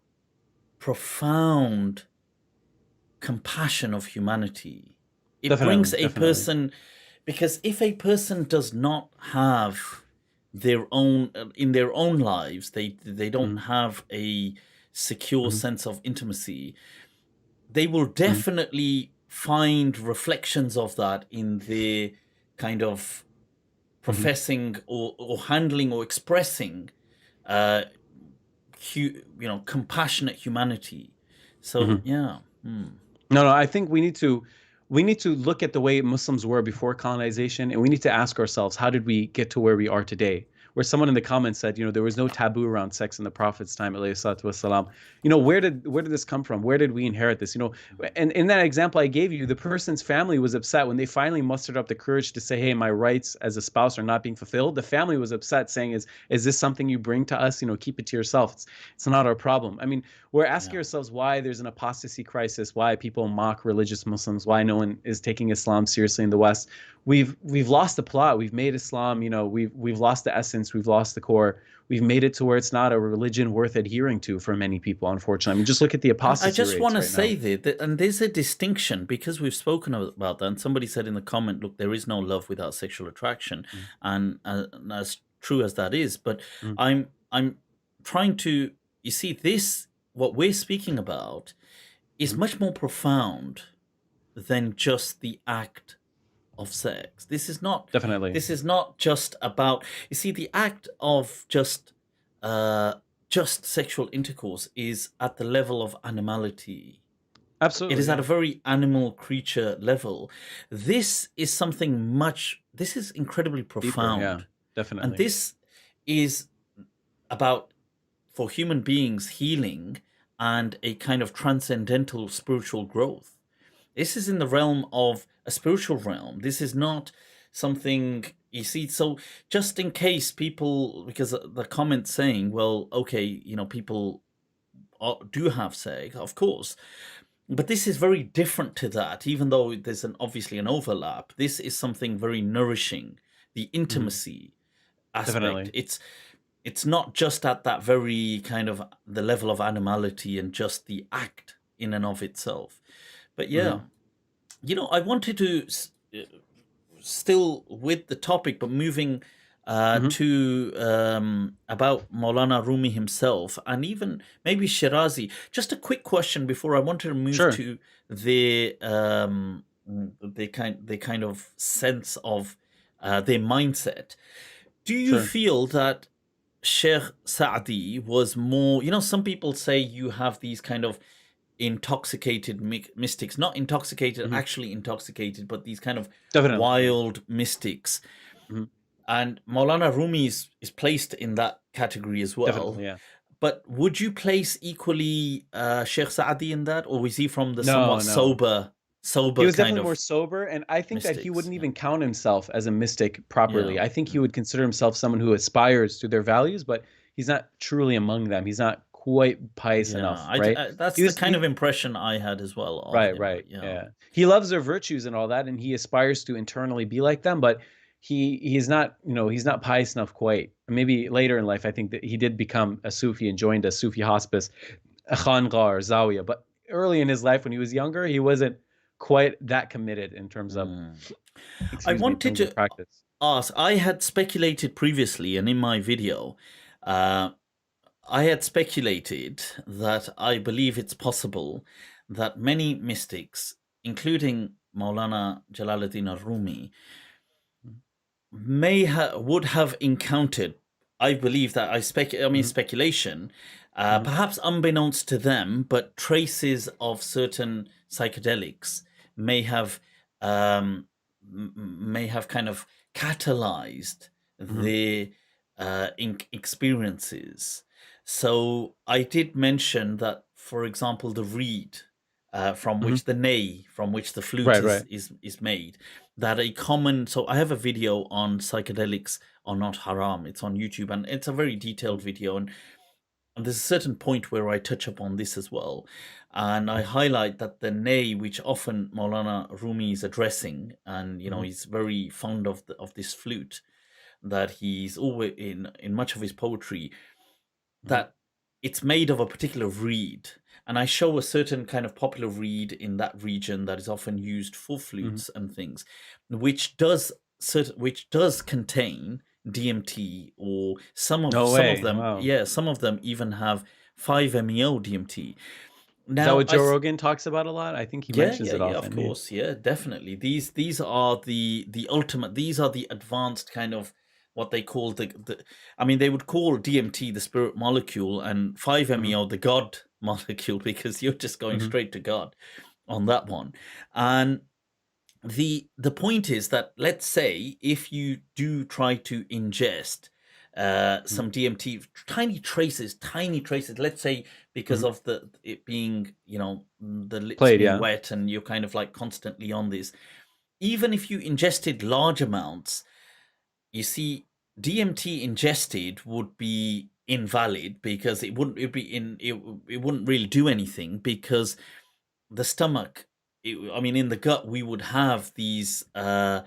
profound compassion of humanity. It brings Definitely, a definitely. person, because if a person does not have their own in their own lives, they don't Mhm. have a secure Mhm. sense of intimacy, they will Mhm. definitely find reflections of that in their kind of Mhm. professing, or handling, or expressing uh compassionate humanity. So Mhm. yeah. No, no, I think we need to look at the way Muslims were before colonization, and we need to ask ourselves, how did we get to where we are today? Where someone in the comments said, there was no taboo around sex in the Prophet's time, alayhi salatu wasalam. Where did this come from? Where did we inherit this? And in that example I gave you, the person's family was upset when they finally mustered up the courage to say, "Hey, my rights as a spouse are not being fulfilled." The family was upset, saying, "Is this something you bring to us? Keep it to yourself. It's not our problem." I mean, we're asking Yeah. ourselves why there's an apostasy crisis, why people mock religious Muslims, why no one is taking Islam seriously in the West. We've lost the plot. We've made Islam, we've lost the essence, we've lost the core. We've made it to where it's not a religion worth adhering to for many people, unfortunately. I mean, just look at the I apostasy just want rates to right now. say that, and there's a distinction, because we've spoken about that. And somebody said in the comment, "Look, there is no love without sexual attraction," Mm, and as true as that is, but mm, I'm trying to, you see, this, what we're speaking about is mm. much more profound than just the act of sex. Definitely. This is not just about, you see, the act of uh just sexual intercourse is at the level of animality. It Absolutely, is at yeah. a very animal creature level. This is incredibly Deeper, yeah. profound. And Definitely. this is about, for human beings, healing and a kind of transcendental spiritual growth. This is in the realm of a spiritual realm. This is not something, you see. So just in case people, because the comment saying, well, okay, people do have sex, of course, but this is very different to that. Even though there's obviously an overlap, this is something very nourishing. The Mhm. intimacy aspect. Definitely. It's not just at that very kind of the level of animality and just the act in and of itself. But yeah, Mhm. I wanted to still with the topic, but moving Mhm. to about Maulana Rumi himself, and even maybe Shirazi. Just a quick question before I wanted to move Sure. to the kind of sense of their mindset. Do you Sure. feel that Sheikh Saadi was more? Some people say you have these kind of intoxicated mystics, not intoxicated, Mhm. actually intoxicated, but these kind of Definitely, yeah. wild mystics. Mhm. And Maulana Rumi is placed in that category as Definitely, well. yeah. But would you place equally Sheikh Saadi in that, or is he from the somewhat No, no. sober He was kind definitely more of sober, and I think that he mystics. wouldn't Yeah, even count himself as a mystic properly. yeah, I think he would consider himself someone who aspires to their values, but he's not truly among them. He's not quite pious yeah. enough, right? That's He the was kind of impression I had as well of right, him. right, But yeah. yeah. He loves their virtues and all that, and he aspires to internally be like them, but he's not, he's not pious enough quite. Maybe later in life, I think that he did become a Sufi and joined a Sufi hospice, a khanqa or zawiya. But early in his life, when he was younger, he wasn't quite that committed in terms of, Mm. I excuse me, in wanted terms of to practice. ask. I had speculated previously, and in my video, uh, I had speculated that I believe it's possible that many mystics, including Maulana Jalaluddin or Rumi, would have encountered. I believe that I mean Mm-hmm. speculation, Mm-hmm. perhaps unbeknownst to them, but traces of certain psychedelics may have may have kind of catalyzed Mm-hmm. their experiences. So I did mention that, for example, the reed from Mm-hmm. which the ney, from which the flute Right, right. is made, that a common. So I have a video on psychedelics are not haram. It's on YouTube, and it's a very detailed video, and there's a certain point where I touch upon this as well, and I highlight that the ney, which often Maulana Rumi is addressing, and Mm-hmm. he's very fond of this flute, that he's always in much of his poetry, Mm-hmm. that it's made of a particular reed. And I show a certain kind of popular reed in that region that is often used for Mm-hmm. flutes and things, which does contain DMT, or No some of way. them, Wow. yeah, some of them even have 5-MeO DMT. Is that Now, what Joe Rogan talks about a lot? I think he yeah, mentions yeah, it yeah, of often. Yeah. course, yeah, definitely. These are the ultimate. These are the advanced kind of what they call the. I mean, they would call DMT the spirit molecule and Mm-hmm. 5-MeO the God molecule, because you're just going Mm-hmm. straight to God on that one. And the point is that, let's say if you do try to ingest Mm-hmm. some DMT, tiny traces, let's say, because Mm-hmm. of it being, the lips Played, being yeah. wet and you're kind of like constantly on this, even if you ingested large amounts, you see, DMT ingested would be invalid, because it wouldn't really do anything, because the stomach, I mean, in the gut, we would have these enzymes,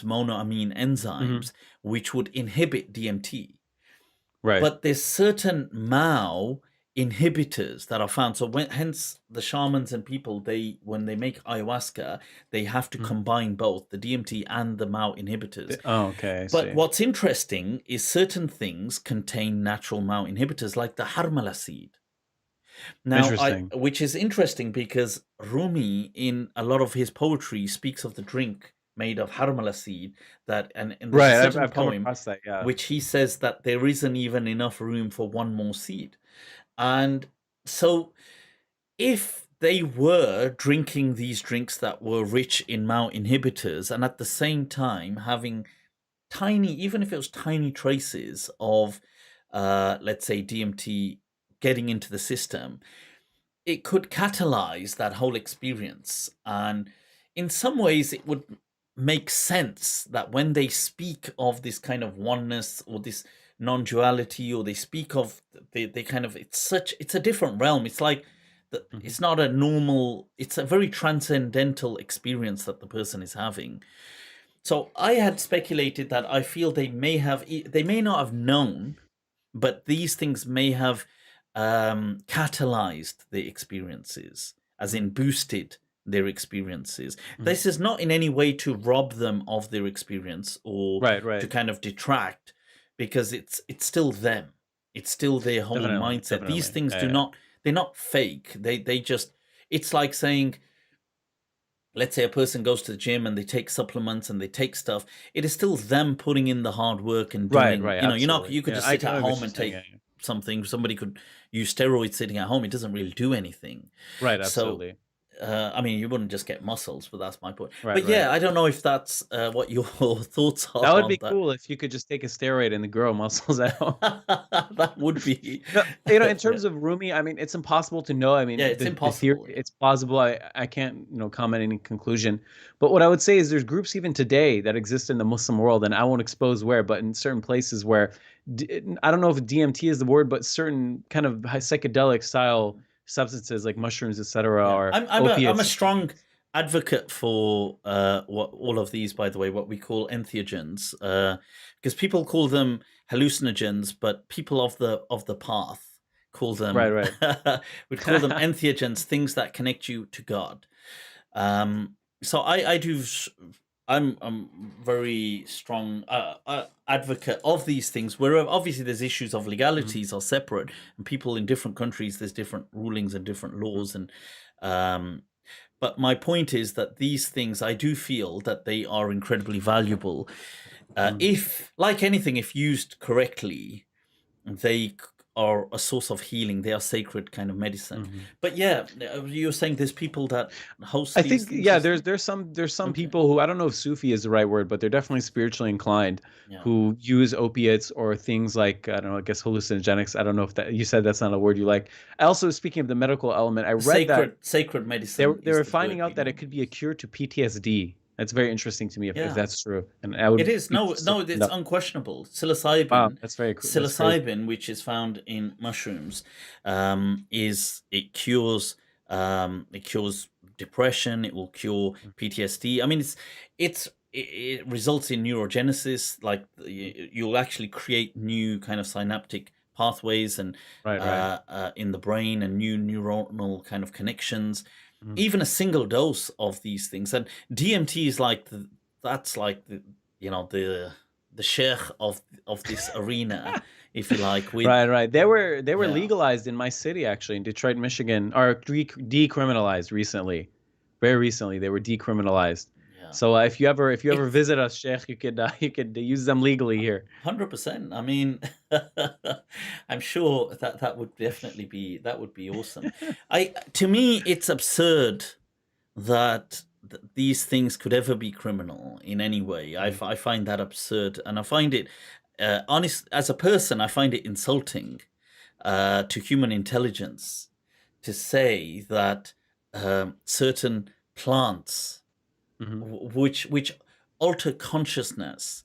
monoamine Mm-hmm. enzymes, which would inhibit DMT. Right. But there's certain MAO inhibitors that are found. So hence the shamans and people, when they make ayahuasca, they have to Mm-hmm. combine both the DMT and the MAO inhibitors. Oh, okay. I But see. what's interesting is certain things contain natural MAO inhibitors, like the harmala seed. Now, Interesting. which is interesting, because Rumi, in a lot of his poetry, speaks of the drink made of harmala seed. And there's a Right. certain I've come poem across that. Yeah. which he says that there isn't even enough room for one more seed. And so, if they were drinking these drinks that were rich in MAO inhibitors, and at the same time having tiny, even if it was tiny traces of, let's say, DMT getting into the system, it could catalyze that whole experience. And in some ways, it would make sense that when they speak of this kind of oneness, or this non-duality, or they speak of, they kind of, it's a different realm. It's like Mm-hmm. it's not a normal, it's a very transcendental experience that the person is having. So I had speculated that I feel they may not have known, but these things may have catalyzed the experiences, as Mm-hmm. in boosted their experiences. Mm-hmm. This is not in any way to rob them of their experience, or Right. to Right. kind of detract, because it's still them. It's still their whole Definitely. mindset. These Definitely. things Yeah. Yeah. they're not fake. They just, it's like saying, let's say a person goes to the gym and they take supplements and they take stuff. It is still them putting in the hard work and Right. doing, Right. you're not, Absolutely. you could Yeah. just I sit get at what home you're and saying. take Yeah. Yeah. something. Somebody could use steroids sitting at home. It doesn't really do anything. Right. So Absolutely. I mean, you wouldn't just get muscles, but that's my point. Right, But right. yeah, I don't know if that's what your thoughts are That would on be that. cool if you could just take a steroid and grow muscles out. That would be, No, in yeah, terms of Rumi, I mean, it's impossible to know. I yeah, mean, it's the theory, impossible. Yeah, it's plausible. I can't, comment any conclusion. But what I would say is there's groups even today that exist in the Muslim world, and I won't expose where, but in certain places where, I don't know if DMT is the word, but certain kind of psychedelic style substances like mushrooms, etc., yeah. or I'm a opiates. strong advocate for what all of these, by the way, what we call entheogens, because people call them hallucinogens, but people of the path call Right, them right. would call them entheogens, things that connect you to God. So I do. I'm very strong advocate of these things. Where obviously there's issues of Mhm, legalities are separate, and people in different countries there's different rulings and different mhm, laws, and um, but my point is that these things I do feel that they are incredibly valuable. mhm, If, like anything, if used correctly, they are a source of healing. They are sacred kind of medicine. mhm. But yeah, you're saying there's people that host I these think, things yeah, as well. there's some Okay. people who, I don't know if Sufi is the right word, but they're definitely spiritually inclined, Yeah. who use opiates or things like, I don't know, I guess hallucinogenics. I don't know if that, you said that's not a word you like. I also, speaking of the medical element, I read that Sacred they medicine were, they is were the finding word we out that it normally could be a use. cure to PTSD. That's very interesting to me if Yeah. that's true, and I It would is. be No, interested no, to find it's out. unquestionable. Wow, that's very cool. That's crazy. Psilocybin, which is found in mushrooms, is it cures depression. It will cure PTSD. I mean, it results in neurogenesis. Like you'll actually create new kind of synaptic pathways and Right, right. in the brain and new neuronal kind of connections. Mhm. Even a single dose of these things, and DMT is like that's like the sheikh of this arena, if you like. With Right, right. They were yeah, legalized in my city, actually, in Detroit, Michigan, or decriminalized recently. Very recently, they were decriminalized. yeah. So if you ever It's visit us, Sheikh, you could use them legally here. 100%. I mean, I'm sure that would definitely be that would be awesome. I To me, it's absurd that these things could ever be criminal in any way. Mhm. I find that absurd, and I find it honest as a person. I find it insulting to human intelligence to say that certain plants, Mhm. which alter consciousness,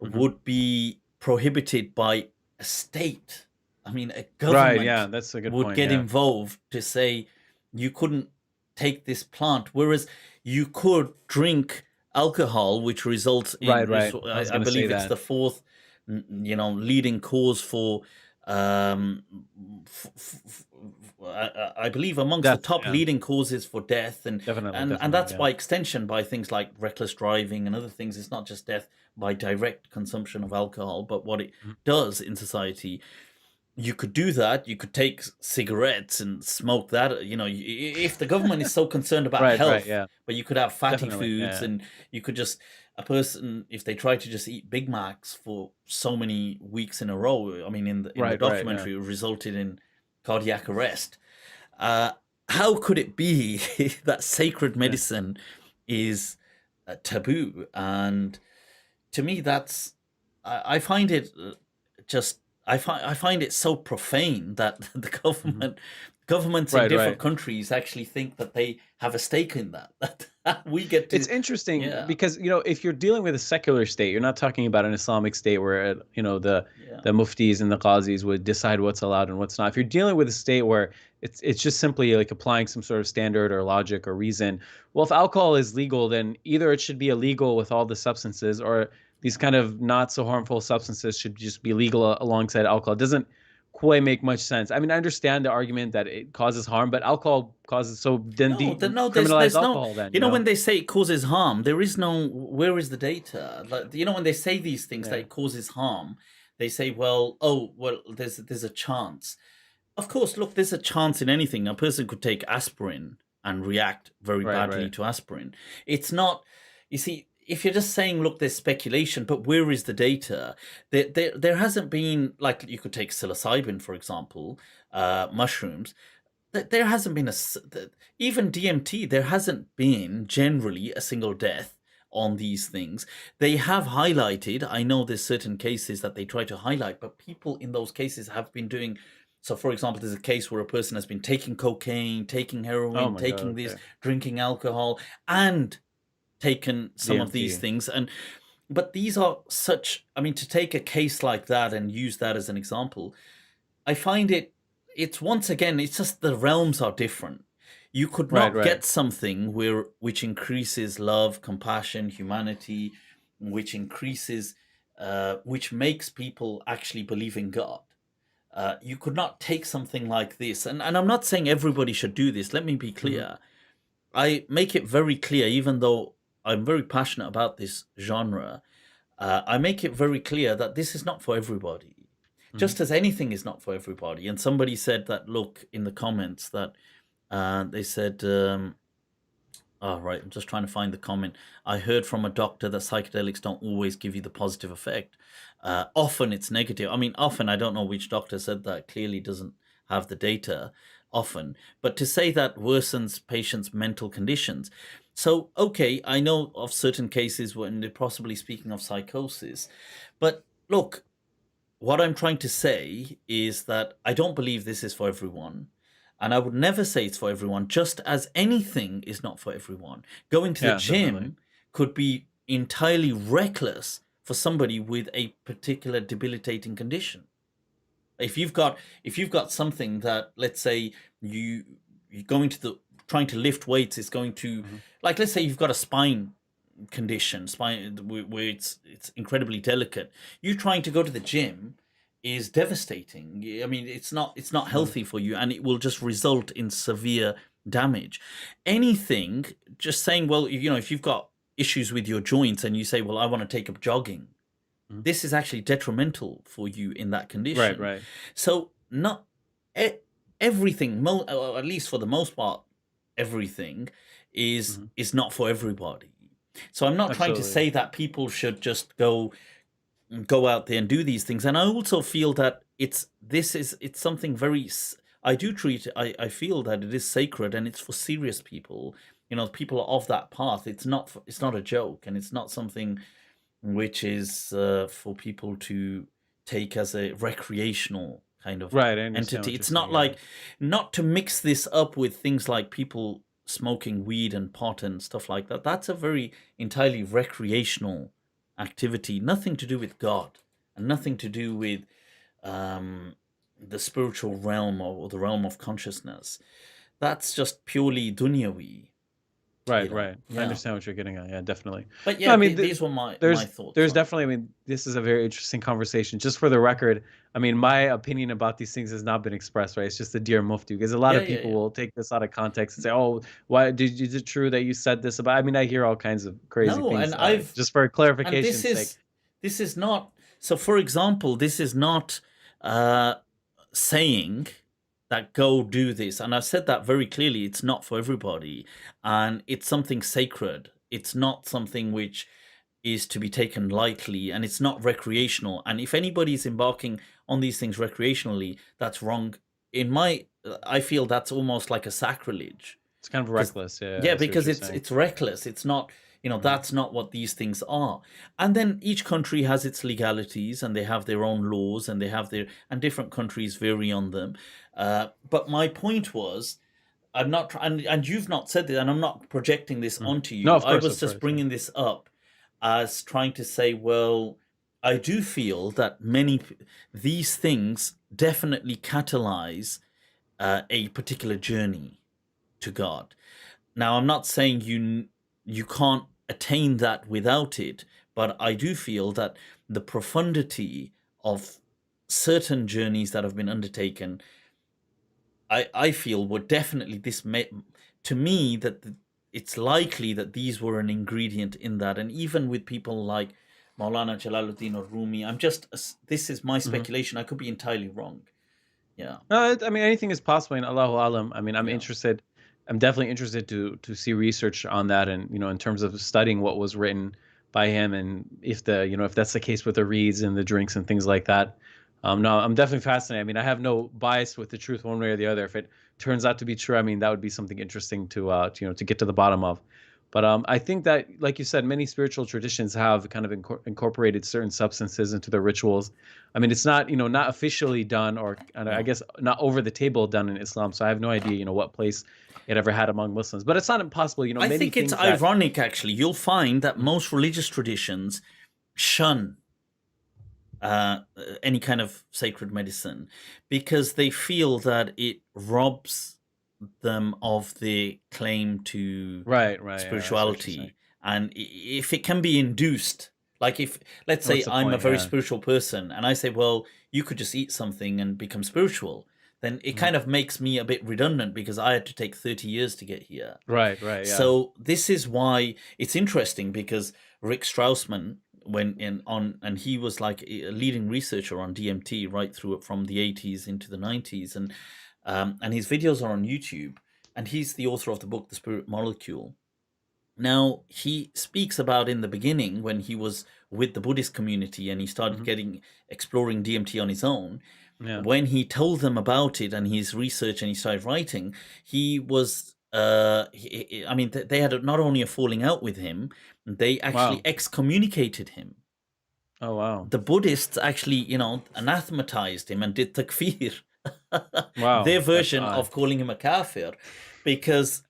Mhm. would be prohibited by a state. I mean, a Right, yeah, government that's a good would point. get Yeah. involved to say you couldn't take this plant, whereas you could drink alcohol, which results in, Right, right. I was I gonna say believe it's that. the fourth, leading cause for, um, I believe amongst the Death, top yeah. leading causes for death, and Definitely, and definitely, that's yeah. by extension by things like reckless driving and other things. It's not just death by direct consumption of alcohol, but what it Mhm. does in society. You could do that. You could take cigarettes and smoke that. If the government is so concerned about Right, right, health, yeah. but you could have fatty Definitely, foods, yeah. and you could just a person, if they try to just eat Big Macs for so many weeks in a row. I mean, in the Right, right, yeah. documentary, it resulted in cardiac arrest. Uh, how could it be that sacred Yeah. medicine is taboo? And to me, I find it just I find it so profane that the Mhm. governments in Right, different right. countries actually think that they have a stake in that. That we get It's to, interesting yeah, because, if you're dealing with a secular state, you're not talking about an Islamic state where, yeah, the muftis and the qazis would decide what's allowed and what's not. If you're dealing with a state where it's just simply like applying some sort of standard or logic or reason, well, if alcohol is legal, then either it should be illegal with all the substances, or these yeah. kind of not so harmful substances should just be legal alongside alcohol. It doesn't quite make much sense. I mean, I understand the argument that it causes harm, but alcohol causes, so then No, decriminalize there's no. alcohol then, When they say it causes harm, there is no. Where is the data? Like, when they say these things that Yeah. it causes harm, they say, well, oh, well, there's a chance. Of course, look, there's a chance in anything. A person could take aspirin and react very Right, badly right. to aspirin. It's not, you see, if you're just saying, look, there's speculation, but where is the data? There hasn't been, like, you could take psilocybin, for example, mushrooms. there hasn't been even DMT, there hasn't been generally a single death on these things. They have highlighted, I know there's certain cases that they try to highlight, but people in those cases have been doing. So, for example, there's a case where a person has been taking cocaine, taking Oh heroin, my God. taking this, Okay. drinking alcohol, and taken some of these DMT. things. But these are such, I mean, to take a case like that and use that as an example, I find it's once again, it's just the realms are different. You could Right. not Right. get something which increases love, compassion, humanity, which increases, which makes people actually believe in God. You could not take something like this, and I'm not saying everybody should do this. Let me be Hmm. clear. I make it very clear, even though I'm very passionate about this genre. I make it very clear that this is not for everybody, Hmm. just as anything is not for everybody. And somebody said that, look, in the comments that they said, oh, right, I'm just trying to find the comment. I heard from a doctor that psychedelics don't always give you the positive effect. Often it's negative. I mean, often, I don't know which doctor said that, clearly doesn't have the data often. But to say that worsens patients' mental conditions. So, okay, I know of certain cases when they're possibly speaking of psychosis. But look, what I'm trying to say is that I don't believe this is for everyone. And I would never say it's for everyone, just as anything is not for everyone. Going to the Yeah, definitely. gym could be entirely reckless for somebody with a particular debilitating condition. If you've got something that, let's say, you're going to the trying to lift weights is going to, Hmm. like, let's say you've got a spine condition, spine where it's incredibly delicate. You trying to go to the gym is devastating. I mean, it's not Hmm. healthy for you, and it will just result in severe damage. Anything, just saying, well, if you've got issues with your joints and you say, well, I want to take up jogging, Hmm. this is actually detrimental for you in that Right. condition. Right. So not e- everything, or at least for the most part, everything is Hmm. is not for everybody. So I'm not trying to Absolutely. say that people should just go out there and do these things. And I also feel that it's something very. I do treat. I feel that it is sacred and it's for serious people. People of that path. It's not a joke, and it's not something which is for people to take as a recreational kind of Right. I understand entity. what you're It's saying. not Yeah. like, not to mix this up with things like people smoking weed and pot and stuff like that. That's a very entirely recreational activity, nothing to do with God and nothing to do with um, the spiritual realm or the realm of consciousness. That's just purely dunyawi, Right, right. I Yeah. understand what you're getting at. Yeah, definitely. But No, yeah, I mean, these were my there's thoughts there's on it. definitely. I mean, this is a very interesting conversation. Just for the record, I mean, my opinion about these things has not been expressed. Right, it's just the dear Mufti, because a lot Yeah, of yeah, people yeah. will take this out of context and say, "Oh, why is it true that you said this about?" I mean, I hear all kinds of crazy No, things. and I've Just for and clarification's sake. this is not, so for example, this is not uh saying that go do this. And I've said that very clearly. It's not for everybody. And it's something sacred. It's not something which is to be taken lightly, and it's not recreational. And if anybody's embarking on these things recreationally, that's wrong. I feel that's almost like a sacrilege, It's kind of because reckless. Yeah, yeah, I see what because you're it's saying. it's reckless. It's not, Hmm. that's not what these things are. And then each country has its legalities, and they have their own laws, and they have their and different countries vary on them. But my point was, I'm not and you've not said this, and I'm not projecting this Hmm. onto No, you. of I course, was of just course. Yeah. bringing this up as trying to say, well, I do feel that these things definitely catalyze a particular journey to God. Now, I'm not saying you can't attain that without it, but I do feel that the profundity of certain journeys that have been undertaken, I feel were definitely to me that it's likely that these were an ingredient in that. And even with people like Maulana, Jalaluddin, or Rumi, this is my Hmm. speculation. I could be entirely wrong. Yeah, No, I mean, anything is possible in Allahu Alam. I mean, I'm yeah. interested. I'm definitely interested to see research on that, and in terms of studying what was written by him, and if if that's the case with the reads and the drinks and things like that. No, I'm definitely fascinated. I mean, I have no bias with the truth one way or the other. If it turns out to be true, I mean, that would be something interesting to get to the bottom of. But I think that, like you said, many spiritual traditions have kind of incorporated certain substances into their rituals. I mean, it's not, not officially done, or I No. guess not over the table done in Islam. So I have no idea, what place it ever had among Muslims. But it's not impossible. I Many think it's things that. ironic, actually. You'll find that most religious traditions shun any kind of sacred medicine because they feel that it robs them of the claim to Right, yeah, I see what you're saying. spirituality. And if it can be induced, like if, let's say, What's the I'm a point? very Yeah. spiritual person and I say, well, you could just eat something and become spiritual, then it kind of makes me a bit redundant because I had to take 30 years to get here. Right, yeah. So this is why it's interesting, because Rick Strassman, and he was like a leading researcher on DMT right through it from the 80s into the 90s, and his videos are on YouTube, and he's the author of the book The Spirit Molecule. Now, he speaks about in the beginning when he was with the Buddhist community and he started exploring DMT on his own. Yeah. When he told them about it and his research and he started writing, he was, they had not only a falling out with him, they actually Wow. excommunicated him. Oh, wow. The Buddhists actually, anathematized him and did takfir, Wow. their That's version odd. of calling him a kafir, because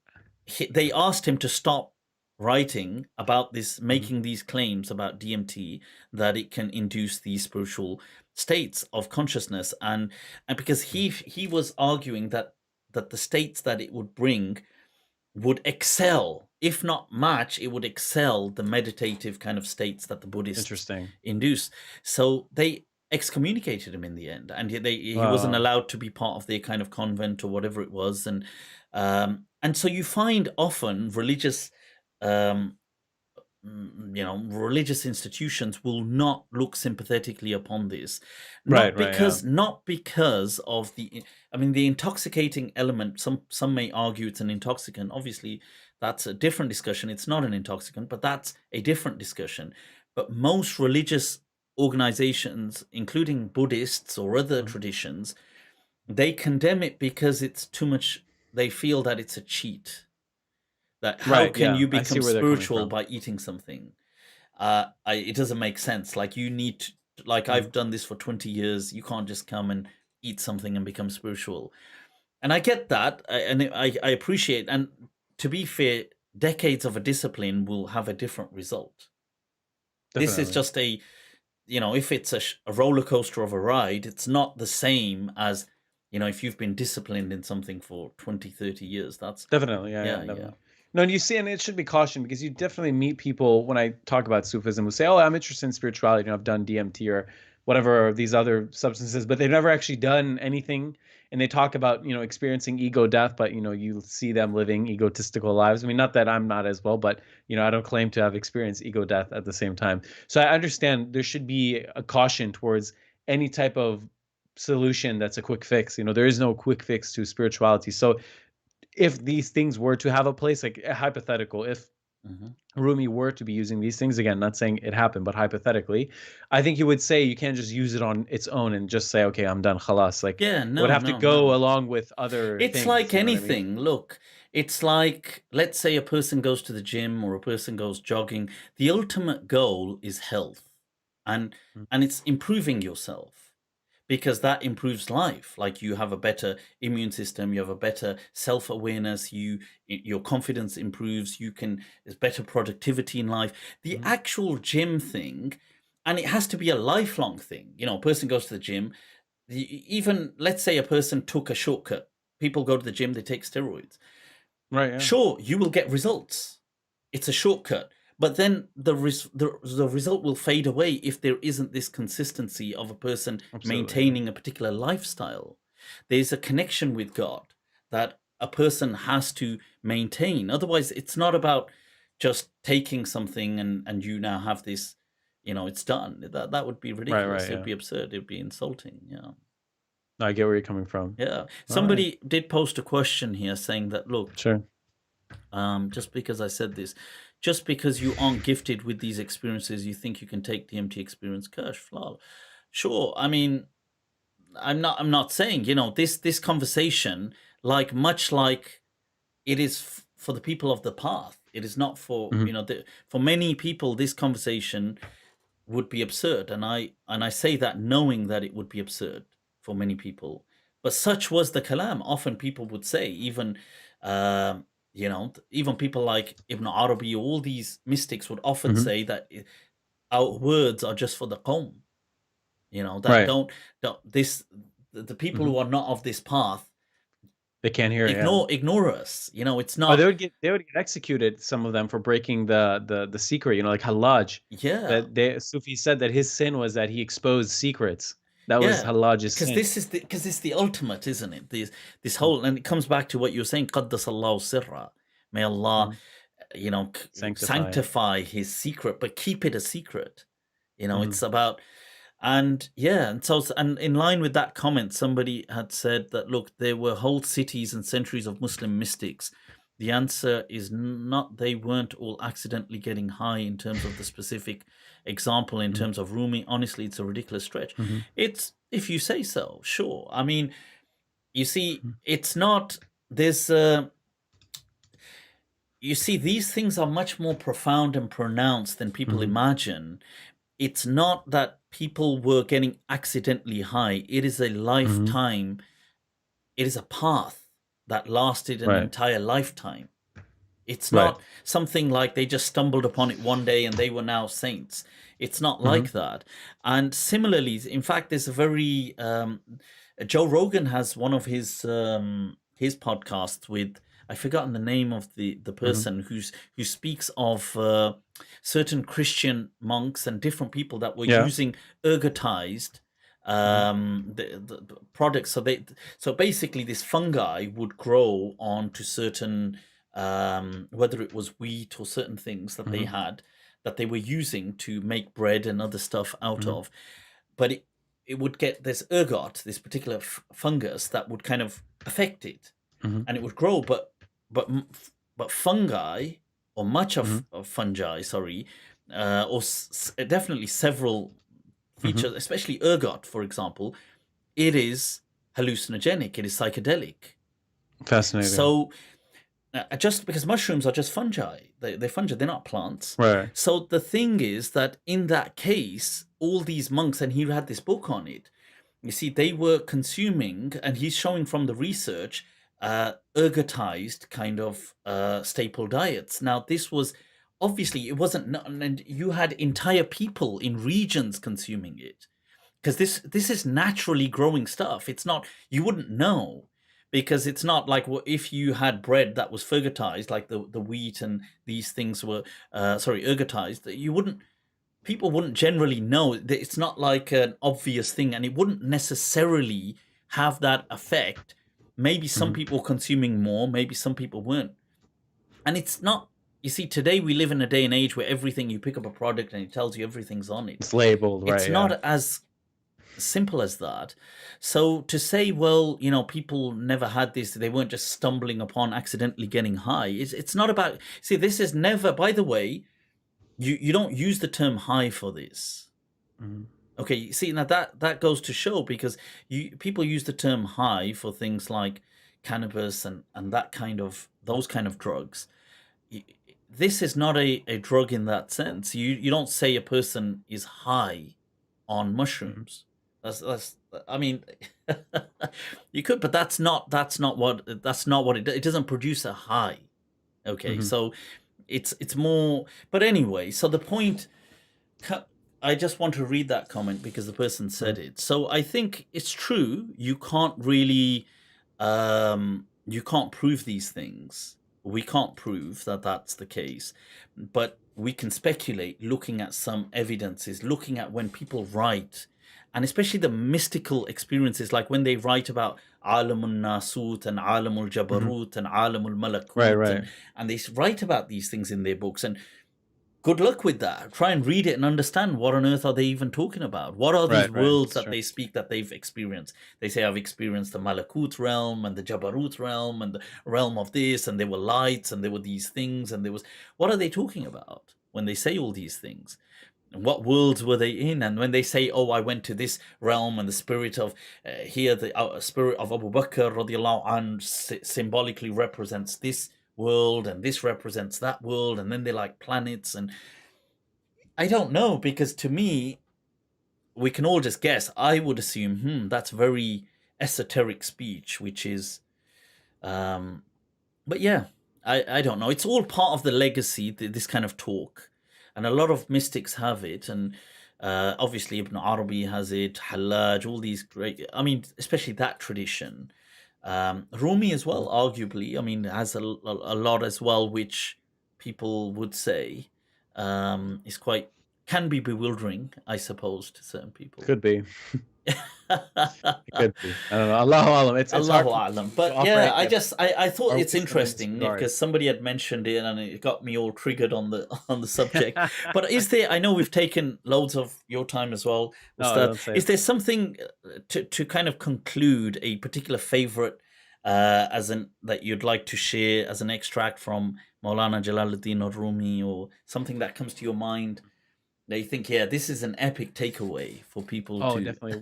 they asked him to stop writing about this, making these claims about DMT, that it can induce these spiritual states of consciousness, and because he was arguing that the states that it would bring would excel, if not match, it would excel the meditative kind of states that the Buddhists Interesting. induce. So they excommunicated him in the end, and he wasn't allowed to be part of their kind of convent or whatever it was, and so you find often religious religious institutions will not look sympathetically upon this, Right, yeah. not because of the intoxicating element. Some may argue it's an intoxicant. Obviously, that's a different discussion. It's not an intoxicant, but that's a different discussion. But most religious organizations, including Buddhists or other traditions, they condemn it because it's too much. They feel that it's a cheat. That how Right, can yeah. you I see become where they're coming spiritual from. by eating something? It doesn't make sense. Like, you need to, like, Mhm. I've done this for 20 years. You can't just come and eat something and become spiritual. And I get that, and I appreciate. And to be fair, decades of a discipline will have a different result. This is Definitely. just if it's a roller coaster of a ride, it's not the same as, if you've been disciplined in something for 20, 30 years. That's, Definitely, yeah, yeah, yeah. definitely. No, and you see, and it should be cautioned because you definitely meet people when I talk about Sufism who say, "Oh, I'm interested in spirituality. I've done DMT or whatever or these other substances," but they've never actually done anything. And they talk about experiencing ego death, but you see them living egotistical lives. I mean, not that I'm not as well, but I don't claim to have experienced ego death at the same time. So I understand there should be a caution towards any type of solution that's a quick fix. There is no quick fix to spirituality. So if these things were to have a place, like hypothetical, if Rumi were to be using these things, again, not saying it happened, but hypothetically, I think he would say you can't just use it on its own and just say, okay, I'm done, khalas. Like, Yeah, it would no, have to no, go no. along with other It's things. like You know what I mean? anything. Look, it's like, let's say a person goes to the gym or a person goes jogging. The ultimate goal is health, and Mm. it's improving yourself, because that improves life. Like, you have a better immune system, you have a better self-awareness, your confidence improves, there's better productivity in life. The Mhm. actual gym thing, and it has to be a lifelong thing. A person goes to the gym, even, let's say a person took a shortcut. People go to the gym, they take steroids. Right, yeah. Sure, you will get results. It's a shortcut. But then the result will fade away if there isn't this consistency of a person Absolutely, yeah. maintaining a particular lifestyle. There's a connection with God that a person has to maintain. Otherwise, it's not about just taking something and you now have this, it's done. That would be ridiculous. Right, It would yeah. be absurd. It would be insulting. Yeah. No, I get where you're coming from. Yeah. All right. Somebody did post a question here saying that, look, Sure. just because I said this, just because you aren't gifted with these experiences, you think you can take the MT experience? Kersh, flal. Sure. I mean, I'm not saying, this conversation, much like it is for the people of the path. It is not for, Mhm. for many people, this conversation would be absurd. And I say that knowing that it would be absurd for many people. But such was the kalam. Often people would say, even, even people like Ibn Arabi, all these mystics would often Mhm. say that our words are just for the qawm. That Right. don't this the people Mhm. who are not of this path They can't hear it, yeah. ignore us. It's Or not. they would get executed, some of them, for breaking the secret, like Hallaj. Yeah, That Sufi said that his sin was that he exposed secrets. That was yeah, Hallaj's because sin. because it's the ultimate, isn't it? This Mhm. whole, and it comes back to what you're saying. Qaddas Allahu sirra. May Allah, Mhm. Sanctify it. sanctify His secret, but keep it a secret. Mhm. It's about. And yeah, and in line with that comment, somebody had said that, look, there were whole cities and centuries of Muslim mystics. The answer is not, they weren't all accidentally getting high in terms of the specific example, in Mhm. terms of Rumi. Honestly, it's a ridiculous stretch. Mhm. It's, if you say so, sure. I mean, you see, Mhm. it's not, there's, you see, these things are much more profound and pronounced than people Mhm. imagine. It's not that people were getting accidentally high. It is a Mhm. lifetime. It is a path that lasted an Right. entire lifetime. It's Right. not something like they just stumbled upon it one day and they were now saints. It's not Mhm. like that. And similarly, in fact, there's a very Joe Rogan has one of his podcasts with, I've forgotten the name of the Mhm. person who speaks of certain Christian monks and different people that were Yeah. using ergotized Mhm. the products. So basically this fungi would grow onto certain whether it was wheat or certain things that they Mhm. had that they were using to make bread and other stuff out Mhm. of. But it would get this ergot, this particular fungus that would kind of affect it, Mhm. and it would grow. But but fungi, or much Mhm. of fungi, sorry, or definitely several Mhm. features, especially ergot, for example, it is hallucinogenic. It is psychedelic. Fascinating. So just because mushrooms are just fungi, they're fungi, they're not plants. Right. So the thing is that in that case, all these monks, and he had this book on it, you see, they were consuming, and he's showing from the research, ergotized kind of staple diets. Now, this was obviously, it wasn't, and you had entire people in regions consuming it, because this is naturally growing stuff. It's not, you wouldn't know, because it's not like if you had bread that was fergotized, like the wheat and these things were ergotized, you wouldn't, people wouldn't generally know. It's not like an obvious thing, and it wouldn't necessarily have that effect. Maybe some Mhm. people consuming more, maybe some people weren't. And it's not, you see, today we live in a day and age where everything, you pick up a product and it tells you everything's on it. It's labeled, It's right? Yeah. not as simple as that. So to say, well, people never had this, they weren't just stumbling upon accidentally getting high. It's not about, see, this is never, by the way, you don't use the term high for this. Mhm. Okay, see, now that goes to show, because people use the term high for things like cannabis and that kind of, those kind of drugs. This is not a drug in that sense. You don't say a person is high on Mhm. mushrooms. That's I mean, you could, but that's not what it doesn't produce a high. Okay, Mhm. so it's more. But anyway, so the point. I just want to read that comment because the person Mhm. said it. So I think it's true. You can't prove these things. We can't prove that that's the case, but we can speculate, looking at some evidences, looking at when people write, and especially the mystical experiences, like when they write about alamul nasut and alamul Mhm. jabarut and alamul Right. malakut, Right. and they write about these things in their books. And good luck with that. Try and read it and understand, what on earth are they even talking about? What are these Right. Right. worlds It's that true. they speak that they've experienced? They say, I've experienced the Malakut realm and the Jabarut realm and the realm of this, and there were lights and there were these things, and there was. What are they talking about when they say all these things? what worlds were they in? And when they say, oh, I went to this realm and the spirit of here, the spirit of Abu Bakr radiallahu anh symbolically represents this world and this represents that world, and then they're like planets, and I don't know, because to me, we can all just guess. I would assume, that's very esoteric speech, which is, but yeah, I don't know. It's all part of the legacy, this kind of talk. And a lot of mystics have it. And obviously Ibn Arabi has it, Hallaj, all these great, I mean, especially that tradition. Rumi as well, arguably, I mean, has a lot as well, which people would say is quite, can be bewildering, I suppose, to certain people. Could be. It could be. I don't know. Allahu Alam. It's hard Allahu Alam. But yeah, I thought it's interesting regard. because somebody had mentioned it and it got me all triggered on the subject. But is there, I know we've taken loads of your time as well, Ustadh. Is there something to kind of conclude, a particular favorite that you'd like to share as an extract from Maulana Jalaluddin or Rumi, or something that comes to your mind that you think, yeah, this is an epic takeaway for people? Oh, definitely.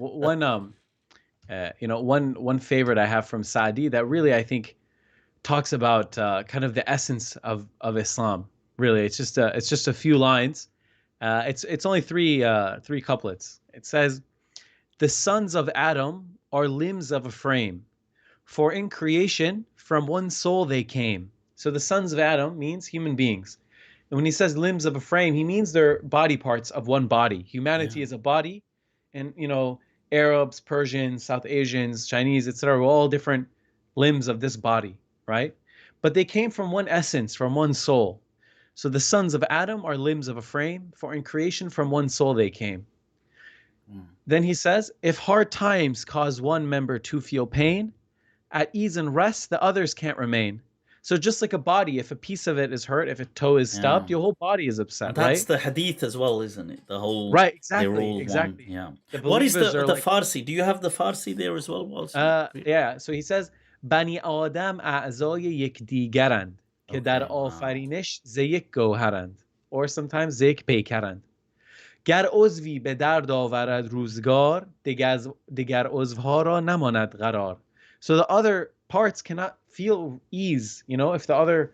One favorite I have from Saadi that really, I think, talks about kind of the essence of Islam. Really, it's just a few lines. It's only three couplets. It says, "The sons of Adam are limbs of a frame, for in creation from one soul they came." So the sons of Adam means human beings. And when he says limbs of a frame, he means they're body parts of one body. Humanity is a body, and Arabs, Persians, South Asians, Chinese, etc., are all different limbs of this body, right? But they came from one essence, from one soul. So the sons of Adam are limbs of a frame, for in creation from one soul they came. Then he says, if hard times cause one member to feel pain, at ease and rest the others can't remain. So just like a body, if a piece of it is hurt, if a toe is stubbed, your whole body is upset, and that's the hadith as well, isn't it? The whole, right, exactly. Yeah. What is the Farsi? Do you have the Farsi there as well? Yeah. So he says, Bani Adam a'zای یکدیگرند که در آفرینش ز یک گوهرند, or sometimes ز یک پیکرند. گر عضوی به درد آورد روزگار, دیگر عضوها را نماند قرار. So the other parts cannot feel ease. If the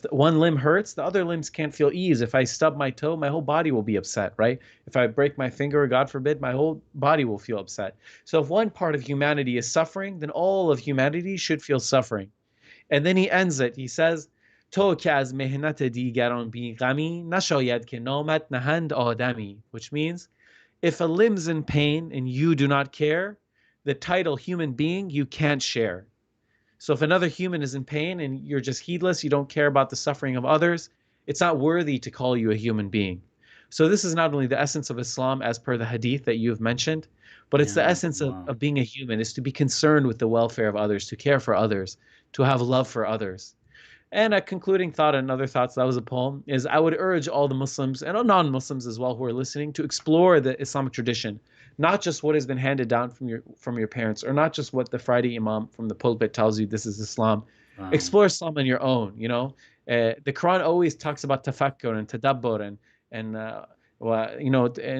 one limb hurts, the other limbs can't feel ease. If I stub my toe, my whole body will be upset, right? If I break my finger, God forbid, my whole body will feel upset. So if one part of humanity is suffering, then all of humanity should feel suffering. And then he ends it. He says, تو که از مهنت دیگران بی غمی نشاید که نامت نهند آدمی, which means if a limb's in pain and you do not care, the title human being you can't share. So if another human is in pain and you're just heedless, you don't care about the suffering of others, it's not worthy to call you a human being. So this is not only the essence of Islam as per the hadith that you've mentioned, but it's the essence of being a human, is to be concerned with the welfare of others, to care for others, to have love for others. And a concluding thought, and other thoughts, that was a poem, is I would urge all the Muslims and all non-Muslims as well who are listening to explore the Islamic tradition, not just what has been handed down from your parents, or not just what the Friday Imam from the pulpit tells you this is Islam. Explore Islam on your own. The Quran always talks about tafakkur and tadabbur and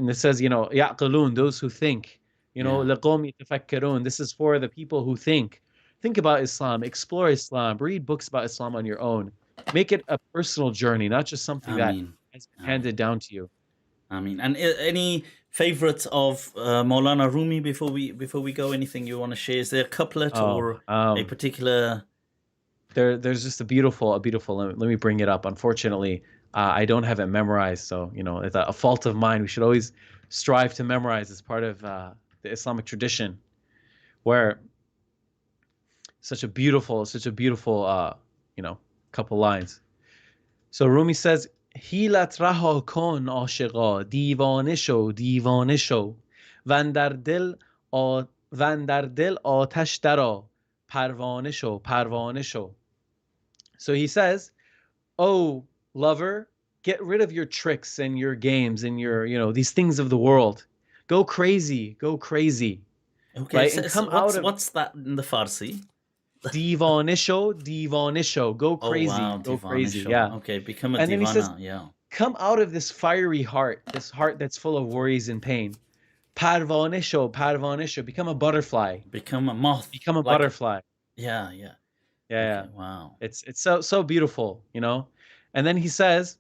it says ya'qilun, those who think. لِقَوْمِ يَتَفَكَّرُونَ, this is for the people who think. Think about Islam, explore Islam, read books about Islam on your own. Make it a personal journey, not just something that has been handed down to you. And any favorites of Maulana Rumi before we go? Anything you want to share? Is there a couplet or a particular? There's just a beautiful. Let me bring it up. Unfortunately, I don't have it memorized, so it's a fault of mine. We should always strive to memorize as part of the Islamic tradition, where such a beautiful couple lines. So Rumi says, حیلت رها کن عاشقا دیوانه شو وندر دل آتش درآ پروانه شو. So he says, oh lover, get rid of your tricks and your games and your these things of the world. Go crazy. Okay, right? So what's that in the Farsi? Divane show, go crazy, go crazy. Show. Yeah. Okay, become a and divana. Then he says, come out of this fiery heart, this heart that's full of worries and pain. Parvanisho, become a butterfly. Become a moth. Become a butterfly. Yeah. Yeah. Okay, wow. It's so beautiful, you know? And then he says,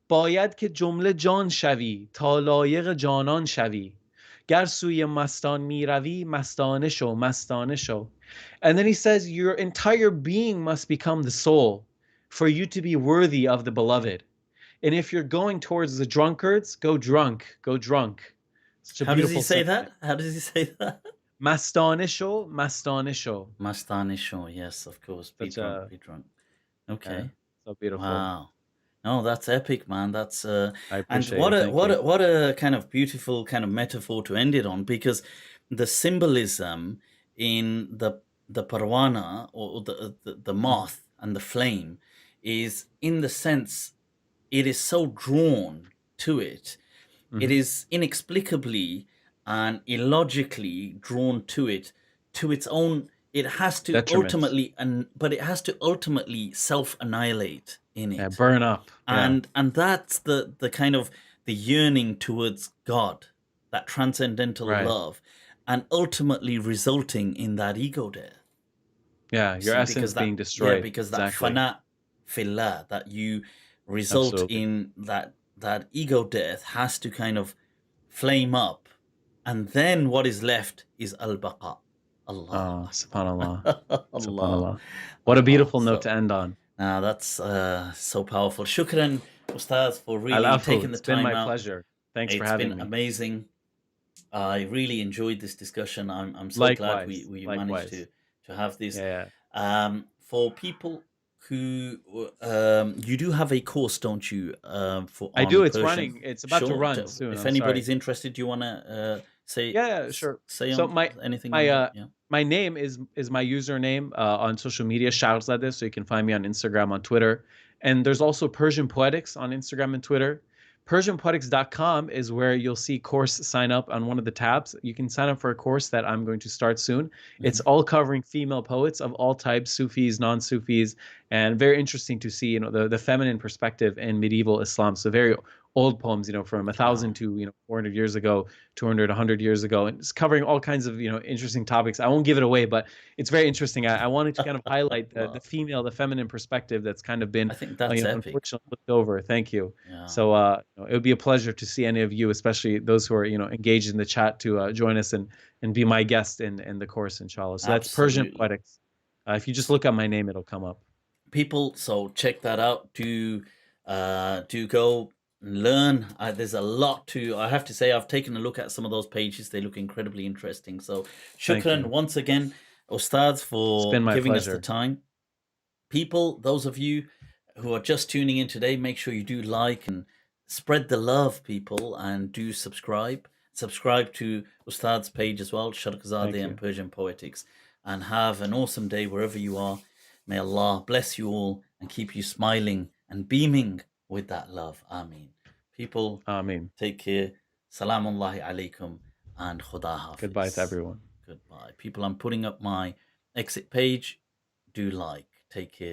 باید که جمله جان شوی تا لایق جانان شوی گر سوی مستان می روی مستانه شو مستانه شو. And then he says your entire being must become the soul for you to be worthy of the beloved. And if you're going towards the drunkards, go drunk, go drunk. Such a How does beautiful he say sentiment. that? How does he say that? Mastane sho, mastane sho. Mastane sho, yes, of course. Be drunk, be drunk. Okay. So beautiful. Wow. No, that's epic, man. That's I and appreciate what it. what a kind of beautiful kind of metaphor to end it on, because the symbolism in the parwana, or the moth and the flame, is in the sense it is so drawn to it. It is inexplicably and illogically drawn to it, to its own. It has to Detriment. but it has to ultimately self-annihilate in it. Yeah, burn up. And that's the kind of the yearning towards God, that transcendental love, and ultimately resulting in that ego death. Yeah, your essence being destroyed. Yeah, because that fana fillah, that you result in that ego death, has to kind of flame up, and then what is left is al-baqa. Allah. Subhanallah. Subhanallah. What a beautiful note to end on. Now that's so powerful. Shukran, Ustadh, for really taking the time out. It's been my pleasure. Thanks for having me. It's been amazing. I really enjoyed this discussion. I'm so glad we managed to have this. For people who you do have a course, don't you? For I do. It's Persian. running. It's about to run soon. If anybody's interested, do you want to say? Yeah, sure. Say so anything. My name is my username on social media, Sharghzadeh. So you can find me on Instagram, on Twitter, and there's also Persian Poetics on Instagram and Twitter. PersianPoetics.com is where you'll see course sign up on one of the tabs. You can sign up for a course that I'm going to start soon. It's all covering female poets of all types, Sufis, non-Sufis, and very interesting to see, the feminine perspective in medieval Islam. So very old poems, from 1,000 to 400 years ago, 200, 100 years ago, and it's covering all kinds of interesting topics. I won't give it away, but it's very interesting. I wanted to kind of highlight the female, the feminine perspective that's kind of been, I think that's unfortunately looked over. Thank you. Yeah. So it would be a pleasure to see any of you, especially those who are engaged in the chat, to join us and be my guest in the course, inshallah. So that's Persian Poetics. If you just look up my name, it'll come up. People, so check that out. Do go learn. There's a lot to. I have to say, I've taken a look at some of those pages. They look incredibly interesting. So shukran once again, Ustadh, for giving us the time. People, those of you who are just tuning in today, make sure you do like and spread the love, people, and do subscribe. Subscribe to Ustadh's page as well, Sharghzadeh and Persian Poetics, and have an awesome day wherever you are. May Allah bless you all and keep you smiling and beaming with that love. Ameen. People, Ameen. Take care. Salamullahi alaikum and Khuda Hafiz. Goodbye to everyone. Goodbye. People, I'm putting up my exit page. Do like. Take care.